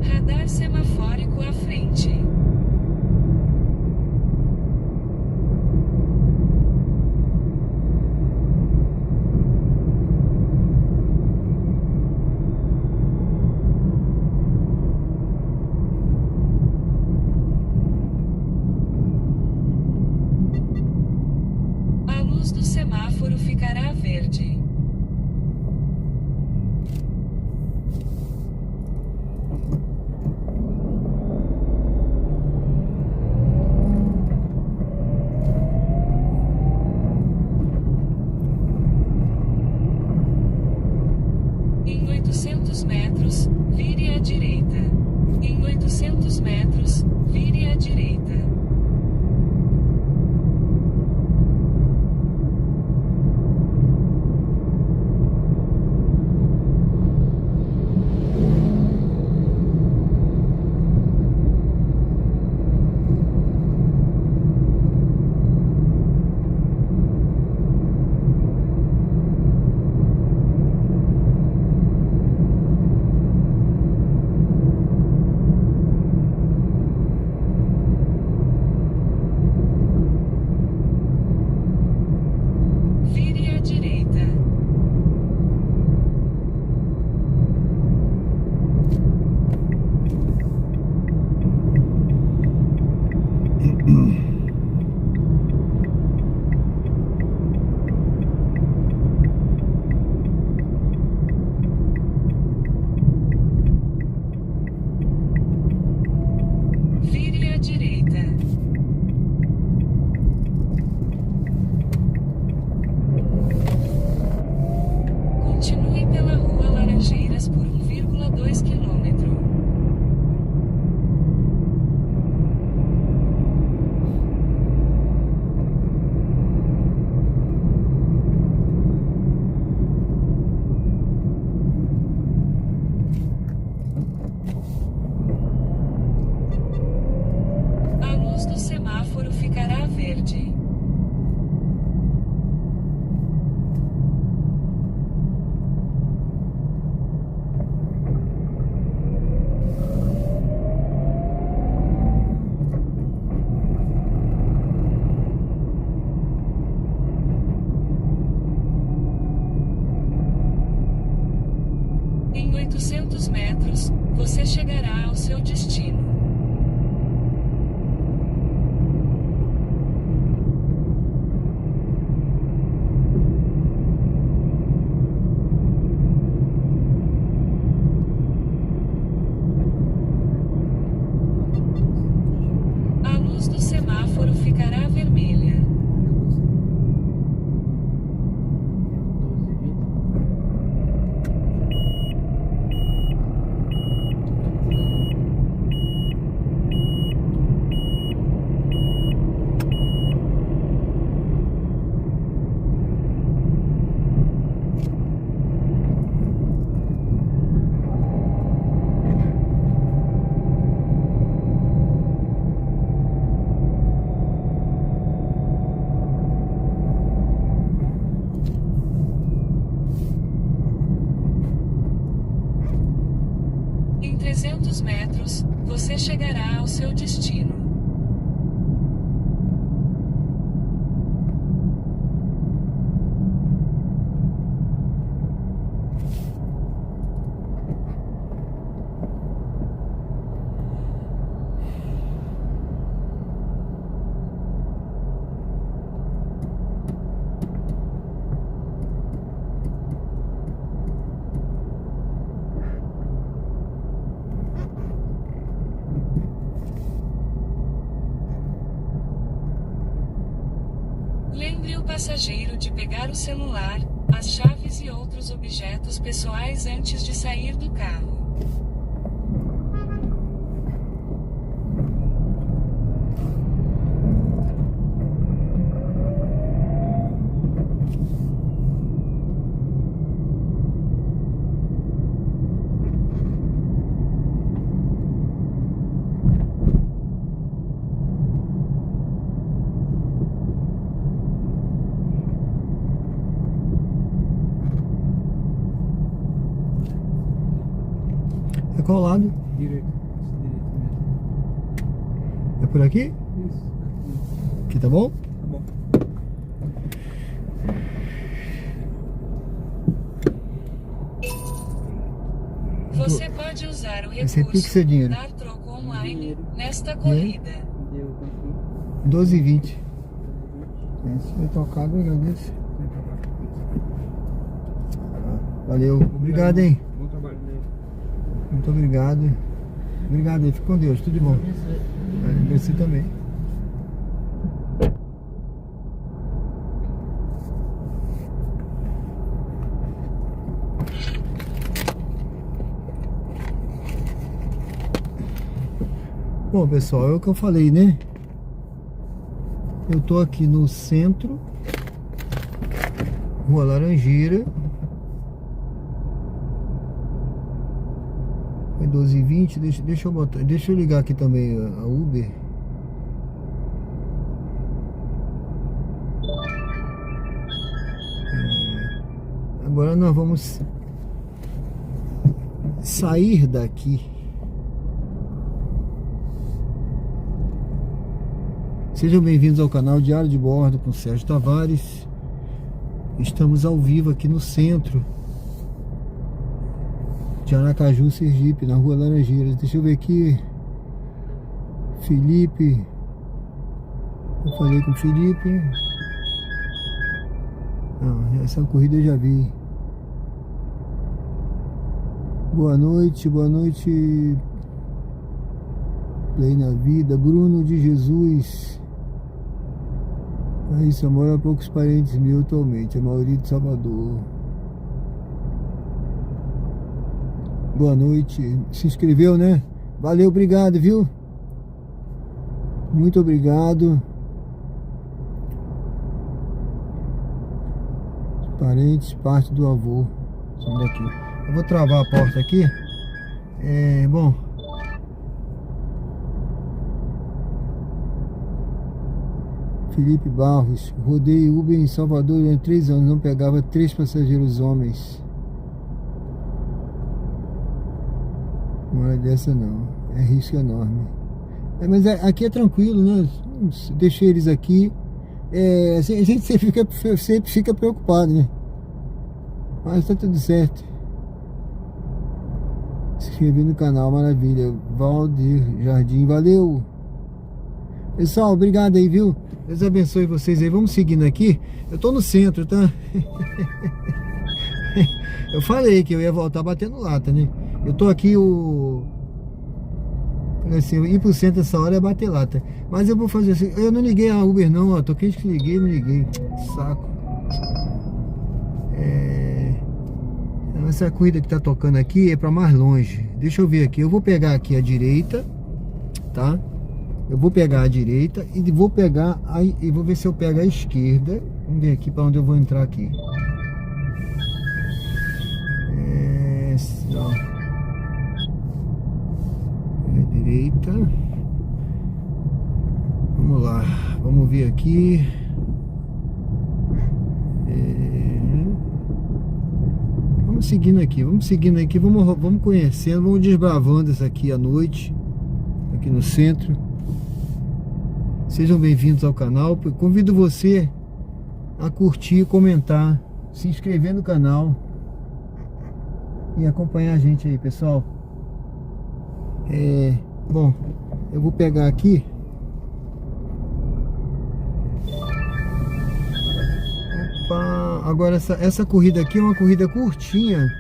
Radar semafórico à frente. A luz do semáforo ficará verde. Em 800 metros, vire à direita. Em 800 metros, vire à direita. Vire à direita. Vire à semáforo ficará verde. Em 800 metros, você chegará ao seu destino. A luz do semáforo ficará vermelha. 300 metros, você chegará ao seu destino. Lembre o passageiro de pegar o celular, as chaves e outros objetos pessoais antes de sair do carro. É qual lado? Direito. Direito mesmo. É por aqui? Isso. Aqui tá bom? Tá bom. Você pode usar o Esse é recurso Pix ou dinheiro? dar troco online nesta Dinheiro? corrida. Deu quanto? 12,20. Se foi tocado, eu agradeço. Valeu. Obrigado, hein? Bom trabalho. Muito obrigado. Obrigado aí. Fica com Deus. Tudo de bom. Você também. Bom, pessoal, é o que eu falei, né? Eu tô aqui no centro, Rua Laranjeira. Foi 12h20. Deixa eu ligar aqui também a Uber. Agora nós vamos sair daqui. Sejam bem-vindos ao canal Diário de Bordo com Sérgio Tavares. Estamos ao vivo aqui no centro de Aracaju, Sergipe, na Rua Laranjeiras. Deixa eu ver aqui. Felipe. Eu falei com o Felipe. Não, essa corrida eu já vi. Boa noite, boa noite. Play na vida. Bruno de Jesus. Aí só mora poucos parentes meus atualmente, a maioria de Salvador. Boa noite. Se inscreveu, né? Valeu, obrigado, viu? Muito obrigado. Parentes, parte do avô. São daqui. Eu vou travar a porta aqui. Bom. Felipe Barros. Rodei Uber em Salvador durante 3 anos. Não pegava 3 passageiros homens. Uma hora dessa não. É risco enorme. Mas aqui é tranquilo, né? Deixei eles aqui. A gente sempre fica preocupado, né? Mas tá tudo certo. Se inscrever no canal, maravilha. Valdir Jardim, valeu. Pessoal, obrigado aí, viu? Deus abençoe vocês aí. Vamos seguindo aqui. Eu tô no centro, tá? Eu falei que eu ia voltar batendo lata, né? Eu tô aqui, assim, ir pro centro essa hora é bater lata. Mas eu vou fazer assim. Eu não liguei a Uber não, ó. Tô quente que liguei, não liguei. Saco. Essa corrida que tá tocando aqui é pra mais longe. Deixa eu ver aqui. Eu vou pegar aqui a direita, tá? Eu vou pegar a direita e vou pegar e vou ver se eu pego a esquerda. Vamos ver aqui pra onde eu vou entrar aqui. Ó. A direita. Vamos lá. Vamos ver aqui. Vamos seguindo aqui, vamos conhecendo, vamos desbravando isso aqui à noite, aqui no centro. Sejam bem-vindos ao canal. Convido você a curtir, comentar, se inscrever no canal e acompanhar a gente aí, pessoal. Bom, eu vou pegar aqui. Agora essa corrida aqui é uma corrida curtinha.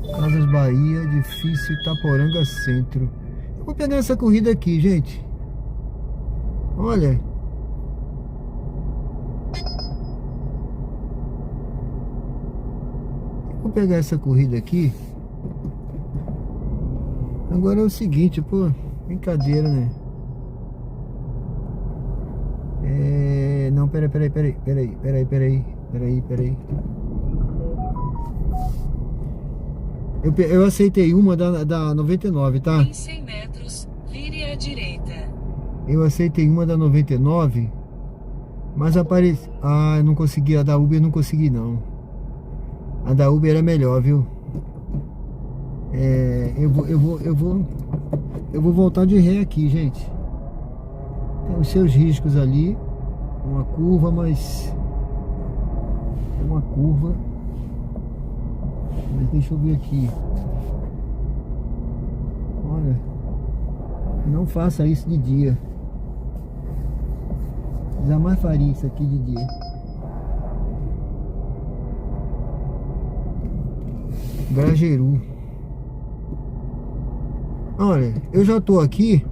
Casas Bahia, edifício Itaporanga Centro. Eu vou pegar essa corrida aqui, gente. Olha. Vou pegar essa corrida aqui. Agora é o seguinte, pô, brincadeira, né? Não, peraí. Eu aceitei uma da 99, tá? Em 100 metros, vire à direita. Eu aceitei uma da 99, mas apareceu... eu não consegui, a da Uber não consegui não. A da Uber era melhor, viu? Eu vou voltar de ré aqui, gente. Tem os seus riscos ali. Uma curva, mas é uma curva. Mas deixa eu ver aqui. Olha, não faça isso de dia. Jamais faria isso aqui de dia. Grajeru. Olha, eu já tô aqui.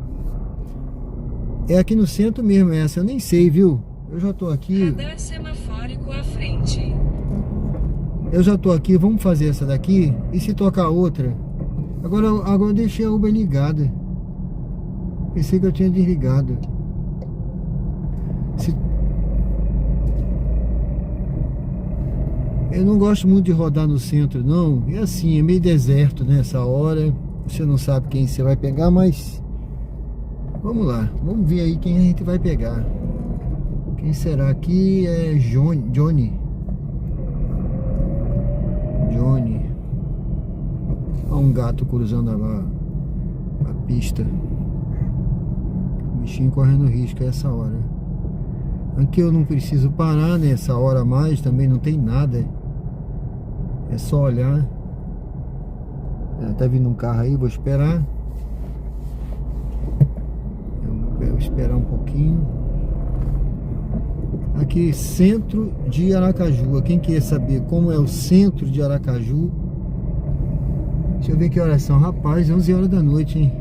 É aqui no centro mesmo essa, eu nem sei, viu? Eu já tô aqui. Radar semafórico à frente. Eu já tô aqui, vamos fazer essa daqui. E se tocar outra? Agora eu deixei a Uber ligada. Pensei que eu tinha desligado. Eu não gosto muito de rodar no centro, não. É assim, é meio deserto nessa hora. Você não sabe quem você vai pegar, mas... Vamos lá, vamos ver aí quem a gente vai pegar. Quem será aqui? É Johnny. Olha um gato cruzando a pista. O bichinho correndo risco a essa hora. Aqui eu não preciso parar nessa hora mais, também não tem nada. É só olhar. Tá vindo um carro aí, vou esperar. Eu vou esperar um pouquinho. Aqui, centro de Aracaju. Quem quer saber como é o centro de Aracaju? Deixa eu ver que horas são. Rapaz, 11 horas da noite, hein?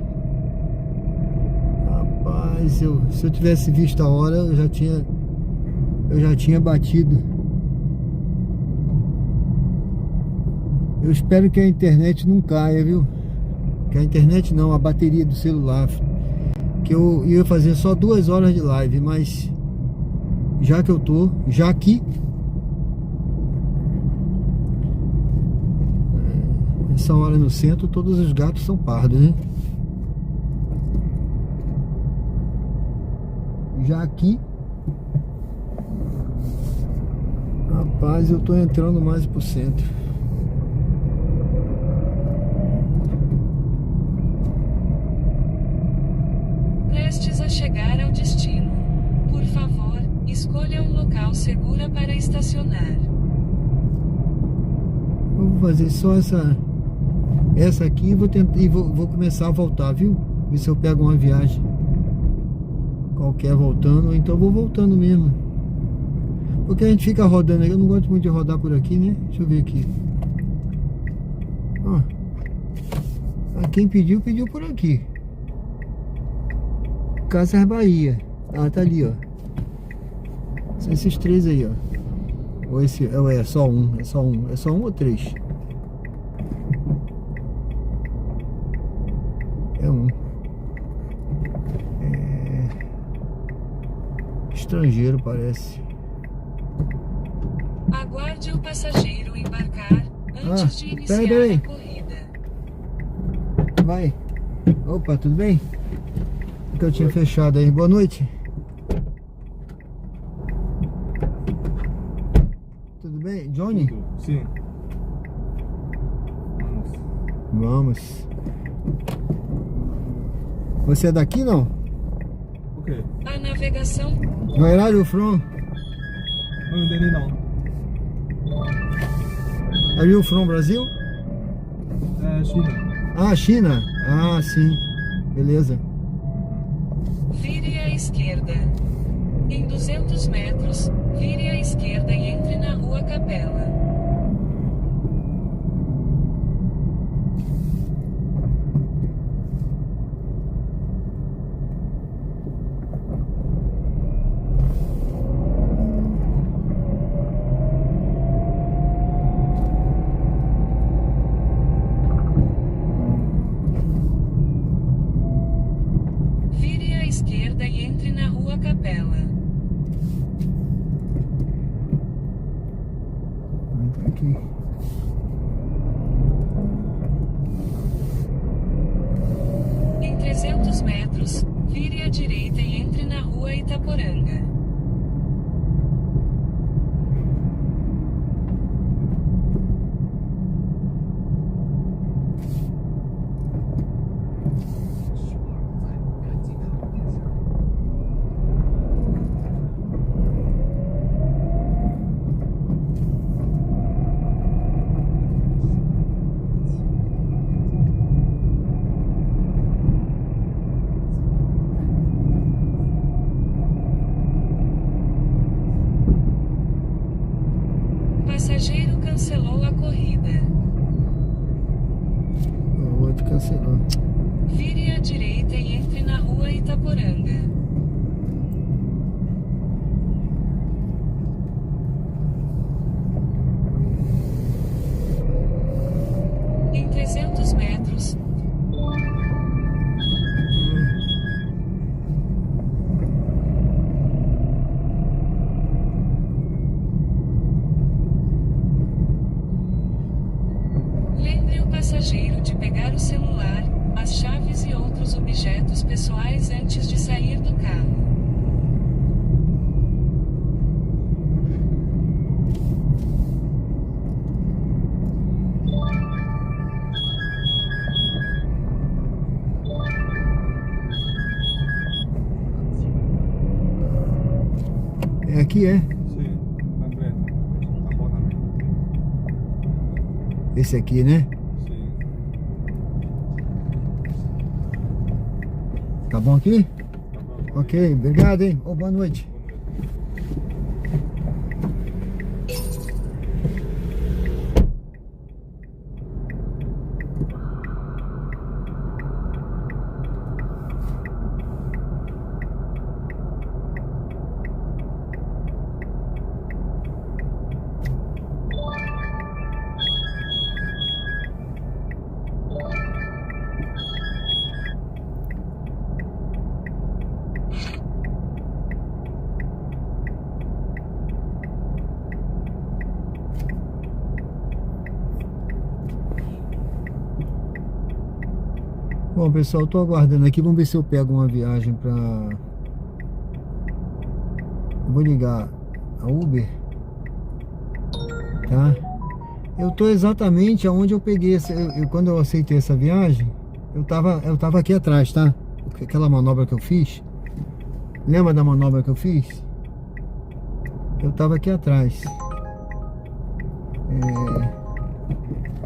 Rapaz, se eu tivesse visto a hora, eu já tinha batido. Eu espero que a internet não caia, viu? Que a internet não, a bateria do celular. Que eu ia fazer só 2 horas de live, mas já que eu tô, já aqui, essa hora no centro, todos os gatos são pardos, né? já aqui. Rapaz, eu tô entrando mais pro centro. Prestes a chegar ao destino. Por favor, escolha um local seguro para estacionar. Eu vou fazer só essa aqui e vou começar a voltar, viu? Ver se eu pego uma viagem qualquer voltando, ou então vou voltando mesmo. Porque a gente fica rodando aqui, eu não gosto muito de rodar por aqui, né? Deixa eu ver aqui. Ó. Quem pediu por aqui. Casas Bahia. Ah, tá ali, ó. São esses três aí, ó. Ou esse, é só um, é só um ou três? É um. Estrangeiro, parece. Aguarde o passageiro embarcar antes de iniciar peraí. a corrida. Vai. Opa, tudo bem? O que eu tinha fechado aí. Boa noite. Tudo bem? Johnny? Sim. Vamos. Você é daqui, não? Ok. A navegação. Where are you from? Não entendi não. Are you from Brasil? É China. Ah, China? Ah, sim. Beleza. Vire à esquerda. Em 200 metros, vire à esquerda e entre na Rua Capela. Vire à esquerda e entre na Rua Capela. Aqui. Em 300 metros, vire à direita e entre na Rua Itaporanga. Passageiro cancelou a corrida. O outro cancelou. Vire à direita e entre na Rua Itaporanga. Em 300 metros, lembre o passageiro de pegar o celular, as chaves e outros objetos pessoais antes de sair do carro. É aqui, é? Sim. Na frente. Na porta mesmo. Esse aqui, né? Sim. Tá bom aqui? Tá bom. Ok, obrigado, hein? Ô, boa noite. Bom, pessoal, tô aguardando aqui. Vamos ver se eu pego uma viagem Eu vou ligar a Uber, tá? Eu tô exatamente aonde eu peguei quando eu aceitei essa viagem, eu tava aqui atrás, tá? Aquela manobra que eu fiz. Lembra da manobra que eu fiz? Eu tava aqui atrás.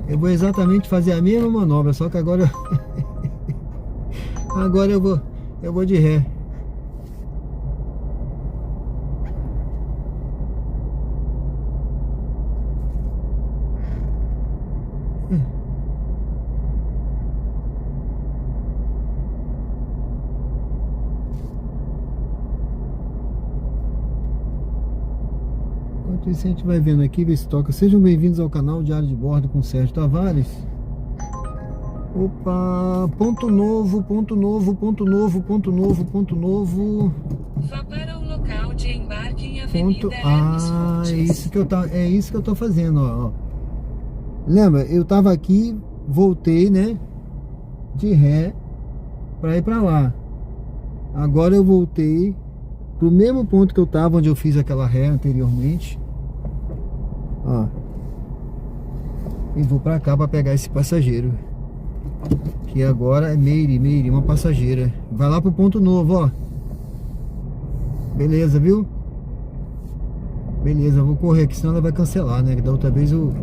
Eu vou exatamente fazer a mesma manobra, só que agora agora eu vou de ré. Enquanto isso a gente vai vendo aqui, ver se toca. Sejam bem-vindos ao canal Diário de Bordo com Sérgio Tavares. Opa, ponto novo, ponto novo, ponto novo, ponto novo, ponto novo. Vá para o local de embarque em Avenida Ponto... Hermes Fontes. é isso que eu tô fazendo, ó. Lembra, eu tava aqui, voltei, né, de ré para ir para lá. Agora eu voltei pro mesmo ponto que eu tava, onde eu fiz aquela ré anteriormente. Ó. E vou para cá para pegar esse passageiro. Que agora é Meire, uma passageira. Vai lá pro ponto novo, ó. Beleza, viu? Beleza, vou correr aqui, senão ela vai cancelar, né? Da outra vez eu...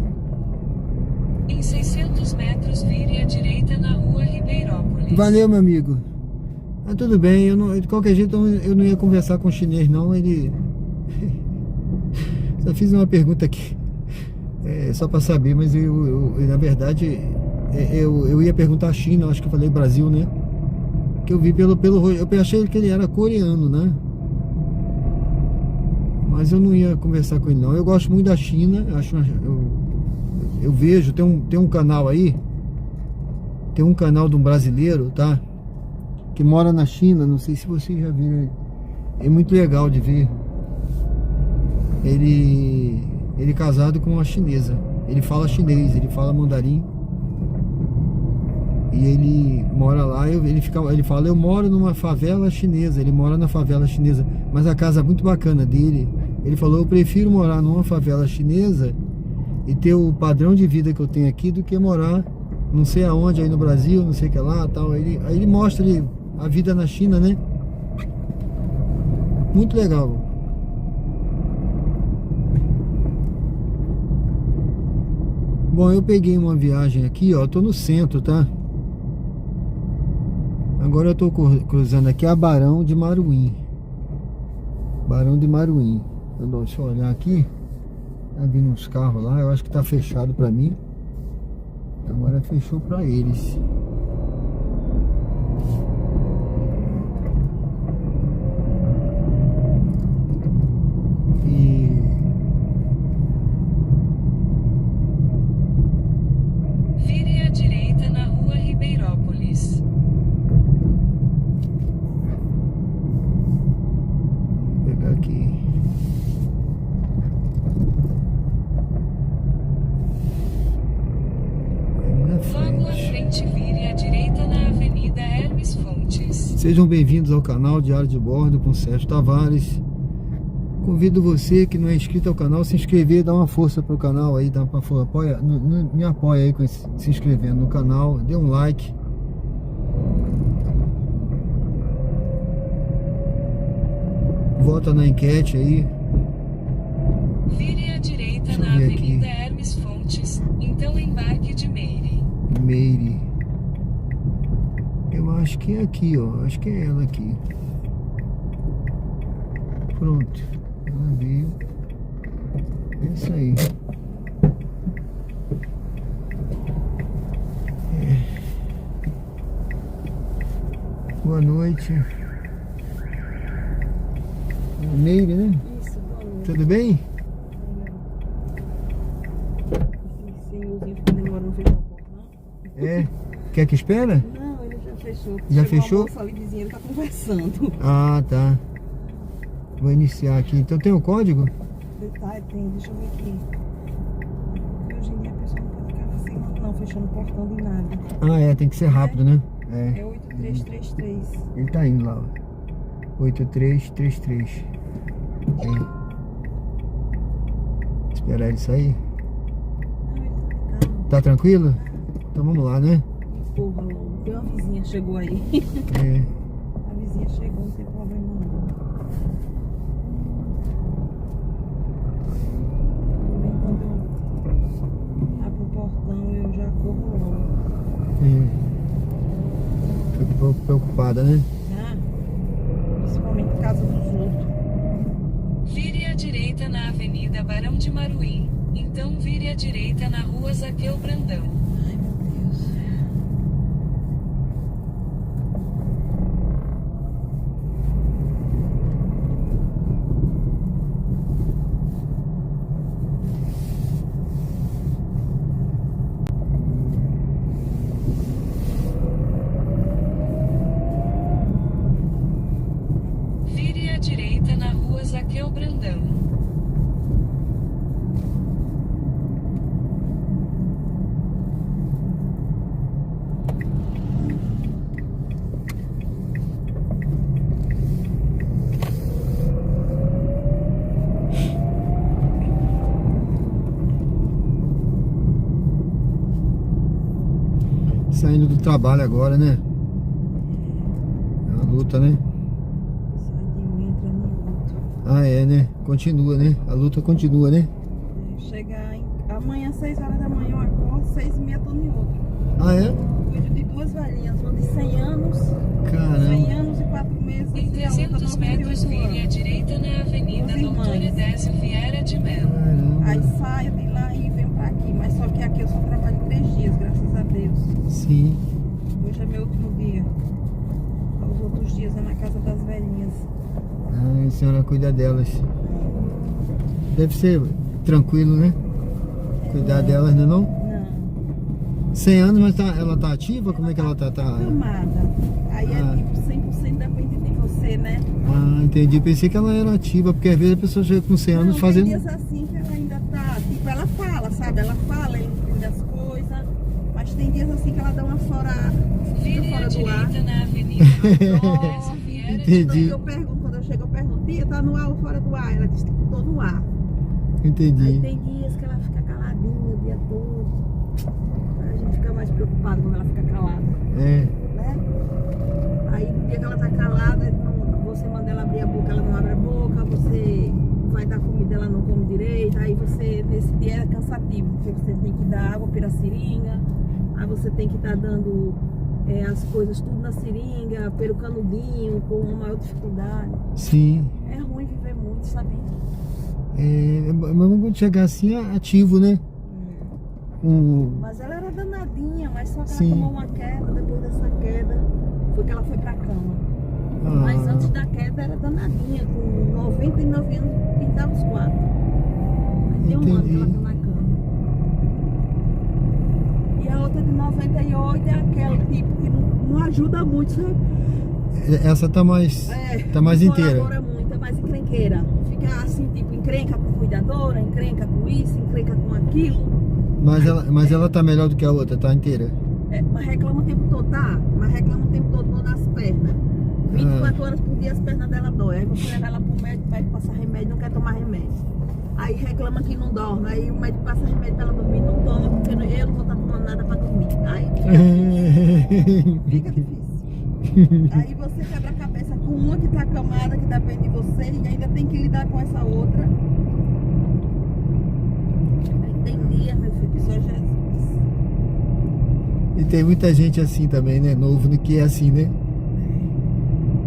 Em 600 metros, vire à direita na rua Ribeirópolis. Valeu, meu amigo. Ah, tudo bem, eu não, de qualquer jeito eu não ia conversar com o chinês, não. Ele... Só fiz uma pergunta aqui, só para saber, mas na verdade, eu ia perguntar a China, acho que eu falei Brasil, né? Que eu vi pelo eu achei que ele era coreano, né? Mas eu não ia conversar com ele, não. Eu gosto muito da China, eu vejo, tem um canal aí, tem um canal de um brasileiro, tá? Que mora na China, não sei se vocês já viram. É muito legal de ver. Ele casado com uma chinesa. Ele fala chinês, ele fala mandarim. E ele mora lá, ele fala, eu moro numa favela chinesa. Ele mora na favela chinesa, mas a casa é muito bacana dele. Ele falou, eu prefiro morar numa favela chinesa e ter o padrão de vida que eu tenho aqui do que morar não sei aonde aí no Brasil, não sei o que lá, tal. Aí ele mostra a vida na China, né? Muito legal. Bom, eu peguei uma viagem aqui, ó. Tô no centro, tá? Agora eu tô cruzando aqui a Barão de Maruim. Barão de Maruim. Deixa eu olhar aqui. Tá vindo uns carros lá. Eu acho que tá fechado pra mim. Agora fechou pra eles. Vire à direita na rua Ribeirópolis. Vou pegar aqui. Logo à frente, vire à direita na Avenida Hermes Fontes. Sejam bem-vindos ao canal Diário de Bordo com Sérgio Tavares. Convido você que não é inscrito ao canal, se inscrever, dá uma força pro canal aí, me apoia aí com se inscrevendo no canal, dê um like. Vota na enquete aí. Vire à direita Deixa eu na ver Avenida aqui. Hermes Fontes, então embarque de Meire. Meire. Eu acho que é aqui, ó. Acho que é ela aqui. Pronto. Ela veio. É isso aí. Boa noite. Meire, né? Isso, boa noite. Tudo bem? Esse senhorzinho ficou demorando, não fechou a porta, não? É. Quer que espera? Não, ele já fechou. Já Chegou fechou? A moça ali dizendo, ele tá conversando. Ah, tá. Vou iniciar aqui. Então tem o código? Detalhe, tem, deixa eu ver aqui. Porque hoje em dia a pessoa não pode ficar assim, não, fechando o portão de nada. Ah, é. Tem que ser rápido, né? É 8333. Ele tá indo lá, ó. 8333. Esperar ele sair. Não, ele tá de carro. Tá tranquilo? Então vamos lá, né? Porra, logo. Tem uma vizinha chegou aí. É. A vizinha chegou, não tem problema não. Quando eu abro o portão, eu já corro logo. Fico um pouco preocupada, né? Ah, principalmente em casa dos outros. Vire à direita na Avenida Barão de Maruim. Então vire à direita na Rua Zaqueu Brandão. Ai, meu Deus. Vire à direita na Rua Zaqueu Brandão. Saindo do trabalho agora, né? É uma luta, né? Sai de um e entra no outro. Ah, é, né? Continua, né? A luta continua, né? Chegar amanhã, 6 horas da manhã, eu acordo, 6h30 tô em outro. Ah, é? Cuido de duas velhinhas, uma de 100 anos, 100 Caramba. anos e 4 meses. Em e a outra 300 metros, 98 vire à anos. direita na Avenida Os Doutor irmãos. Edésio Vieira de Mello. Aí Caramba. saio de lá e venho pra aqui, mas só que aqui eu só trabalho 3 dias, graças a Deus. Sim. Hoje é meu último dia. Os outros dias é na casa das velhinhas. Ah, a senhora cuida delas. Deve ser tranquilo, né? Cuidar delas, né não? Não, 100 anos, mas ela tá ativa? Como é que ela tá? camada. Aí Ah. é tipo 100% depende de você, né? Ah, entendi. Pensei que ela era ativa, porque às vezes a pessoa chega com 100 anos Não, fazendo... tem dias assim que ela ainda tá, tipo, ela fala, sabe? Ela fala, ela entende as coisas, mas tem dias assim que ela dá uma fora, fica Vire à fora do ar. direita na Avenida Edésio Vieira de Entendi. Então eu pergunto, quando eu chego, eu pergunto, tia, tá no ar ou fora do ar? Ela diz que tô no ar. Aí Entendi. tem dias que ela fica caladinha o dia todo. Aí a gente fica mais preocupado quando ela fica calada, É. né? Aí no dia que ela tá calada, você manda ela abrir a boca, ela não abre a boca, você vai dar comida, ela não come direito, aí você, nesse dia é cansativo, porque você tem que dar água pela seringa, aí você tem que estar dando as coisas tudo na seringa, pelo canudinho, com uma maior dificuldade. Sim. É ruim viver muito, sabe? É, mas quando chegar assim, é ativo, né? Mas ela era danadinha, mas só que Sim. ela tomou uma queda, depois dessa queda, foi que ela foi pra cama. Ah, Mas antes da queda era danadinha, com 99 anos, pintava os 4. Tem um ano que ela tá na cama. E a outra de 98 é aquela tipo que não ajuda muito, sabe? essa tá mais não inteira. colabora muito, é mais encrenqueira. Fica assim, tipo, encrenca com cuidadora, encrenca com isso, encrenca com aquilo. Mas ela tá melhor do que a outra, tá inteira. Mas reclama o tempo todo, tá? Mas reclama o tempo todo nas pernas. 24 horas por dia as pernas dela dói. Aí você leva ela pro médico, o médico passa remédio, não quer tomar remédio. Aí reclama que não dorme. Aí o médico passa remédio pra ela dormir, não toma, porque eu não vou estar tomando nada pra dormir. Aí fica difícil. Aí você quebra a cabeça com uma que tá acamada, que depende de você, e ainda tem que lidar com essa outra. Aí tem dia, meu filho, que só Jesus. E tem muita gente assim também, né? Novo, né? Que é assim, né?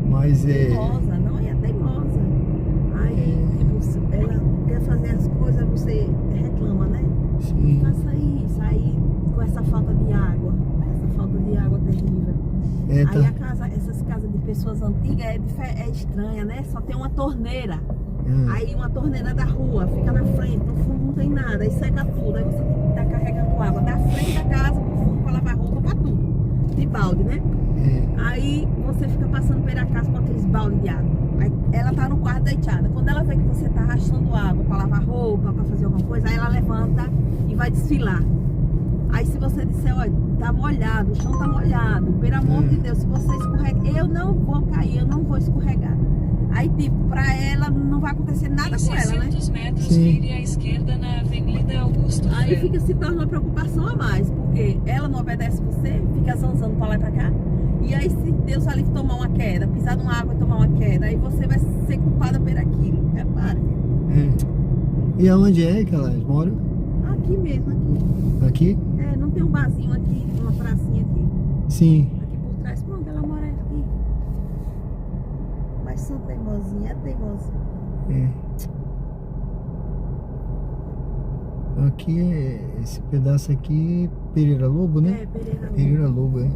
Mas é... Teimosa, não é teimosa. Aí, tipo, ela quer fazer as coisas, você reclama, né? Sim. Faça isso, aí com essa falta de água. Essa falta de água terrível. É, Aí a tá. casa, essas casas de pessoas antigas é estranha, né? Só tem uma torneira. Aí uma torneira da rua, fica na frente, no fundo não tem nada, aí seca tudo. Aí você tem que estar carregando água da frente da casa pro fundo pra lavar roupa, pra tudo. De balde, né? Aí você fica passando pela casa com aqueles baldes de água. Aí ela tá no quarto deitada. Quando ela vê que você tá arrastando água pra lavar roupa, pra fazer alguma coisa, aí ela levanta e vai desfilar. Aí se você disser, olha, tá molhado, o chão tá molhado, pelo amor de Deus, se você escorrega, eu não vou cair, eu não vou escorregar. Aí, tipo, pra ela não vai acontecer nada Em com ela, né? 600 metros, Sim. vire à esquerda na Avenida Augusto Aí Franco. fica se torna uma preocupação a mais, porque ela não obedece você, fica zanzando pra lá e pra cá. E aí, se Deus ali tomar uma queda, pisar numa água e tomar uma queda, aí você vai ser culpada por aquilo. Repare. É. E aonde é que elas moram? Aqui mesmo, aqui. Aqui? É, não tem um barzinho aqui, uma pracinha aqui. Sim. Aqui por trás, pronto, ela mora aqui. Mas são teimosinha, é teimosinha. É. Aqui é esse pedaço aqui, Pereira Lobo, né? É, Pereira Lobo. Pereira Lobo, é.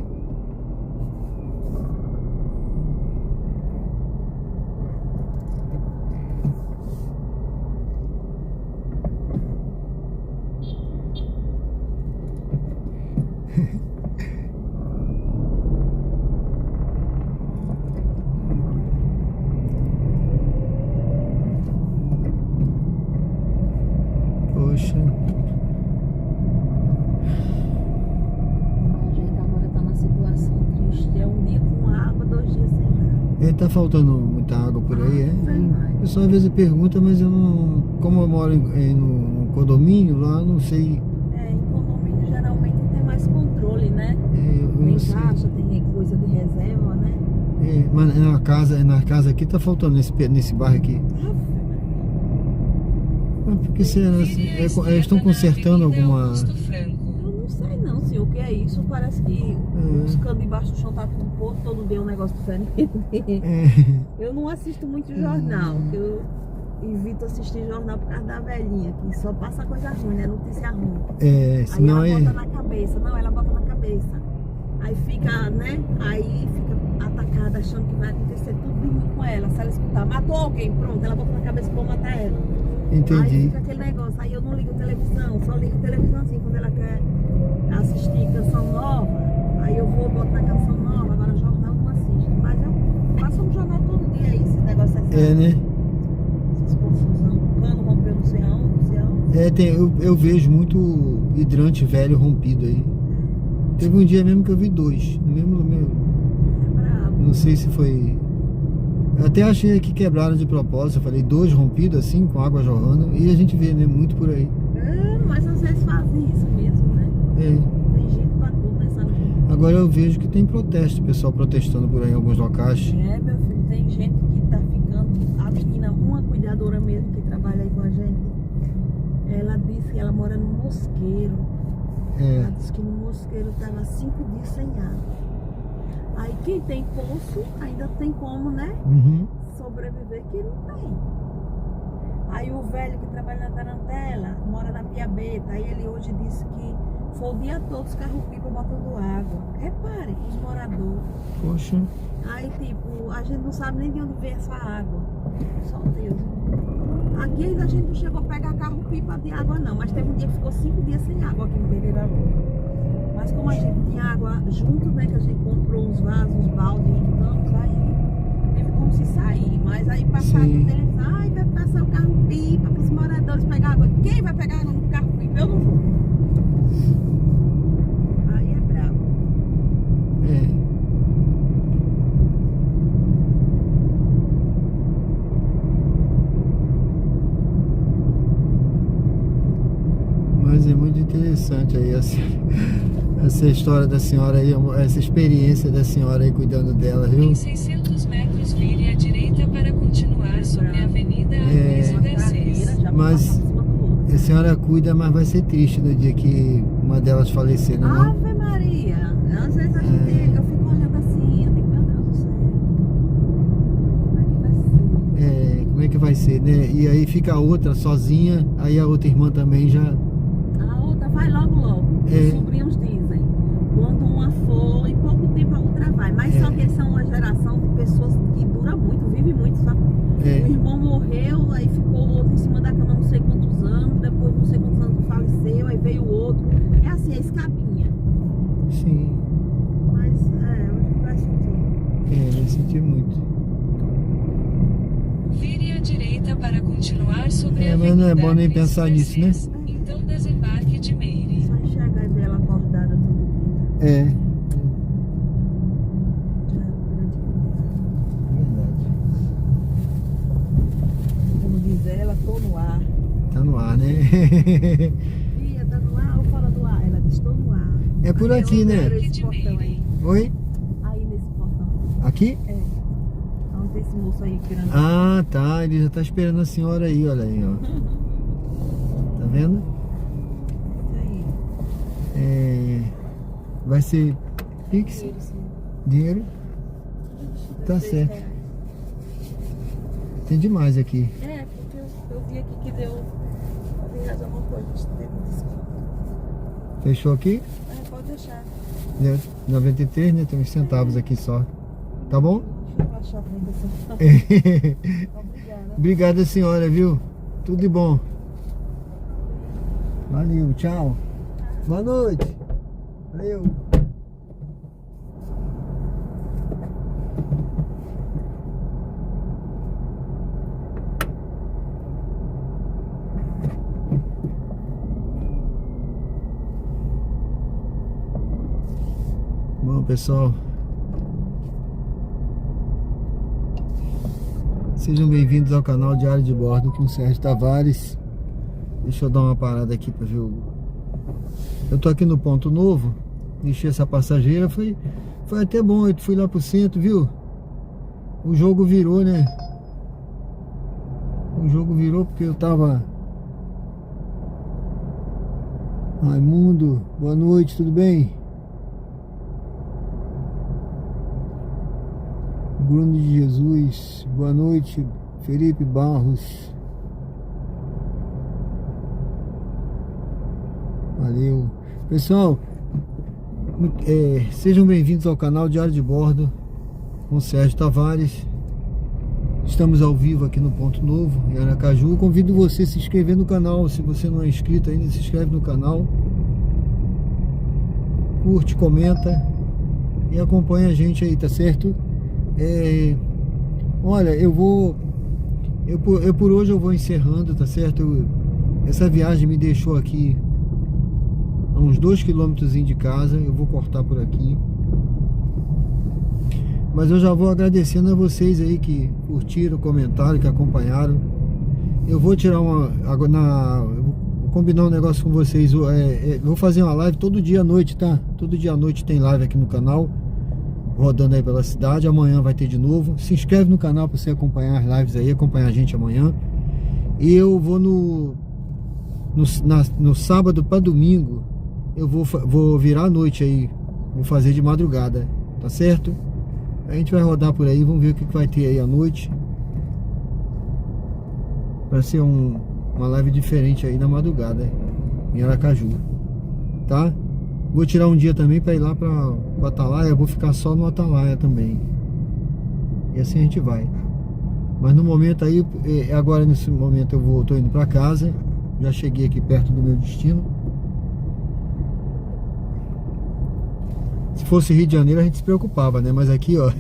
Poxa. A gente agora tá numa situação triste. É um dia com água, 2 dias sem água. É, tá faltando muita água por aí, é? Verdade. O pessoal às vezes pergunta, mas eu não... Como eu moro no condomínio lá, eu não sei... É, em condomínio geralmente tem mais controle, né? Eu Tem não sei. caixa, tem coisa de reserva, né? É, mas na casa aqui tá faltando nesse bairro aqui. Mas porque será? Vire à esquerda Estão na consertando Avenida alguma... Augusto Franco. Eu não sei não, senhor, o que é isso? Parece que os canos embaixo do chão tá tudo podre, todo dia um negócio diferente. É, Eu não assisto muito jornal, que eu evito assistir jornal por causa da velhinha, que só passa coisa ruim, né? Notícia ruim. é, senão Aí ela é... bota na cabeça, não, ela bota na cabeça. Aí fica, né? Aí fica atacada, achando que vai acontecer tudo de ruim com ela. Se ela escutar, matou alguém, pronto, ela bota na cabeça que vou matar ela. Aí Entendi. fica aquele negócio, aí eu não ligo televisão, só ligo televisão assim, quando ela quer assistir canção nova, aí eu vou, boto na canção nova, agora jornal não assisto. Mas eu passo um jornal todo dia aí, esse negócio é sério. É, né? Essas confusão, o cano rompeu não sei aonde, não sei aonde. É, eu vejo muito hidrante velho rompido aí. Teve um dia mesmo que eu vi 2. No mesmo, É brabo. não sei se foi... Eu até achei que quebraram de propósito. Eu falei 2 rompidos assim, com água jorrando. E a gente vê, né? Muito por aí. É, mas às vezes fazem isso mesmo, né? É. Tem jeito pra tudo nessa vida. Agora eu vejo que tem protesto, o pessoal protestando por aí em alguns locais. É, meu filho, tem gente que tá ficando. A menina, uma cuidadora mesmo que trabalha aí com a gente, ela disse que ela mora no Mosqueiro. É. Ela disse que no Mosqueiro tava 5 dias sem água. Aí quem tem poço ainda tem como, né? Uhum. Sobreviver, que não tem. Aí o velho que trabalha na Tarantela mora na Piabeta. Aí ele hoje disse que foi o dia todo os carros-pipa botando água. Repare, os moradores. Poxa. Aí, tipo, a gente não sabe nem de onde vem essa água. Só Deus. Aqui ainda a gente não chegou a pegar carro-pipa de água, não. Mas teve um dia que ficou 5 dias sem água aqui no Pereira Lobo. Mas como a gente tinha água junto, né? Que a gente comprou uns vasos, uns baldes, juntamos, aí teve como se sair. Mas aí passaram Sim. na televisão, ai, vai passar o carro-pipa para os moradores pegar água. Quem vai pegar água no carro-pipa? Eu não vou. Aí é brabo. É. Mas é muito interessante aí essa história da senhora aí, essa experiência da senhora aí cuidando dela, viu? Em 600 metros, vire à direita para continuar sobre a Avenida Luiz Garcês. Já Mas- passar por cima do outro. A senhora cuida, mas vai ser triste no dia que uma delas falecer, não é? Ave Maria! Às vezes a gente, eu fico olhando assim, eu digo, meu Deus do céu, como é que vai ser? É, como é que vai ser, né? E aí fica a outra sozinha, aí a outra irmã também já... A outra vai logo, logo. É. Os sobrinhos dizem. Quando uma for, em pouco tempo a outra vai. Mas É. só que eles são uma geração de pessoas que dura muito, vive muito, sabe? O É, irmão morreu, aí ficou o outro em cima da cama não sei quantos anos, depois não sei quantos anos faleceu, aí veio o outro. É assim, é escapinha. sim. Mas, a gente vai sentir. Vai sentir muito. Vire à direita para continuar sobre a Mas não é Avenida bom nem Luiz pensar nisso, né? Garcês. Então desembarque de Meire. Só enxergar e ver ela acordada todo dia. É, Já é uma grande coisa. verdade. Tá no ar, né? Tia, tá no ar ou fora do ar? Ela disse, estou no ar. É por aqui, né? Esse portão aí. Oi? Aí nesse portão. Aqui? É. Onde tem esse moço aí grande. Ah, tá. Ele já tá esperando a senhora aí, olha aí, ó. Tá vendo? Isso aí. É... Vai ser Pix? Dinheiro, sim. Dinheiro? Tá certo. R$6. Tem demais aqui. É, porque eu vi aqui que deu alguma coisa. Teve desconto. Fechou aqui? É, pode deixar. Deu 93, né? Tem uns centavos aqui só. Tá bom? Deixa eu baixar pra ainda. Obrigada. Obrigado, senhora, viu? Tudo de bom. Valeu, tchau. Boa noite. Valeu. Bom, pessoal, sejam bem-vindos ao canal Diário de Bordo com o Sérgio Tavares. Deixa eu dar uma parada aqui para ver o... Eu tô aqui no Ponto Novo, enchi essa passageira, foi até bom, eu fui lá pro centro, viu? O jogo virou, né? O jogo virou porque eu tava... Raimundo, boa noite, tudo bem? Bruno de Jesus, boa noite. Felipe Barros, valeu. Pessoal, sejam bem-vindos ao canal Diário de Bordo com Sérgio Tavares. Estamos ao vivo aqui no Ponto Novo, em Aracaju. Convido você a se inscrever no canal. Se você não é inscrito ainda, se inscreve no canal, curte, comenta e acompanha a gente aí, tá certo? Olha, por hoje eu vou encerrando, tá certo? Essa viagem me deixou aqui a uns 2 km de casa. Eu vou cortar por aqui, mas eu já vou agradecendo a vocês aí que curtiram, comentaram, que acompanharam. Eu vou tirar vou combinar um negócio com vocês. Vou fazer uma live todo dia à noite, tá? Todo dia à noite tem live aqui no canal, rodando aí pela cidade. Amanhã vai ter de novo. Se inscreve no canal para você acompanhar as lives aí, acompanhar a gente amanhã. E eu vou no sábado para domingo, eu vou virar a noite aí, vou fazer de madrugada, tá certo? A gente vai rodar por aí, vamos ver o que vai ter aí à noite. Vai ser uma live diferente aí na madrugada, em Aracaju, tá? Vou tirar um dia também para ir lá para o Atalaia. Vou ficar só no Atalaia também. E assim a gente vai. Mas no momento aí, agora nesse momento eu tô indo para casa. Já cheguei aqui perto do meu destino. Se fosse Rio de Janeiro a gente se preocupava, né? Mas aqui, ó,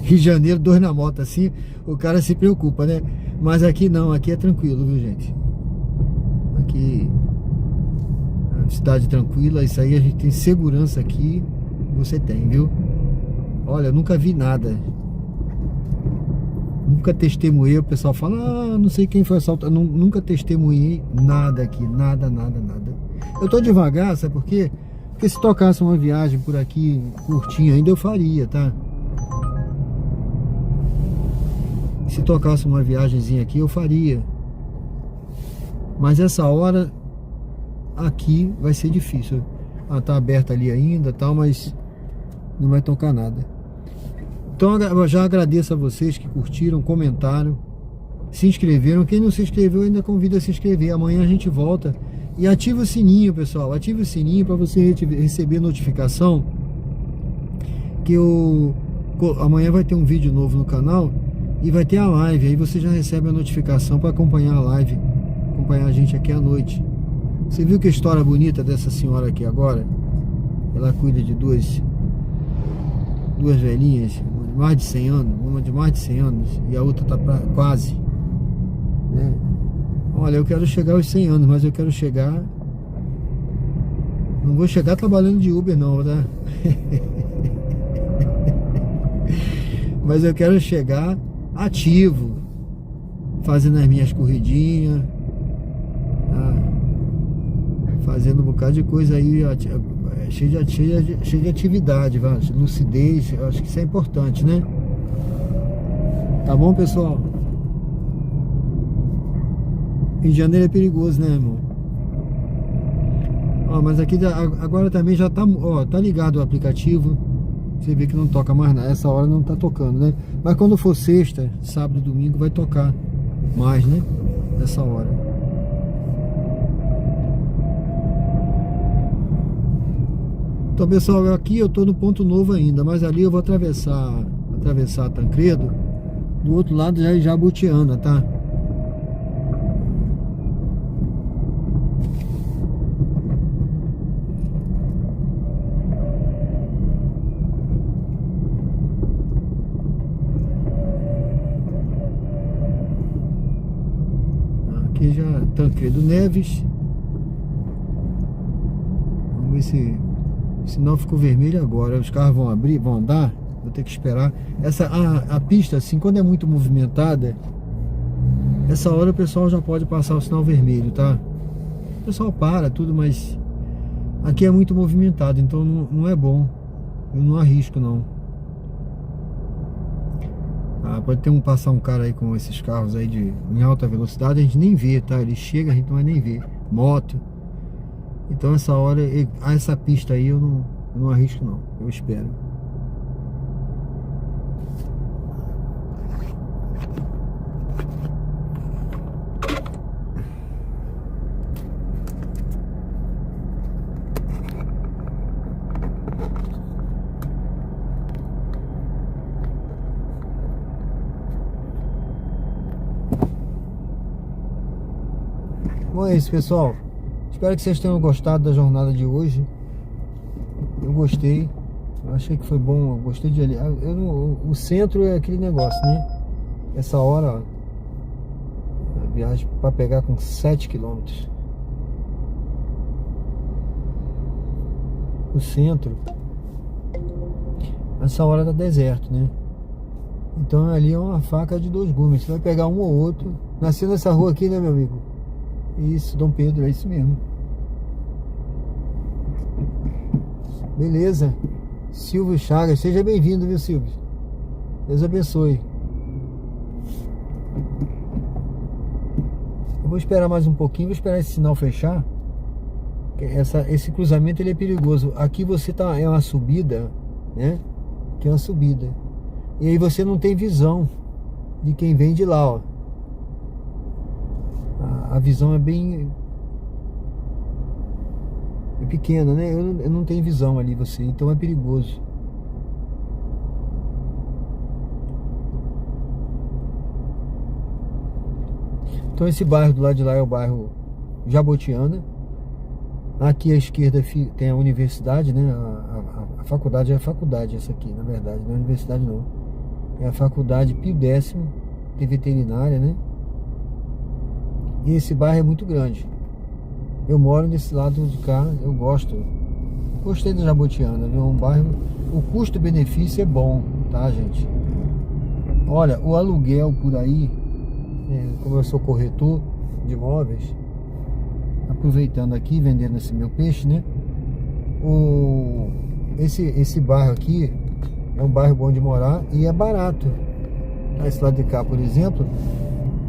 Rio de Janeiro, 2 na moto assim, o cara se preocupa, né? Mas aqui não, aqui é tranquilo, viu, gente? Aqui... cidade tranquila, isso aí a gente tem segurança aqui. Você tem, viu? Olha, eu nunca vi nada, nunca testemunhei. O pessoal fala, não sei quem foi assaltado. Nunca testemunhei nada aqui, nada. Eu tô devagar, sabe por quê? Porque se tocasse uma viagem por aqui curtinha ainda eu faria, tá? Se tocasse uma viagemzinha aqui eu faria, mas essa hora aqui vai ser difícil. Tá aberta ali ainda, tal, mas não vai tocar nada. Então eu já agradeço a vocês que curtiram, comentaram, se inscreveram. Quem não se inscreveu ainda convido a se inscrever. Amanhã a gente volta. E ativa o sininho, pessoal. Ativa o sininho para você receber notificação que amanhã vai ter um vídeo novo no canal e vai ter a live. Aí você já recebe a notificação para acompanhar a live, acompanhar a gente aqui à noite. Você viu que história bonita dessa senhora aqui agora? Ela cuida de duas velhinhas, uma de mais de 100 anos, uma de mais de 100 anos e a outra tá quase, né? Olha, eu quero chegar aos 100 anos, mas eu quero chegar... Não vou chegar trabalhando de Uber não, tá? Mas eu quero chegar ativo, fazendo as minhas corridinhas, tá? Fazendo um bocado de coisa aí, cheio de atividade, lucidez. Eu acho que isso é importante, né? Tá bom, pessoal? Rio de Janeiro é perigoso, né, irmão? Ó, mas aqui agora também já tá, ó, tá ligado o aplicativo. Você vê que não toca mais nada. Essa hora não tá tocando, né? Mas quando for sexta, sábado e domingo vai tocar mais, né? Essa hora. Então, pessoal, aqui eu tô no ponto novo ainda, mas ali eu vou atravessar Tancredo. Do outro lado já é Jabutiana, tá? Aqui já Tancredo Neves. Vamos ver se o sinal ficou vermelho agora. Os carros vão abrir, vão andar. Vou ter que esperar. A pista, assim, quando é muito movimentada, essa hora o pessoal já pode passar o sinal vermelho, tá? O pessoal para tudo, mas aqui é muito movimentado, então não é bom. Eu não arrisco, não. Pode passar um cara aí com esses carros aí em alta velocidade, a gente nem vê, tá? Ele chega, a gente não vai nem ver. Moto. Então essa hora, essa pista aí eu não arrisco, não. Eu espero. Bom, é isso, pessoal. Espero que vocês tenham gostado da jornada de hoje. Eu gostei. Eu achei que foi bom. Eu gostei de ali. O centro é aquele negócio, né? Essa hora, ó, a viagem para pegar com 7 km. O centro. Essa hora tá deserto, né? Então ali é uma faca de dois gumes. Você vai pegar um ou outro. Nasceu nessa rua aqui, né, meu amigo? Isso, Dom Pedro, é isso mesmo. Beleza. Silvio Chagas, seja bem-vindo, viu, Silvio? Deus abençoe. Eu vou esperar mais um pouquinho, vou esperar esse sinal fechar. Esse cruzamento ele é perigoso. Aqui você tá, é uma subida, né? Que é uma subida. E aí você não tem visão de quem vem de lá, ó. A visão é bem pequena, né? Eu não tenho visão ali, você, então é perigoso. Então esse bairro do lado de lá é o bairro Jabotiana. Aqui à esquerda tem a universidade, né? A faculdade é a faculdade, essa aqui, na verdade, não é a universidade não. É a faculdade Pio X, tem veterinária, né? E esse bairro é muito grande. Eu moro nesse lado de cá, eu gostei da Jabotiana, viu? Um bairro, o custo-benefício é bom, tá, gente? Olha, o aluguel por aí, como eu sou corretor de imóveis, aproveitando aqui, vendendo esse meu peixe, né? Esse bairro aqui é um bairro bom de morar e é barato. Esse lado de cá, por exemplo,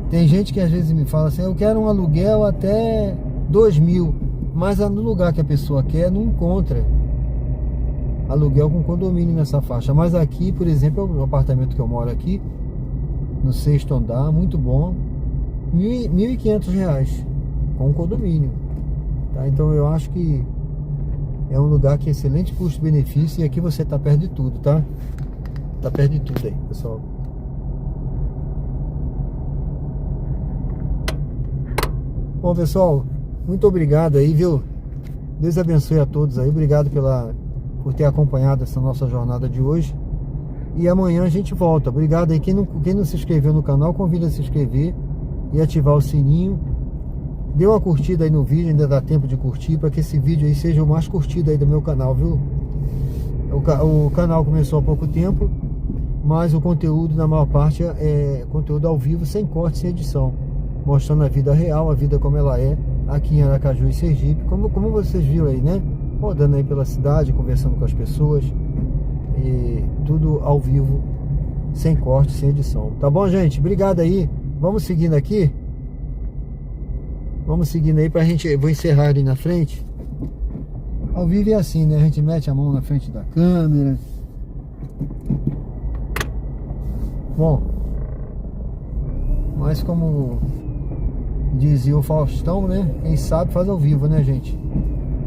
tem gente que às vezes me fala assim: eu quero um aluguel até 2.000, mas no lugar que a pessoa quer não encontra aluguel com condomínio nessa faixa. Mas aqui, por exemplo, o apartamento que eu moro aqui, no 6º andar, muito bom, R$1.500 com condomínio, tá? Então eu acho que é um lugar que é excelente custo-benefício, e aqui você tá perto de tudo, tá? Tá perto de tudo aí, pessoal. Bom, pessoal, muito obrigado aí, viu? Deus abençoe a todos aí. Obrigado por ter acompanhado essa nossa jornada de hoje. E amanhã a gente volta. Obrigado aí. Quem não se inscreveu no canal, convido a se inscrever e ativar o sininho. Dê uma curtida aí no vídeo, ainda dá tempo de curtir, para que esse vídeo aí seja o mais curtido aí do meu canal, viu? O canal começou há pouco tempo mas o conteúdo, na maior parte, é conteúdo ao vivo, sem corte, sem edição, mostrando a vida real, a vida como ela é, aqui em Aracaju e Sergipe, como vocês viram aí, né? Rodando aí pela cidade, conversando com as pessoas, e tudo ao vivo, sem corte, sem edição. Tá bom, gente? Obrigado aí. Vamos seguindo aqui. Vamos seguindo aí pra gente... Vou encerrar ali na frente. Ao vivo é assim, né? A gente mete a mão na frente da câmera. Bom, mas como dizia o Faustão, né? Quem sabe faz ao vivo, né, gente?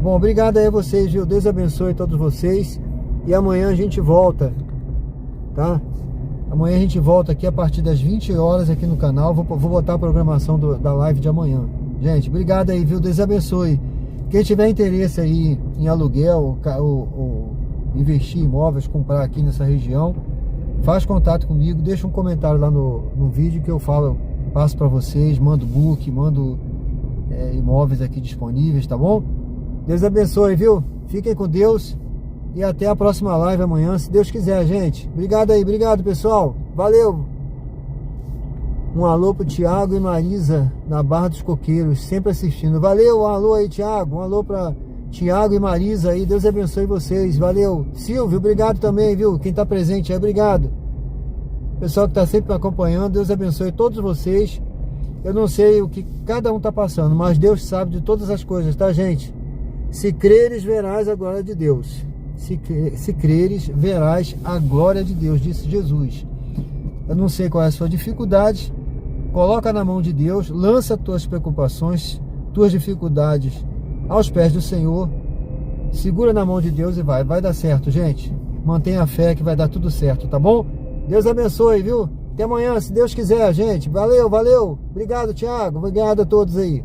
Bom, obrigado aí a vocês, viu? Deus abençoe todos vocês. E amanhã a gente volta, tá? Amanhã a gente volta aqui a partir das 20 horas aqui no canal. Vou botar a programação da live de amanhã. Gente, obrigado aí, viu? Deus abençoe. Quem tiver interesse aí em aluguel ou investir em imóveis, comprar aqui nessa região, faz contato comigo, deixa um comentário lá no vídeo que eu falo, passo para vocês, mando book, mando imóveis aqui disponíveis, tá bom? Deus abençoe, viu? Fiquem com Deus e até a próxima live amanhã, se Deus quiser, gente. Obrigado aí, obrigado, pessoal. Valeu! Um alô pro Thiago e Marisa, na Barra dos Coqueiros, sempre assistindo. Valeu, um alô aí, Thiago. Um alô pra Thiago e Marisa aí. Deus abençoe vocês. Valeu. Silvio, obrigado também, viu? Quem tá presente aí, obrigado. Pessoal que tá sempre me acompanhando, Deus abençoe todos vocês. Eu não sei o que cada um tá passando, mas Deus sabe de todas as coisas, tá, gente? Se creres, verás a glória de Deus. Se creres, verás a glória de Deus, disse Jesus. Eu não sei qual é a sua dificuldade. Coloca na mão de Deus, lança tuas preocupações, tuas dificuldades aos pés do Senhor, segura na mão de Deus e vai dar certo, gente. Mantenha a fé que vai dar tudo certo, tá bom? Deus abençoe, viu? Até amanhã, se Deus quiser, gente. Valeu, valeu. Obrigado, Thiago. Obrigado a todos aí.